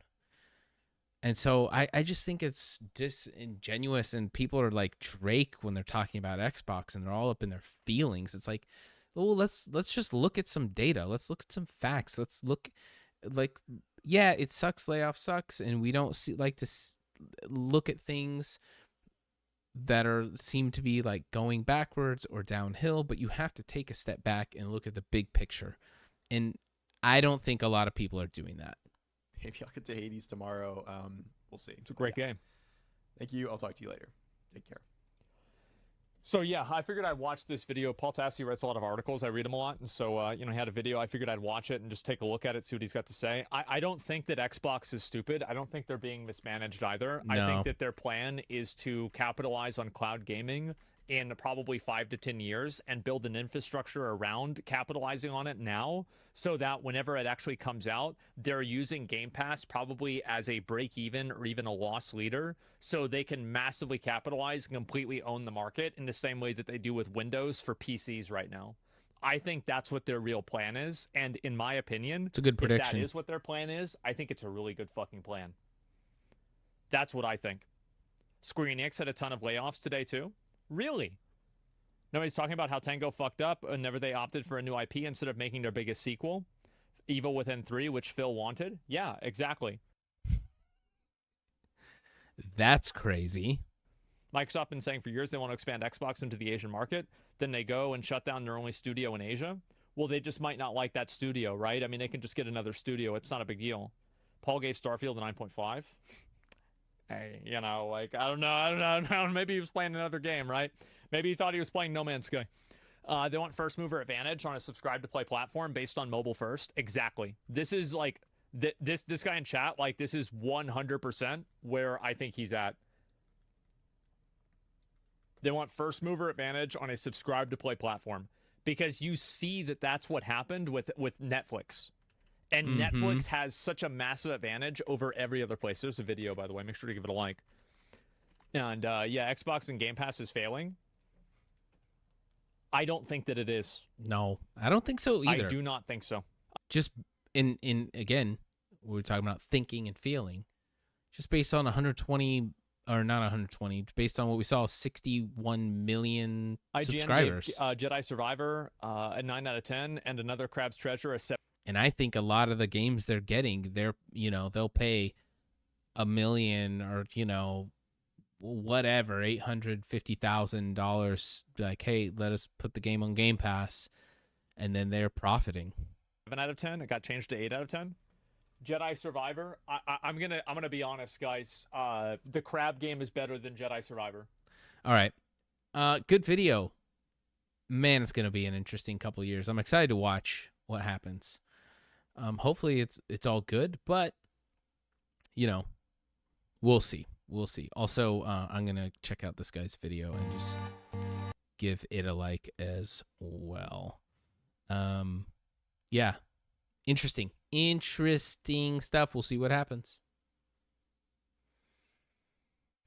Speaker 1: And so I just think it's disingenuous, and people are like Drake when they're talking about Xbox and they're all up in their feelings. It's like, oh, let's just look at some data. Let's look at some facts. Let's look yeah, it sucks. Layoff sucks. And we don't like to look at things that seem to be like going backwards or downhill, but you have to take a step back and look at the big picture. And I don't think a lot of people are doing that.
Speaker 9: Maybe I'll get to Hades tomorrow. We'll see.
Speaker 4: It's a great game.
Speaker 9: Thank you. I'll talk to you later. Take care.
Speaker 4: So yeah, I figured I'd watch this video. Paul Tassi writes a lot of articles. I read them a lot. And so, he had a video. I figured I'd watch it and just take a look at it, see what he's got to say. I don't think that Xbox is stupid. I don't think they're being mismanaged either.
Speaker 1: No.
Speaker 4: I think that their plan is to capitalize on cloud gaming in probably 5 to 10 years and build an infrastructure around capitalizing on it now, so that whenever it actually comes out, they're using Game Pass probably as a break even or even a loss leader, so they can massively capitalize and completely own the market in the same way that they do with Windows for PCs right now. I think that's what their real plan is, and in my opinion,
Speaker 1: it's a good prediction.
Speaker 4: If that is what their plan is, I think it's a really good fucking plan. That's what I think. Square Enix had a ton of layoffs today too. Really? Nobody's talking about how Tango fucked up whenever they opted for a new IP instead of making their biggest sequel, Evil Within 3, which Phil wanted. Yeah, exactly.
Speaker 1: That's crazy.
Speaker 4: Microsoft been saying for years they want to expand Xbox into the Asian market. Then they go and shut down their only studio in Asia. Well, they just might not like that studio, right? I mean, they can just get another studio. It's not a big deal. Paul gave Starfield a 9.5. Hey, I don't know. Maybe he was playing another game, right? Maybe he thought he was playing No Man's Sky. They want first mover advantage on a subscribe to play platform based on mobile first. Exactly. This is like this guy in chat. Like, this is 100% where I think he's at. They want first mover advantage on a subscribe to play platform, because you see that that's what happened with Netflix. And Netflix has such a massive advantage over every other place. There's a video, by the way. Make sure to give it a like. And yeah, Xbox and Game Pass is failing. I don't think that it is.
Speaker 1: No, I don't think so either.
Speaker 4: I do not think so.
Speaker 1: Just in again, we were talking about thinking and feeling. Just based on 120, or not 120, based on what we saw, 61 million subscribers.
Speaker 4: IGN gave Jedi Survivor a 9 out of 10, and Another Crab's Treasure a 7.
Speaker 1: And I think a lot of the games they're getting, they'll pay $1 million or whatever, $850,000. Like, hey, let us put the game on Game Pass, and then they're profiting.
Speaker 4: 7 out of 10. It got changed to 8 out of 10. Jedi Survivor. I'm gonna be honest, guys. The crab game is better than Jedi Survivor.
Speaker 1: All right, good video. Man, it's gonna be an interesting couple of years. I'm excited to watch what happens. Hopefully it's all good, but we'll see. We'll see. Also, I'm gonna check out this guy's video and just give it a like as well. Yeah, interesting stuff. We'll see what happens.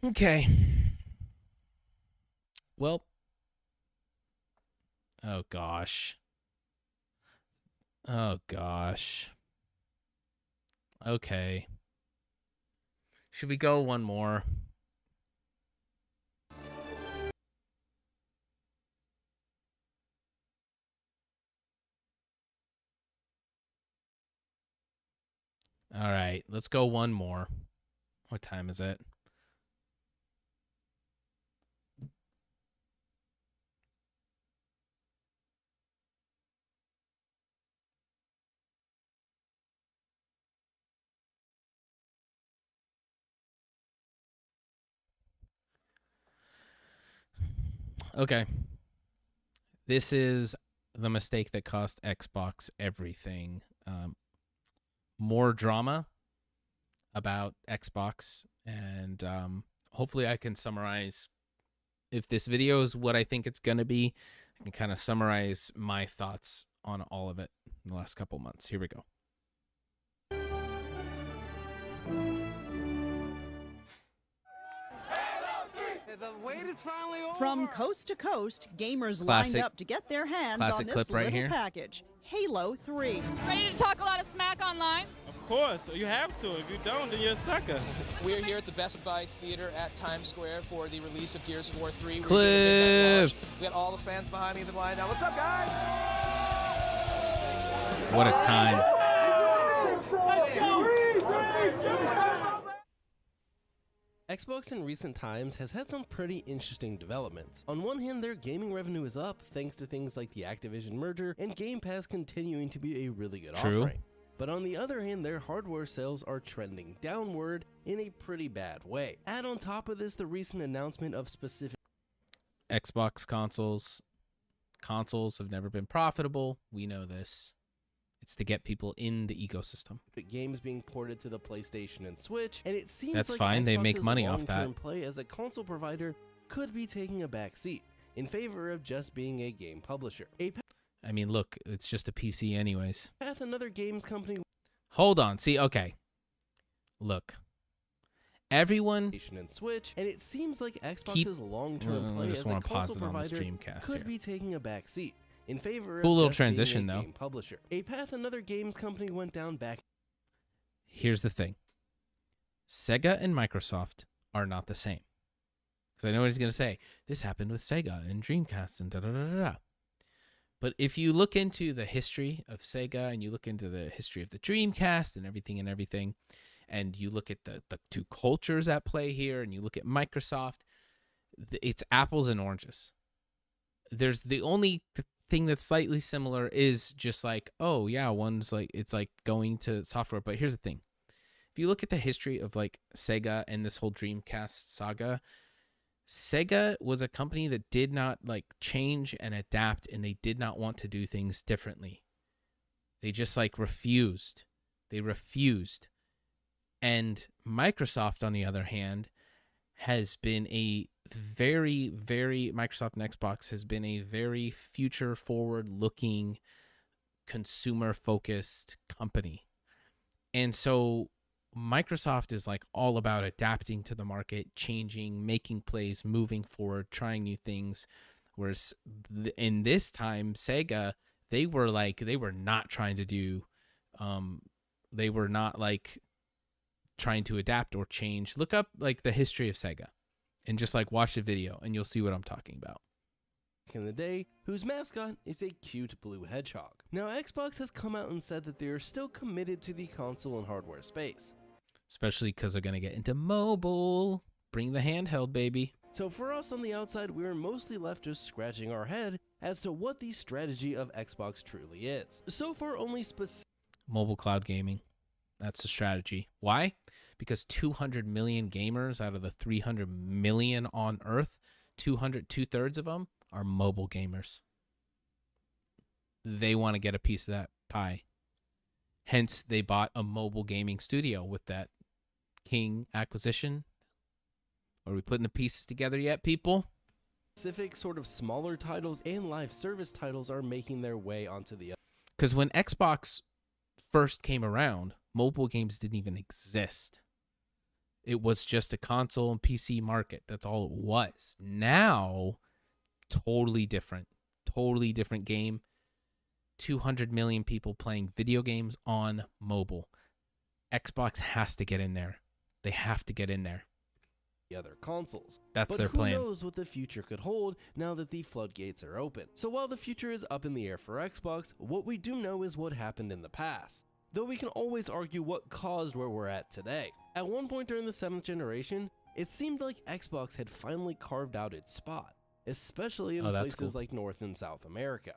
Speaker 1: Okay. Well. Oh gosh. Okay. Should we go one more? All right, let's go one more. What time is it? Okay. This is the mistake that cost Xbox everything. More drama about Xbox, and hopefully I can summarize. If this video is what I think it's going to be, I can kind of summarize my thoughts on all of it in the last couple months. Here we go.
Speaker 10: The wait is finally over.
Speaker 11: From coast to coast, gamers
Speaker 1: Classic-
Speaker 11: lined up to get get their hands on
Speaker 1: classic
Speaker 11: this
Speaker 1: clip right
Speaker 11: little
Speaker 1: here.
Speaker 11: package, Halo 3.
Speaker 12: Ready to talk a lot of smack online?
Speaker 13: Of course, you have to. If you don't, then you're a sucker.
Speaker 14: We're here at the Best Buy Theater at Times Square for the release of Gears of War 3.
Speaker 1: Clip.
Speaker 14: We got all the fans behind me in the line now. What's up, guys?
Speaker 1: What a time.
Speaker 15: Xbox in recent times has had some pretty interesting developments. On one hand, their gaming revenue is up thanks to things like the Activision merger and Game Pass continuing to be a really good offering. But on the other hand, their hardware sales are trending downward in a pretty bad way. Add on top of this the recent announcement of specific
Speaker 1: Xbox consoles have never been profitable. We know this. It's to get people in the ecosystem.
Speaker 15: Games being ported to the PlayStation and Switch, and it seems
Speaker 1: That's
Speaker 15: like
Speaker 1: fine. They make
Speaker 15: Xbox's
Speaker 1: money off that.
Speaker 15: long-term play as a console provider could be taking a back seat in favor of just being a game publisher.
Speaker 1: I mean, look, it's just a PC anyways.
Speaker 15: Path, another games company.
Speaker 1: Hold on. See, okay. Look. Everyone
Speaker 15: And Switch, and it seems like Xbox's long-term play
Speaker 1: I just
Speaker 15: as a
Speaker 1: want to pause
Speaker 15: console
Speaker 1: it on this
Speaker 15: provider
Speaker 1: Dreamcast
Speaker 15: could
Speaker 1: here.
Speaker 15: be taking a back seat in favor
Speaker 1: Cool
Speaker 15: of
Speaker 1: little
Speaker 15: just
Speaker 1: transition,
Speaker 15: being a
Speaker 1: though.
Speaker 15: game publisher. A path another games company went down back.
Speaker 1: Here's the thing. Sega and Microsoft are not the same. Because I know what he's going to say. This happened with Sega and Dreamcast and da-da-da-da-da. But if you look into the history of Sega and you look into the history of the Dreamcast and everything, and you look at the two cultures at play here and you look at Microsoft, it's apples and oranges. There's the only thing that's slightly similar is just like, oh yeah, one's like, it's like going to software. But here's the thing. If you look at the history of like Sega and this whole Dreamcast saga, Sega was a company that did not like change and adapt, and they did not want to do things differently. They just like refused. They refused. And Microsoft, on the other hand, has been a very, very, Microsoft and Xbox has been a very future forward looking, consumer focused company. And so Microsoft is like all about adapting to the market, changing, making plays, moving forward, trying new things. Whereas in this time, Sega, they were not trying to do, they were not like trying to adapt or change. Look up like the history of Sega and just like watch the video and you'll see what I'm talking about.
Speaker 15: In the day, whose mascot is a cute blue hedgehog. Now, Xbox has come out and said that they are still committed to the console and hardware space.
Speaker 1: Especially because they're going to get into mobile. Bring the handheld, baby.
Speaker 15: So for us on the outside, we are mostly left just scratching our head as to what the strategy of Xbox truly is. So far, only
Speaker 1: mobile cloud gaming. That's the strategy. Why? Because 200 million gamers out of the 300 million on Earth, two-thirds of them are mobile gamers. They want to get a piece of that pie. Hence, they bought a mobile gaming studio with that King acquisition. Are we putting the pieces together yet, people?
Speaker 15: Specific sort of smaller titles and live service titles are making their way onto the...
Speaker 1: Because when Xbox first came around, mobile games didn't even exist. It was just a console and PC market. That's all it was. Now, totally different game. 200 million people playing video games on mobile. Xbox has to get in there. They have to get in there.
Speaker 15: The other consoles.
Speaker 1: That's their plan.
Speaker 15: But who knows what the future could hold now that the floodgates are open. So while the future is up in the air for Xbox, what we do know is what happened in the past. Though we can always argue what caused where we're at today. At one point during the 7th generation, it seemed like Xbox had finally carved out its spot, especially in places like North and South America.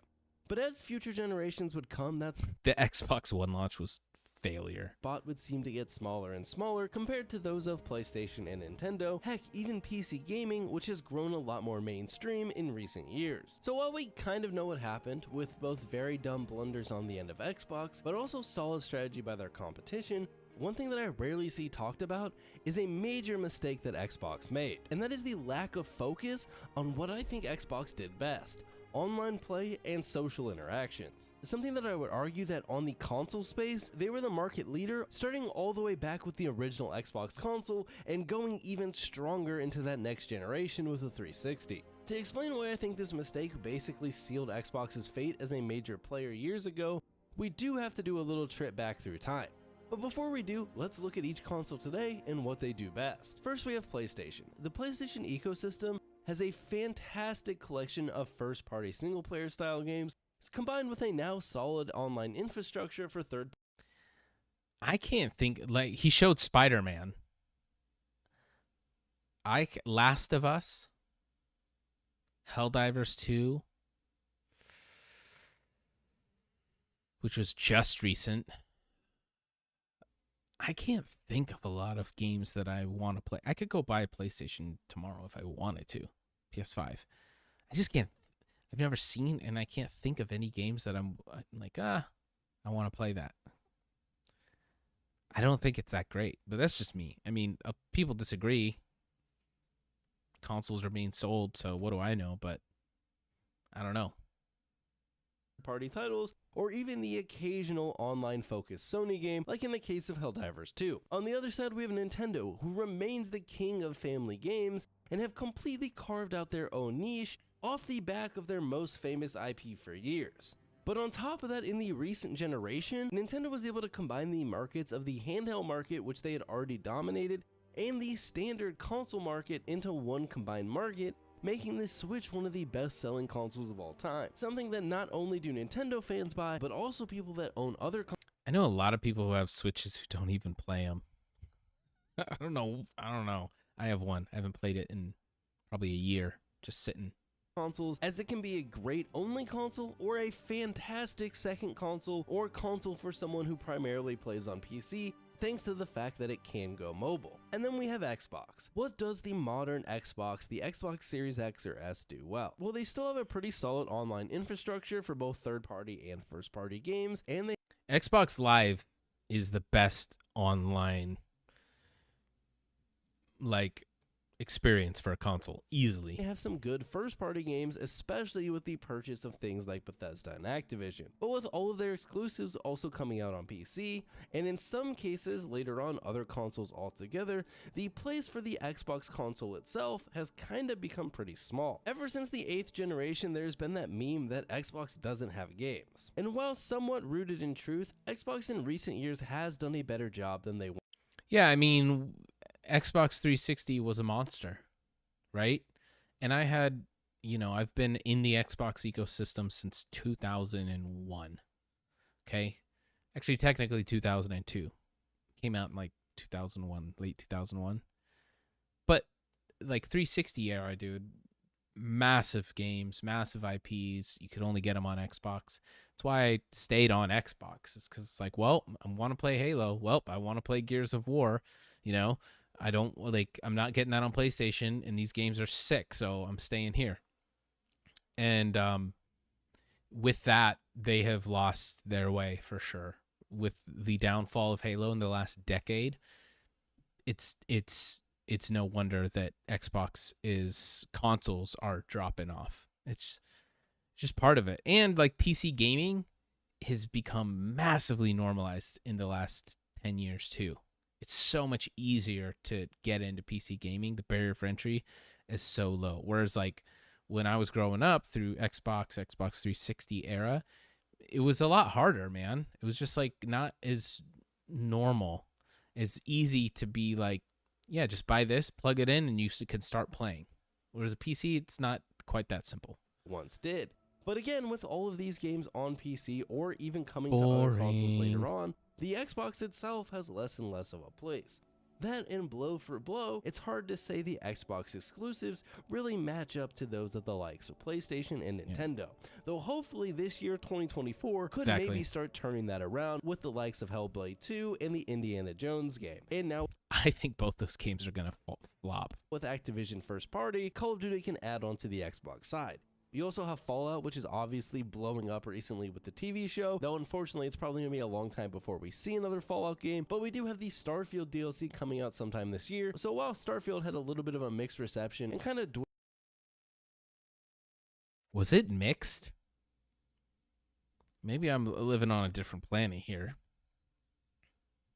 Speaker 15: But as future generations would come,
Speaker 1: the Xbox One launch was failure.
Speaker 15: Spot would seem to get smaller and smaller compared to those of PlayStation and Nintendo, heck, even PC gaming, which has grown a lot more mainstream in recent years. So while we kind of know what happened, with both very dumb blunders on the end of Xbox, but also solid strategy by their competition, one thing that I rarely see talked about is a major mistake that Xbox made, and that is the lack of focus on what I think Xbox did best: online play and social interactions. Something that I would argue that on the console space, they were the market leader, starting all the way back with the original Xbox console and going even stronger into that next generation with the 360. To explain why I think this mistake basically sealed Xbox's fate as a major player years ago, we do have to do a little trip back through time. But before we do, let's look at each console today and what they do best. First, we have PlayStation. The PlayStation ecosystem has a fantastic collection of first-party single-player style games, combined with a now solid online infrastructure for third.
Speaker 1: I can't think, like, he showed Spider-Man. Last of Us, Helldivers 2, which was just recent. I can't think of a lot of games that I want to play. I could go buy a PlayStation tomorrow if I wanted to. PS5. I just can't. I've never seen, and I can't think of any games that I'm like, I want to play that. I don't think it's that great, but that's just me. I mean, people disagree. Consoles are being sold, so what do I know? But I don't know.
Speaker 15: Party titles, or even the occasional online-focused Sony game, like in the case of Helldivers 2. On the other side, we have Nintendo, who remains the king of family games, and have completely carved out their own niche off the back of their most famous IP for years. But on top of that, in the recent generation, Nintendo was able to combine the markets of the handheld market, which they had already dominated, and the standard console market into one combined market, making this Switch one of the best-selling consoles of all time. Something that not only do Nintendo fans buy, but also people that own other consoles.
Speaker 1: I know a lot of people who have Switches who don't even play them. I don't know. I have one. I haven't played it in probably a year, just sitting.
Speaker 15: Consoles, as it can be a great only console or a fantastic second console or console for someone who primarily plays on PC, thanks to the fact that it can go mobile. And then we have Xbox. What does the modern Xbox, the Xbox Series X or S, do well? Well, they still have a pretty solid online infrastructure for both third-party and first-party games, and
Speaker 1: Xbox Live is the best online, like, experience for a console, easily.
Speaker 15: They have some good first-party games, especially with the purchase of things like Bethesda and Activision. But with all of their exclusives also coming out on PC, and in some cases later on other consoles altogether, the place for the Xbox console itself has kind of become pretty small. Ever since the 8th generation, there's been that meme that Xbox doesn't have games. And while somewhat rooted in truth, Xbox in recent years has done a better job than they want.
Speaker 1: Yeah, I mean, Xbox 360 was a monster, right? And I had, I've been in the Xbox ecosystem since 2001. Okay? Actually, technically 2002. Came out in like 2001, late 2001. But like 360 era, dude, massive games, massive IPs. You could only get them on Xbox. That's why I stayed on Xbox. It's because it's like, well, I want to play Halo. Well, I want to play Gears of War. I'm not getting that on PlayStation, and these games are sick, so I'm staying here. And with that, they have lost their way for sure. With the downfall of Halo in the last decade, it's no wonder that Xbox consoles are dropping off. It's just part of it. And like PC gaming has become massively normalized in the last 10 years too. It's so much easier to get into PC gaming. The barrier for entry is so low. Whereas like when I was growing up through Xbox 360 era, it was a lot harder, man. It was just like not as normal. It's easy to be like, yeah, just buy this, plug it in, and you can start playing. Whereas a PC, it's not quite that simple.
Speaker 15: Once did. But again, with all of these games on PC or even coming to other consoles later on, the Xbox itself has less and less of a place. That and blow for blow, it's hard to say the Xbox exclusives really match up to those of the likes of PlayStation and Nintendo. Though hopefully this year, 2024, could maybe start turning that around with the likes of Hellblade 2 and the Indiana Jones game. And now,
Speaker 1: I think both those games are going to flop.
Speaker 15: With Activision first party, Call of Duty can add on to the Xbox side. You also have Fallout, which is obviously blowing up recently with the TV show, though unfortunately it's probably going to be a long time before we see another Fallout game, but we do have the Starfield DLC coming out sometime this year, so while Starfield had a little bit of a mixed reception and kind of
Speaker 1: Was it mixed? Maybe I'm living on a different planet here.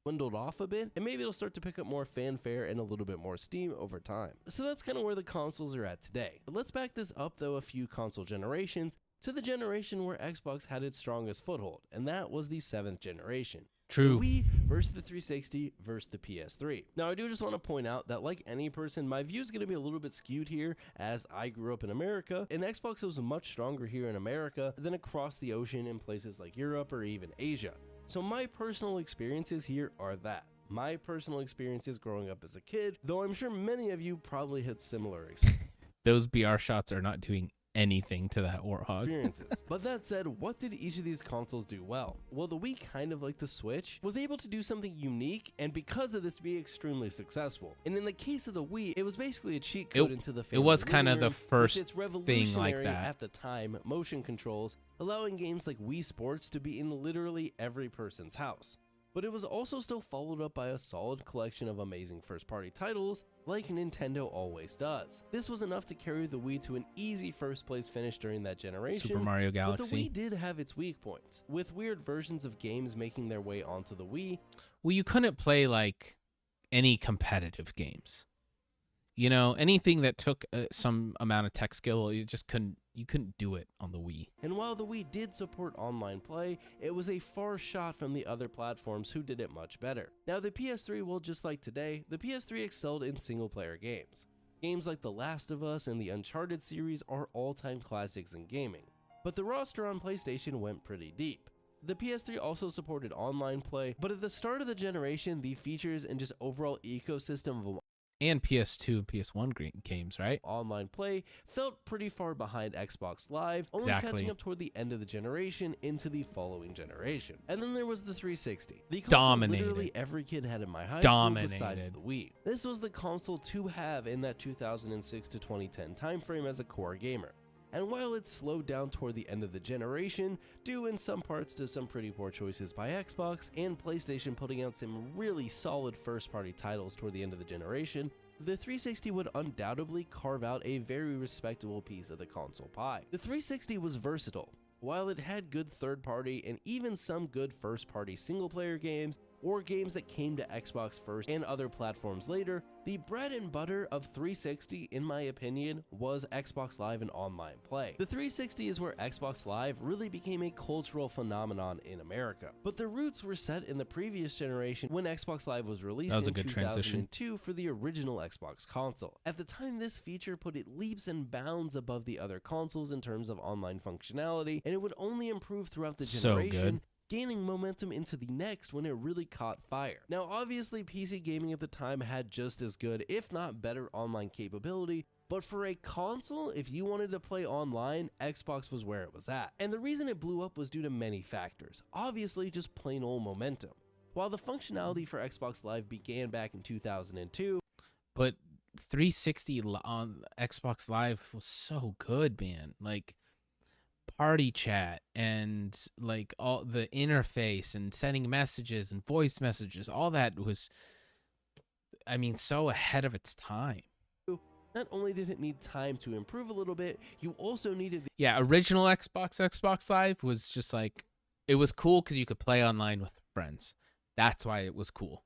Speaker 15: Dwindled off a bit, and maybe it'll start to pick up more fanfare and a little bit more steam over time. So that's kind of where the consoles are at today. But let's back this up though a few console generations to the generation where Xbox had its strongest foothold, and that was the 7th generation.
Speaker 1: True.
Speaker 15: The Wii versus the 360 versus the PS3. Now I do just want to point out that like any person, my view is going to be a little bit skewed here as I grew up in America, and Xbox was much stronger here in America than across the ocean in places like Europe or even Asia. So my personal experiences here are that. My personal experiences growing up as a kid, though I'm sure many of you probably had similar experiences.
Speaker 1: Those BR shots are not doing anything to that Warthog.
Speaker 15: But that said, what did each of these consoles do well? Well, the Wii, kind of like the Switch, was able to do something unique and because of this be extremely successful. And in the case of the Wii, it was basically a cheat code into the family.
Speaker 1: It was kind of the first
Speaker 15: its
Speaker 1: thing like that.
Speaker 15: At the time, motion controls, allowing games like Wii Sports to be in literally every person's house. But it was also still followed up by a solid collection of amazing first-party titles, like Nintendo always does. This was enough to carry the Wii to an easy first-place finish during that generation.
Speaker 1: Super Mario Galaxy.
Speaker 15: But the Wii did have its weak points, with weird versions of games making their way onto the Wii.
Speaker 1: Well, you couldn't play like any competitive games. You know, anything that took some amount of tech skill, you couldn't do it on the Wii.
Speaker 15: And while the Wii did support online play, it was a far shot from the other platforms who did it much better. Now the PS3, well, just like today, the PS3 excelled in single-player games. Games like The Last of Us and the Uncharted series are all-time classics in gaming. But the roster on PlayStation went pretty deep. The PS3 also supported online play, but at the start of the generation, the features and just overall ecosystem of
Speaker 1: and PS2 and PS1 games, right?
Speaker 15: Online play felt pretty far behind Xbox Live, only catching up toward the end of the generation into the following generation. And then there was the 360. The console literally every kid had in my high school besides the Wii. This was the console to have in that 2006 to 2010 timeframe as a core gamer. And while it slowed down toward the end of the generation, due in some parts to some pretty poor choices by Xbox and PlayStation putting out some really solid first-party titles toward the end of the generation, the 360 would undoubtedly carve out a very respectable piece of the console pie. The 360 was versatile. While it had good third-party and even some good first-party single-player games, or games that came to Xbox first and other platforms later, the bread and butter of 360, in my opinion, was Xbox Live and online play. The 360 is where Xbox Live really became a cultural phenomenon in America, but the roots were set in the previous generation when Xbox Live was released in 2002 for the original Xbox console. At the time, this feature put it leaps and bounds above the other consoles in terms of online functionality, and it would only improve throughout the generation, gaining momentum into the next when it really caught fire. Now obviously PC gaming at the time had just as good, if not better, online capability, but for a console, if you wanted to play online, Xbox was where it was at. And the reason it blew up was due to many factors, obviously just plain old momentum. While the functionality for Xbox Live began back in 2002,
Speaker 1: but 360 on Xbox Live was so good, man. Like, party chat and like all the interface and sending messages and voice messages, all that was, I mean, so ahead of its time.
Speaker 15: not only did it need time to improve a little bit, you also needed
Speaker 1: original Xbox Live was just like, it was cool because you could play online with friends. That's why it was cool.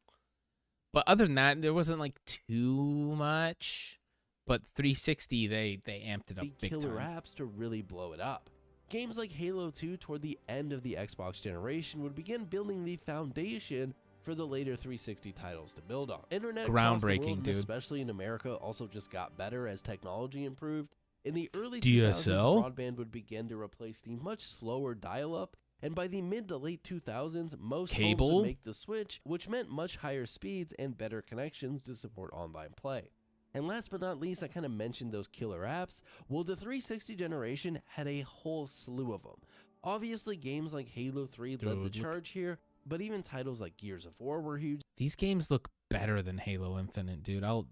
Speaker 1: But other than that, there wasn't like too much. But 360, they amped it up big time.
Speaker 15: Killer apps to really blow it up. Games like Halo 2 toward the end of the Xbox generation would begin building the foundation for the later 360 titles to build on. Internet across the world,
Speaker 1: dude.
Speaker 15: Especially in America, also just got better as technology improved. In the early
Speaker 1: DSL?
Speaker 15: 2000s, broadband would begin to replace the much slower dial-up, and by the mid to late 2000s, most homes would make the switch, which meant much higher speeds and better connections to support online play. And last but not least, I kind of mentioned those killer apps. Well, the 360 generation had a whole slew of them. Obviously, games like Halo 3 led the charge here, but even titles like Gears of War were huge.
Speaker 1: These games look better than Halo Infinite, dude. I'll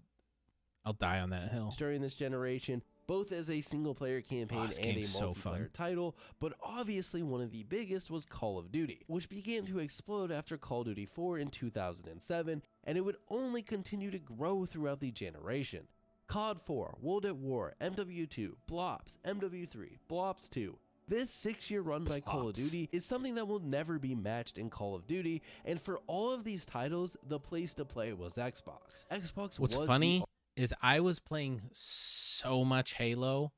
Speaker 1: die on that hill.
Speaker 15: During this generation, both as a single-player campaign and a multiplayer title, but obviously one of the biggest was Call of Duty, which began to explode after Call of Duty 4 in 2007, and it would only continue to grow throughout the generation. COD 4, World at War, MW2, Blops, MW3, Blops 2. This 6-year run by Call of Duty is something that will never be matched in Call of Duty, and for all of these titles, the place to play was Xbox.
Speaker 1: What's funny is I was playing so much Halo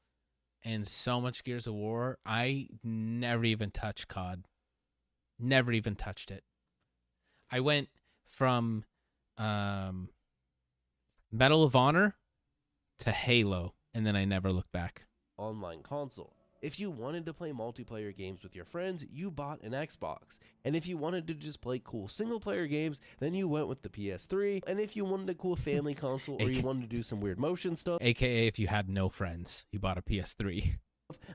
Speaker 1: and so much Gears of War, I never even touched COD. Never even touched it. I went from Medal of Honor to Halo, and then I never looked back.
Speaker 15: Online console. If you wanted to play multiplayer games with your friends, you bought an Xbox. And if you wanted to just play cool single-player games, then you went with the PS3. And if you wanted a cool family console or you wanted to do some weird motion stuff,
Speaker 1: AKA if you had no friends, you bought a PS3.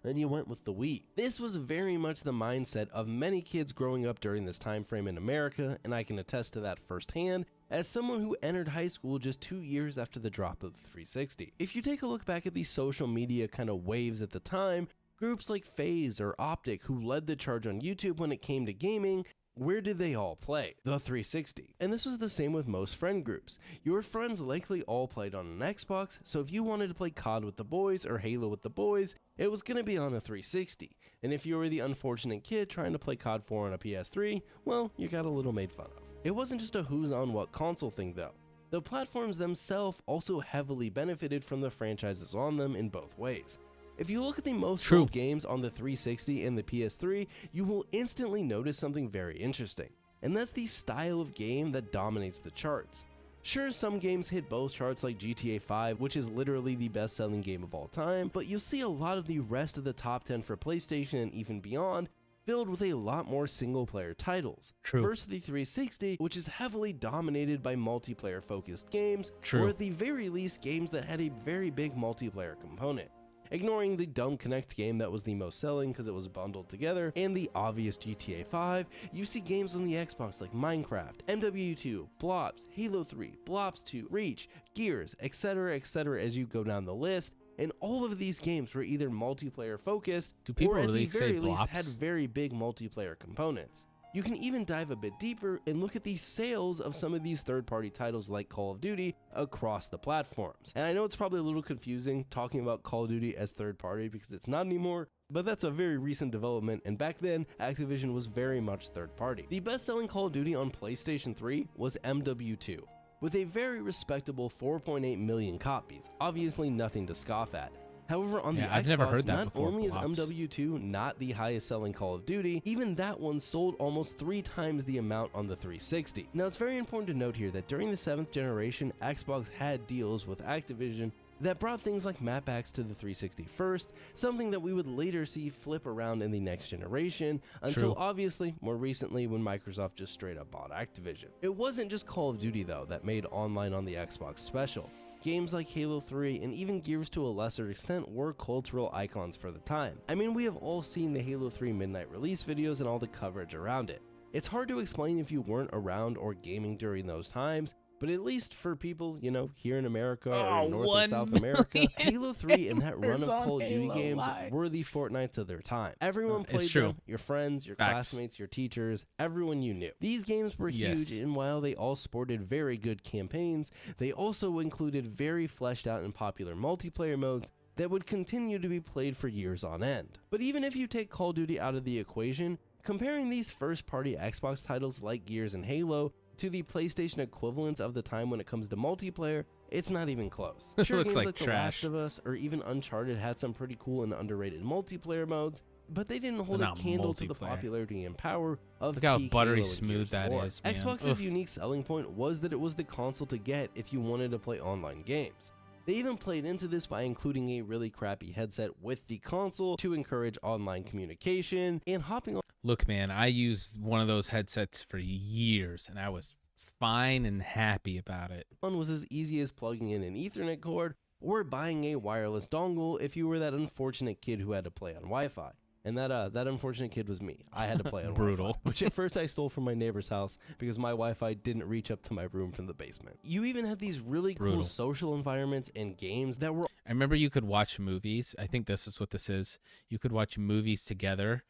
Speaker 15: Then you went with the Wii. This was very much the mindset of many kids growing up during this time frame in America, and I can attest to that firsthand as someone who entered high school just 2 years after the drop of the 360. If you take a look back at these social media kind of waves at the time, groups like FaZe or Optic, who led the charge on YouTube when it came to gaming, where did they all play? The 360. And this was the same with most friend groups. Your friends likely all played on an Xbox, so if you wanted to play COD with the boys or Halo with the boys, it was going to be on a 360. And if you were the unfortunate kid trying to play COD 4 on a PS3, well, you got a little made fun of. It wasn't just a who's on what console thing though. The platforms themselves also heavily benefited from the franchises on them in both ways. If you look at the most sold games on the 360 and the PS3, you will instantly notice something very interesting, and that's the style of game that dominates the charts. Sure, some games hit both charts like GTA 5, which is literally the best-selling game of all time, but you'll see a lot of the rest of the top 10 for PlayStation and even beyond filled with a lot more single-player titles. Versus the 360, which is heavily dominated by multiplayer-focused games, or at the very least games that had a very big multiplayer component. Ignoring the dumb Connect game that was the most selling because it was bundled together, and the obvious GTA 5, you see games on the Xbox like Minecraft, MW2, Blops, Halo 3, Blops 2, Reach, Gears, etc, as you go down the list, and all of these games were either multiplayer focused, or at the very least had very big multiplayer components. You can even dive a bit deeper and look at the sales of some of these third-party titles like Call of Duty across the platforms. And I know it's probably a little confusing talking about Call of Duty as third-party because it's not anymore, but that's a very recent development, and back then, Activision was very much third-party. The best-selling Call of Duty on PlayStation 3 was MW2, with a very respectable 4.8 million copies, obviously nothing to scoff at. However, on the
Speaker 1: I've
Speaker 15: Xbox,
Speaker 1: never heard that
Speaker 15: not
Speaker 1: before,
Speaker 15: only is
Speaker 1: Blops.
Speaker 15: MW2 not the highest selling Call of Duty, even that one sold almost 3 times the amount on the 360. Now, it's very important to note here that during the 7th generation, Xbox had deals with Activision that brought things like map packs to the 360 first, something that we would later see flip around in the next generation, until obviously more recently when Microsoft just straight up bought Activision. It wasn't just Call of Duty though that made online on the Xbox special. Games like Halo 3 and even Gears to a lesser extent were cultural icons for the time. I mean, we have all seen the Halo 3 midnight release videos and all the coverage around it. It's hard to explain if you weren't around or gaming during those times, but at least for people, you know, here in America or in North and South America, Halo 3 and that run of Call of Duty games were the Fortnites of their time. Everyone played them, your friends, your classmates, your teachers, everyone you knew. These games were huge, and while they all sported very good campaigns, they also included very fleshed out and popular multiplayer modes that would continue to be played for years on end. But even if you take Call of Duty out of the equation, comparing these first-party Xbox titles like Gears and Halo to the PlayStation equivalents of the time when it comes to multiplayer, it's not even close. Sure,
Speaker 1: looks
Speaker 15: games
Speaker 1: like
Speaker 15: The Last of Us or even Uncharted had some pretty cool and underrated multiplayer modes, but they didn't hold a candle to the popularity and power of
Speaker 1: Look how
Speaker 15: peak
Speaker 1: buttery
Speaker 15: Halo and
Speaker 1: smooth
Speaker 15: Gears of
Speaker 1: that
Speaker 15: War.
Speaker 1: is, man.
Speaker 15: Xbox's unique selling point was that it was the console to get if you wanted to play online games. They even played into this by including a really crappy headset with the console to encourage online communication and hopping on.
Speaker 1: Look, man, I used one of those headsets for years, and I was fine and happy about it.
Speaker 15: One was as easy as plugging in an Ethernet cord or buying a wireless dongle if you were that unfortunate kid who had to play on Wi-Fi. And that unfortunate kid was me. I had to play on
Speaker 1: Brutal.
Speaker 15: Wi-Fi, which at first I stole from my neighbor's house because my Wi-Fi didn't reach up to my room from the basement. You even had these really cool social environments and games that were...
Speaker 1: I remember you could watch movies. I think this is what this is. You could watch movies together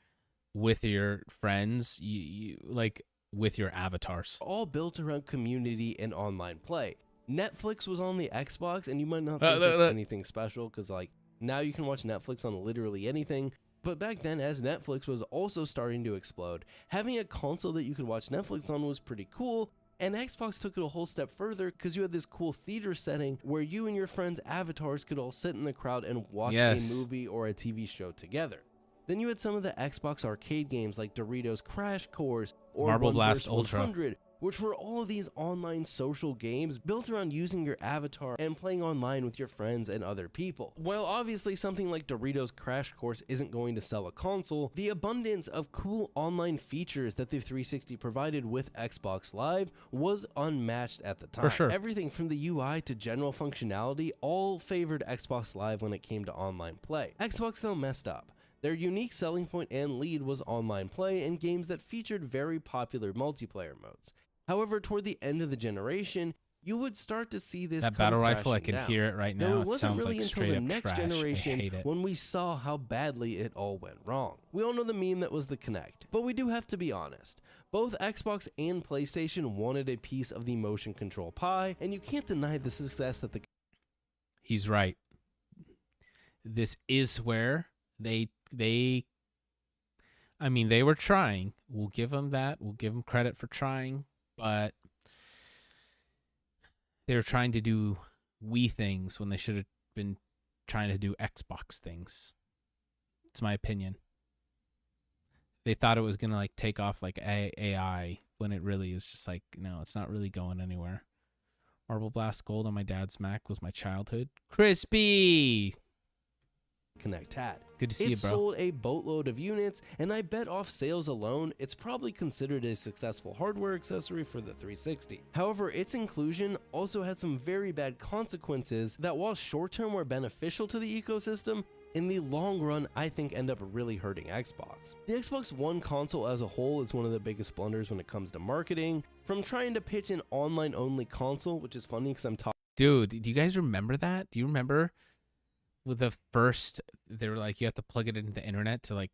Speaker 1: with your friends, like with your avatars.
Speaker 15: All built around community and online play. Netflix was on the Xbox, and you might not think it's anything special because like now you can watch Netflix on literally anything. But back then, as Netflix was also starting to explode, having a console that you could watch Netflix on was pretty cool, and Xbox took it a whole step further because you had this cool theater setting where you and your friends' avatars could all sit in the crowd and watch a movie or a TV show together. Then you had some of the Xbox arcade games like Doritos Crash Course or
Speaker 1: Marble
Speaker 15: 1
Speaker 1: Blast
Speaker 15: vs.
Speaker 1: Ultra.
Speaker 15: 100, which were all of these online social games built around using your avatar and playing online with your friends and other people. While obviously something like Doritos Crash Course isn't going to sell a console, the abundance of cool online features that the 360 provided with Xbox Live was unmatched at the time.
Speaker 1: For sure.
Speaker 15: Everything from the UI to general functionality all favored Xbox Live when it came to online play. Xbox though messed up. Their unique selling point and lead was online play and games that featured very popular multiplayer modes. However, toward the end of the generation, you would start to see this
Speaker 1: That battle rifle, I can hear it right now. It sounds like straight up trash. I hate it.
Speaker 15: When we saw how badly it all went wrong. We all know the meme that was the Kinect, but we do have to be honest. Both Xbox and PlayStation wanted a piece of the motion control pie, and you can't deny the success that the...
Speaker 1: He's right. This is where they I mean, they were trying. We'll give them that. We'll give them credit for trying. But they were trying to do Wii things when they should have been trying to do Xbox things. It's my opinion. They thought it was going to like take off like AI when it really is just like, no, it's not really going anywhere. Marble Blast Gold on my dad's Mac was my childhood. Crispy!
Speaker 15: Kinect had.
Speaker 1: Good to see you, bro.
Speaker 15: It sold a boatload of units, and I bet off sales alone, it's probably considered a successful hardware accessory for the 360. However, its inclusion also had some very bad consequences that while short-term were beneficial to the ecosystem, in the long run, I think end up really hurting Xbox. The Xbox One console as a whole is one of the biggest blunders when it comes to marketing, from trying to pitch an online-only console, which is funny because I'm talking...
Speaker 1: Dude, do you guys remember that? Do you remember... with the first, they were like, you have to plug it into the internet to like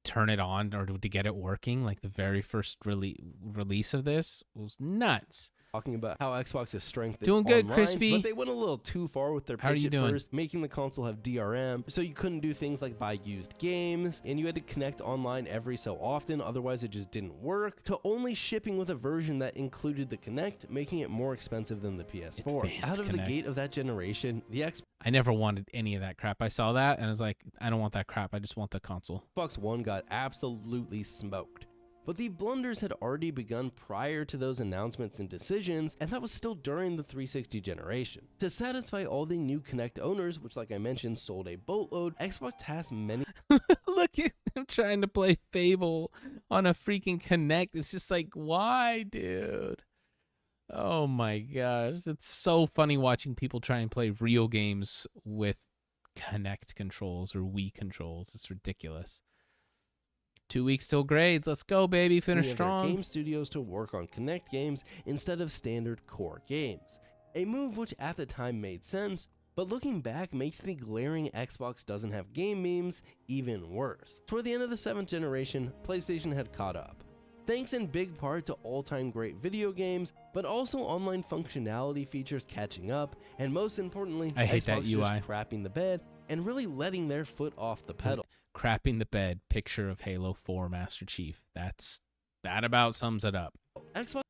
Speaker 1: turn it on or to get it working. Like the very first release of this was nuts.
Speaker 15: Talking about how Xbox's strength is
Speaker 1: doing good,
Speaker 15: online,
Speaker 1: Crispy.
Speaker 15: but they went a little too far with their
Speaker 1: How are
Speaker 15: pitch
Speaker 1: you
Speaker 15: at
Speaker 1: doing?
Speaker 15: first, making the console have DRM, so you couldn't do things like buy used games, and you had to connect online every so often, otherwise it just didn't work, to only shipping with a version that included the Kinect, making it more expensive than the PS4.
Speaker 1: Advanced
Speaker 15: Out of
Speaker 1: Kinect.
Speaker 15: the gate of that generation, the
Speaker 1: I never wanted any of that crap. I saw that and I was like, I don't want that crap. I just want the console.
Speaker 15: Xbox One got absolutely smoked. But the blunders had already begun prior to those announcements and decisions, and that was still during the 360 generation. To satisfy all the new Kinect owners, which like I mentioned sold a boatload, Xbox tasked many
Speaker 1: Look at him trying to play Fable on a freaking Kinect. It's just like, why, dude? Oh my gosh. It's so funny watching people try and play real games with Kinect controls or Wii controls. It's ridiculous. 2 weeks till grades. Let's go, baby. Finish
Speaker 15: of their
Speaker 1: strong.
Speaker 15: game studios to work on Kinect games instead of standard core games. A move which at the time made sense, but looking back makes the glaring Xbox doesn't have game memes even worse. Toward the end of the 7th generation, PlayStation had caught up. Thanks in big part to all-time great video games, but also online functionality features catching up, and most importantly,
Speaker 1: I hate
Speaker 15: Xbox
Speaker 1: that UI.
Speaker 15: just crapping the bed and really letting their foot off the pedal.
Speaker 1: Crapping the bed. Picture of Halo 4 Master Chief. That about sums it up.
Speaker 15: Xbox.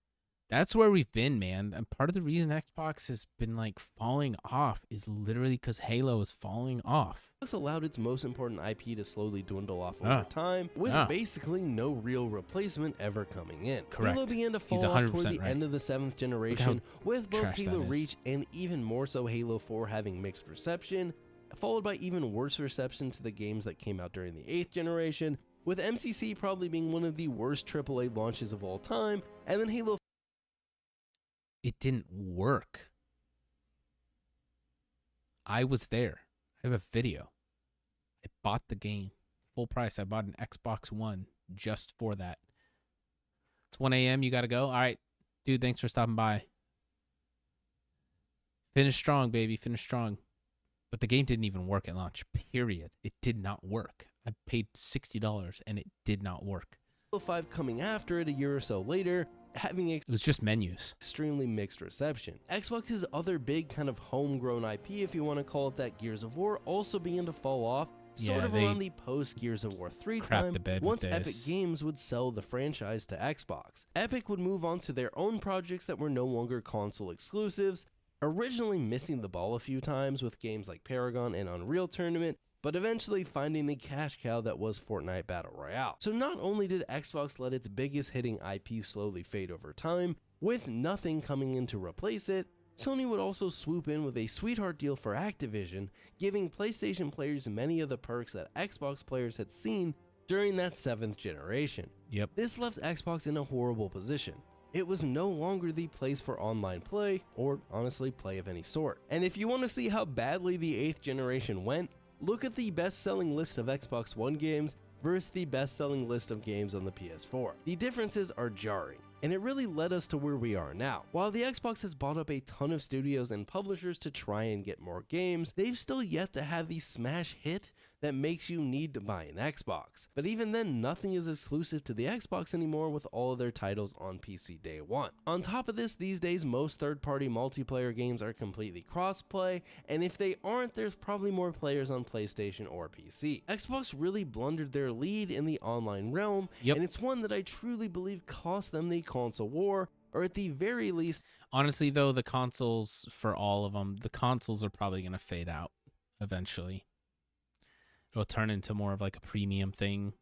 Speaker 1: That's where we've been, man. And part of the reason Xbox has been like falling off is literally because Halo is falling off.
Speaker 15: Xbox allowed its most important IP to slowly dwindle off over time, with basically no real replacement ever coming in.
Speaker 1: Correct.
Speaker 15: Halo began to
Speaker 1: He's
Speaker 15: fall off
Speaker 1: 100%
Speaker 15: toward the
Speaker 1: right.
Speaker 15: end of the 7th generation, with both
Speaker 1: trash
Speaker 15: Halo
Speaker 1: that is.
Speaker 15: Reach and even more so Halo 4 having mixed reception, followed by even worse reception to the games that came out during the 8th generation, with MCC probably being one of the worst AAA launches of all time, and then Halo.
Speaker 1: It didn't work. I was there. I have a video. I bought the game full price. I bought an Xbox One just for that. It's 1 a.m. You got to go. All right, dude, thanks for stopping by. Finish strong, baby. Finish strong. But the game didn't even work at launch, period. It did not work. I paid $60 and it did not work.
Speaker 15: Halo 5 coming after it a year or so later, having
Speaker 1: It was just menus.
Speaker 15: extremely mixed reception. Xbox's other big kind of homegrown IP, if you want to call it that, Gears of War, also began to fall off, sort
Speaker 1: Yeah,
Speaker 15: of
Speaker 1: they
Speaker 15: around the post Gears of War 3
Speaker 1: crapped
Speaker 15: time,
Speaker 1: the bed with
Speaker 15: once Epic
Speaker 1: this.
Speaker 15: Games would sell the franchise to Xbox. Epic would move on to their own projects that were no longer console exclusives, originally missing the ball a few times with games like Paragon and Unreal Tournament, but eventually finding the cash cow that was Fortnite Battle Royale. So not only did Xbox let its biggest hitting IP slowly fade over time, with nothing coming in to replace it, Sony would also swoop in with a sweetheart deal for Activision, giving PlayStation players many of the perks that Xbox players had seen during that 7th generation.
Speaker 1: Yep.
Speaker 15: This left Xbox in a horrible position. It was no longer the place for online play, or honestly play of any sort. And if you want to see how badly the 8th generation went, look at the best-selling list of Xbox One games versus the best-selling list of games on the PS4. The differences are jarring, and it really led us to where we are now. While the Xbox has bought up a ton of studios and publishers to try and get more games, they've still yet to have the smash hit that makes you need to buy an Xbox. But even then, nothing is exclusive to the Xbox anymore with all of their titles on PC day one. On top of this, these days most third-party multiplayer games are completely cross-play, and if they aren't, there's probably more players on PlayStation or PC. Xbox really blundered their lead in the online realm, and it's one that I truly believe cost them the console war, or at the very least...
Speaker 1: Honestly, though, the consoles, for all of them, the consoles are probably going to fade out eventually. It'll turn into more of like a premium thing.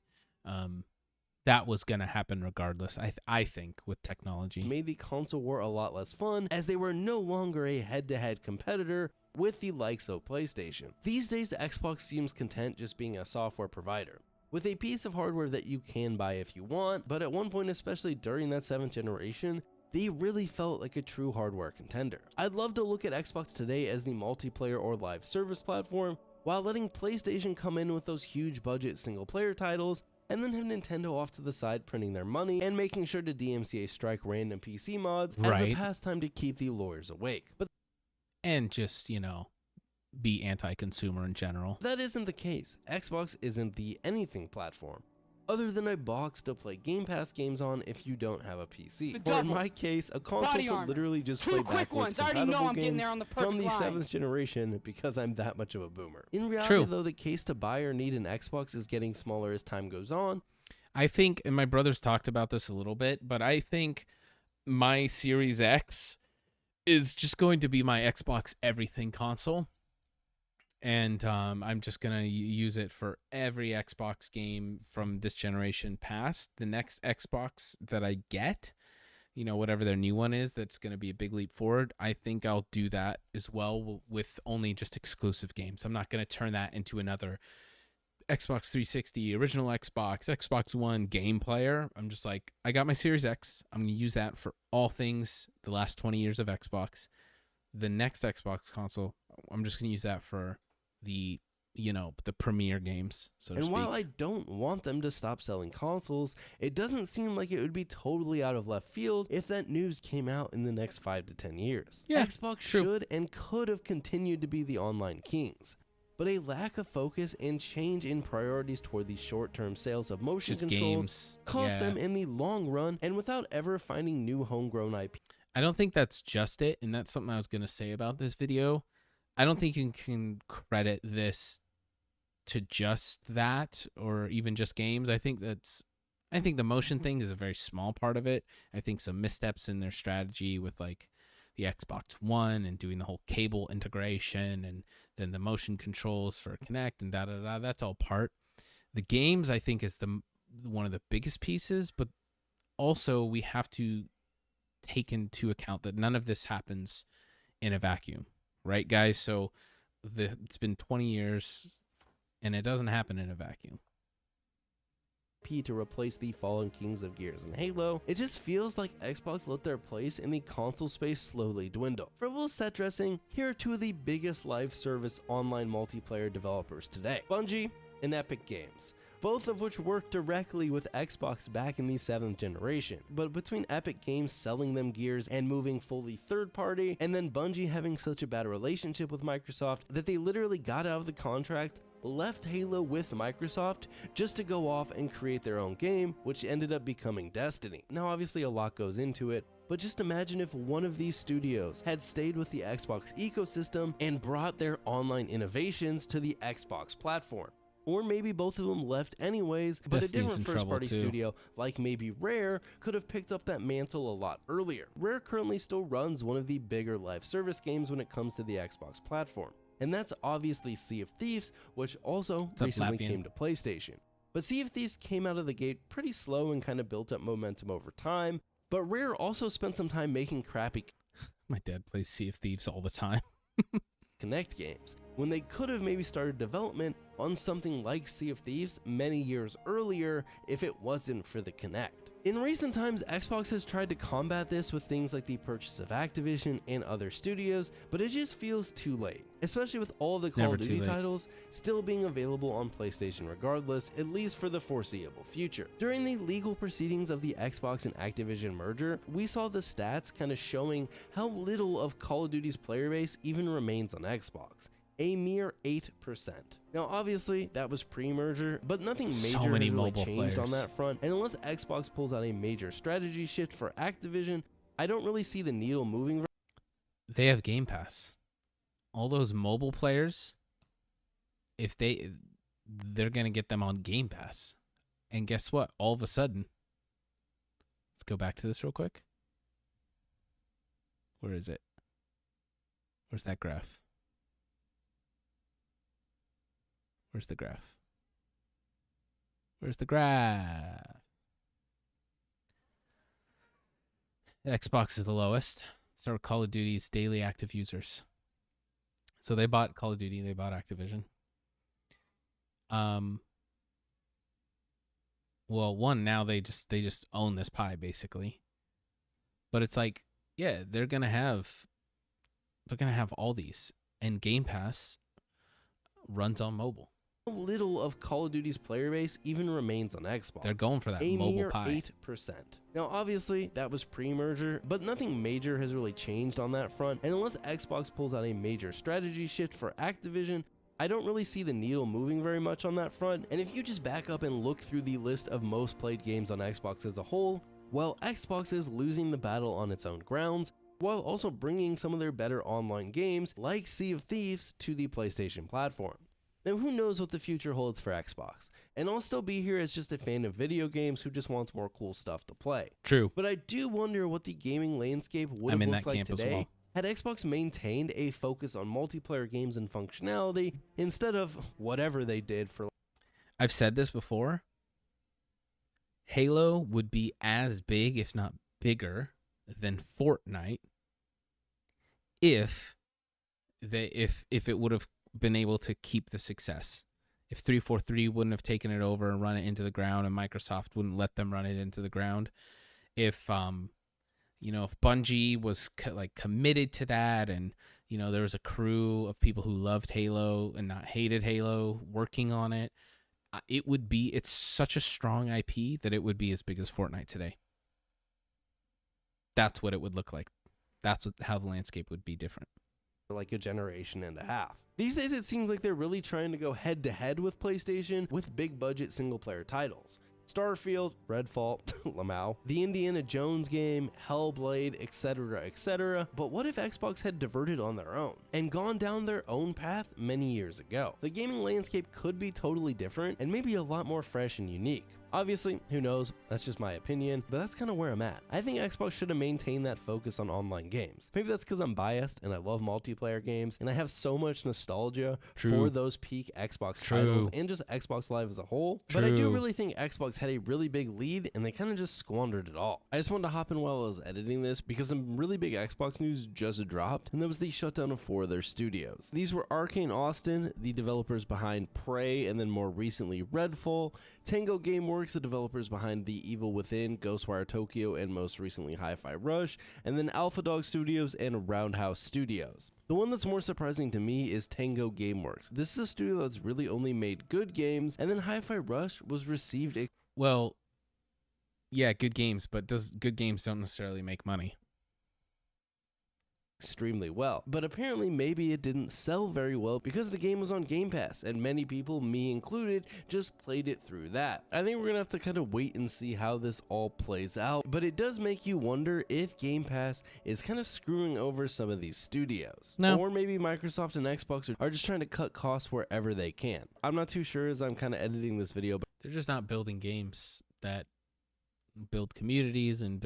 Speaker 1: That was going to happen regardless, I think, with technology.
Speaker 15: Made the console war a lot less fun, as they were no longer a head-to-head competitor with the likes of PlayStation. These days, Xbox seems content just being a software provider, with a piece of hardware that you can buy if you want, but at one point, especially during that 7th generation, they really felt like a true hardware contender. I'd love to look at Xbox today as the multiplayer or live service platform, while letting PlayStation come in with those huge budget single player titles, and then have Nintendo off to the side printing their money and making sure to DMCA strike random PC mods as a pastime to keep the lawyers awake.
Speaker 1: And just, you know, be anti-consumer in general.
Speaker 15: That isn't the case. Xbox isn't the anything platform. other than a box to play Game Pass games on if you don't have a PC. Or in my case, a console to literally just play backwards compatible games from the 7th generation because I'm that much of a boomer. In reality, though, the case to buy or need an Xbox is getting smaller as time goes on.
Speaker 1: I think, and my brother's talked about this a little bit, but I think my Series X is just going to be my Xbox everything console. And I'm just going to use it for every Xbox game from this generation past. The next Xbox that I get, you know, whatever their new one is, that's going to be a big leap forward. I think I'll do that as well with only just exclusive games. I'm not going to turn that into another Xbox 360, original Xbox, Xbox One game player. I'm just like, I got my Series X. I'm going to use that for all things the last 20 years of Xbox. The next Xbox console, I'm just going to use that for the, you know, the premier games, so to speak.
Speaker 15: And while I don't want them to stop selling consoles, it doesn't seem like it would be totally out of left field if that news came out in the next 5 to 10 years.
Speaker 1: Yeah,
Speaker 15: Xbox should and could have continued to be the online kings. But a lack of focus and change in priorities toward the short-term sales of motion controls cost them in the long run, and without ever finding new homegrown IP.
Speaker 1: I don't think that's just it, and that's something I was going to say about this video. I don't think you can credit this to just that or even just games. I think the motion thing is a very small part of it. I think some missteps in their strategy with like the Xbox One and doing the whole cable integration and then the motion controls for Kinect and da-da-da, that's all part. The games, I think, is one of the biggest pieces, but also we have to take into account that none of this happens in a vacuum. Right, guys? So it's been 20 years, and it doesn't happen in a vacuum.
Speaker 15: To replace the fallen kings of Gears and Halo, it just feels like Xbox let their place in the console space slowly dwindle. Frivolous set dressing, here are two of the biggest live service online multiplayer developers today, Bungie and Epic Games, both of which work directly with Xbox back in the 7th generation. But between Epic Games selling them Gears and moving fully third party, and then Bungie having such a bad relationship with Microsoft that they literally got out of the contract, left Halo with Microsoft just to go off and create their own game, which ended up becoming Destiny. Now obviously a lot goes into it, but just imagine if one of these studios had stayed with the Xbox ecosystem and brought their online innovations to the Xbox platform. Or maybe both of them left anyways, but a different first-party studio, like maybe Rare, could have picked up that mantle a lot earlier. Rare currently still runs one of the bigger live service games when it comes to the Xbox platform, and that's obviously Sea of Thieves, which also recently came to PlayStation. But Sea of Thieves came out of the gate pretty slow and kind of built up momentum over time, but Rare also spent some time making crappy
Speaker 1: My dad plays Sea of Thieves all the time.
Speaker 15: Kinect games, when they could have maybe started development on something like Sea of Thieves many years earlier if it wasn't for the Kinect. In recent times, Xbox has tried to combat this with things like the purchase of Activision and other studios, but it just feels too late, especially with all of the Call of Duty titles still being available on PlayStation regardless, at least for the foreseeable future. During the legal proceedings of the Xbox and Activision merger, we saw the stats kind of showing how little of Call of Duty's player base even remains on Xbox. A mere 8%. Now obviously that was pre-merger, but nothing major has really changed on that front, and unless Xbox pulls out a major strategy shift for Activision, I don't really see the needle moving.
Speaker 1: They have Game Pass. All those mobile players, if they're going to get them on Game Pass. And guess what? All of a sudden, let's go back to this real quick. Where is it? Where's that graph? Where's the graph? Where's the graph? Xbox is the lowest. So Call of Duty's daily active users. So they bought Call of Duty, they bought Activision. Well, one, now they just own this pie basically. But it's like, yeah, they're gonna have all these, and Game Pass runs on mobile.
Speaker 15: Little of Call of Duty's player base even remains on Xbox.
Speaker 1: They're going for that mobile pie.
Speaker 15: 8%. Now obviously that was pre-merger, but nothing major has really changed on that front, and unless Xbox pulls out a major strategy shift for Activision, I don't really see the needle moving very much on that front, and if you just back up and look through the list of most played games on Xbox as a whole, well, Xbox is losing the battle on its own grounds, while also bringing some of their better online games, like Sea of Thieves, to the PlayStation platform. Now, who knows what the future holds for Xbox, and I'll still be here as just a fan of video games who just wants more cool stuff to play.
Speaker 1: True.
Speaker 15: But I do wonder what the gaming landscape would have looked like today had Xbox maintained a focus on multiplayer games and functionality instead of whatever they did for...
Speaker 1: I've said this before. Halo would be as big, if not bigger, than Fortnite if it would have been able to keep the success. If 343 wouldn't have taken it over and run it into the ground, and Microsoft wouldn't let them run it into the ground, if if Bungie was committed to that, and there was a crew of people who loved Halo and not hated Halo working on it, it's such a strong IP that it would be as big as Fortnite today. That's what it would look like. That's how the landscape would be different.
Speaker 15: Like a generation and a half. These days it seems like they're really trying to go head to head with PlayStation with big budget single player titles. Starfield, Redfall, Lamau, the Indiana Jones game, Hellblade, etc, etc. But what if Xbox had diverted on their own and gone down their own path many years ago? The gaming landscape could be totally different and maybe a lot more fresh and unique. Obviously, who knows, that's just my opinion, but that's kind of where I'm at. I think Xbox should have maintained that focus on online games. Maybe that's because I'm biased and I love multiplayer games and I have so much nostalgia for those peak Xbox titles and just Xbox Live as a whole. But I do really think Xbox had a really big lead and they kind of just squandered it all. I just wanted to hop in while I was editing this because some really big Xbox news just dropped, and that was the shutdown of 4 of their studios. These were Arcane Austin, the developers behind Prey, and then more recently Redfall, Tango Gameworks, the developers behind The Evil Within, Ghostwire Tokyo, and most recently Hi-Fi Rush, and then Alpha Dog Studios and Roundhouse Studios. The one that's more surprising to me is Tango Gameworks. This is a studio that's really only made good games, and then Hi-Fi Rush was received a...
Speaker 1: Well, yeah, good games, but good games don't necessarily make money.
Speaker 15: Extremely well, but apparently maybe it didn't sell very well because the game was on Game Pass and many people, me included, just played it through that. I think we're gonna have to kind of wait and see how this all plays out, but it does make you wonder if Game Pass is kind of screwing over some of these studios.
Speaker 1: No.
Speaker 15: Or maybe Microsoft and Xbox are just trying to cut costs wherever they can. I'm not too sure as I'm kind of editing this video, but
Speaker 1: they're just not building games that build communities and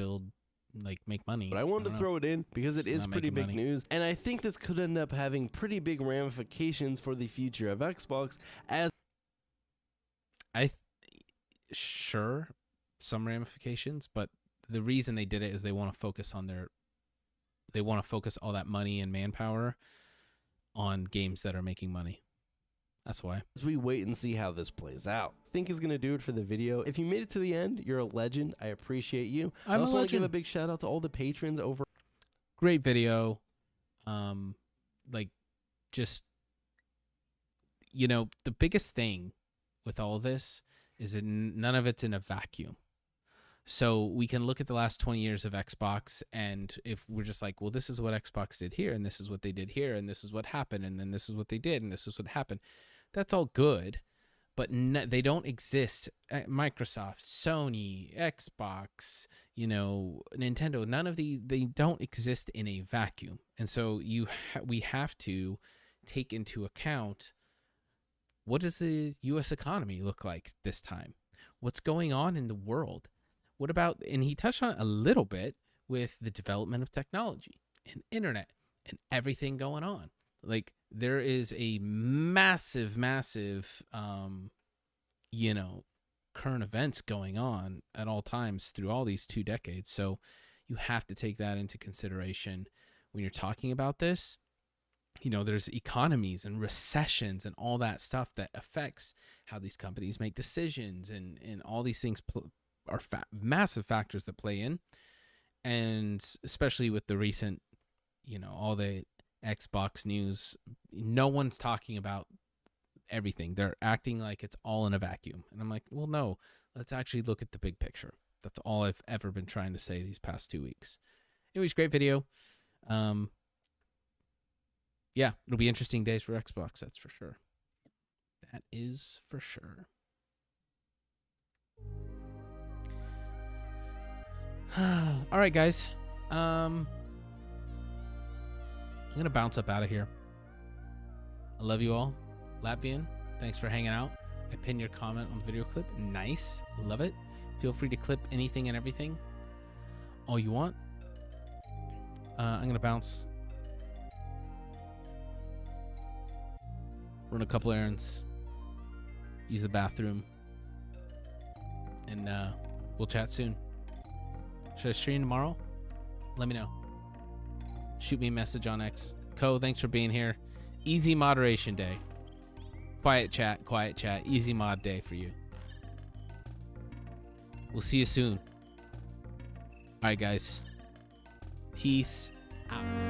Speaker 1: make money.
Speaker 15: But I wanted to throw it in because it is pretty big news, and I think this could end up having pretty big ramifications for the future of Xbox as
Speaker 1: sure, some ramifications, but the reason they did it is they want to focus all that money and manpower on games that are making money. That's why.
Speaker 15: As we wait and see how this plays out. I think is going to do it for the video. If you made it to the end, you're a legend. I appreciate you. I also want to give a big shout out to all the patrons over.
Speaker 1: Great video. The biggest thing with all this is that none of it's in a vacuum. So we can look at the last 20 years of Xbox, and if we're just like, well, this is what Xbox did here, and this is what they did here, and this is what happened, and then this is what they did, and this is what happened. That's all good, but they don't exist. Microsoft, Sony, Xbox, Nintendo, none of they don't exist in a vacuum. And so we have to take into account, what does the U.S. economy look like this time? What's going on in the world? What about, and he touched on it a little bit with the development of technology and internet and everything going on. Like, there is a massive, current events going on at all times through all these 2 decades. So you have to take that into consideration when you're talking about this. There's economies and recessions and all that stuff that affects how these companies make decisions, and all these things are massive factors that play in. And especially with the recent, all the Xbox news, no one's talking about everything. They're acting like it's all in a vacuum. And I'm like, well, no, let's actually look at the big picture. That's all I've ever been trying to say these past 2 weeks. Anyways, great video. Yeah, it'll be interesting days for Xbox, that's for sure. That is for sure. All right, guys. I'm gonna bounce up out of here. I love you all. Latvian, thanks for hanging out. I pinned your comment on the video clip. Nice. Love it. Feel free to clip anything and everything all you want. I'm gonna bounce. Run a couple errands. Use the bathroom. And we'll chat soon. Should I stream tomorrow? Let me know. Shoot me a message on X. Co, thanks for being here. Easy moderation day. Quiet chat, easy mod day for you. We'll see you soon. All right, guys. Peace out.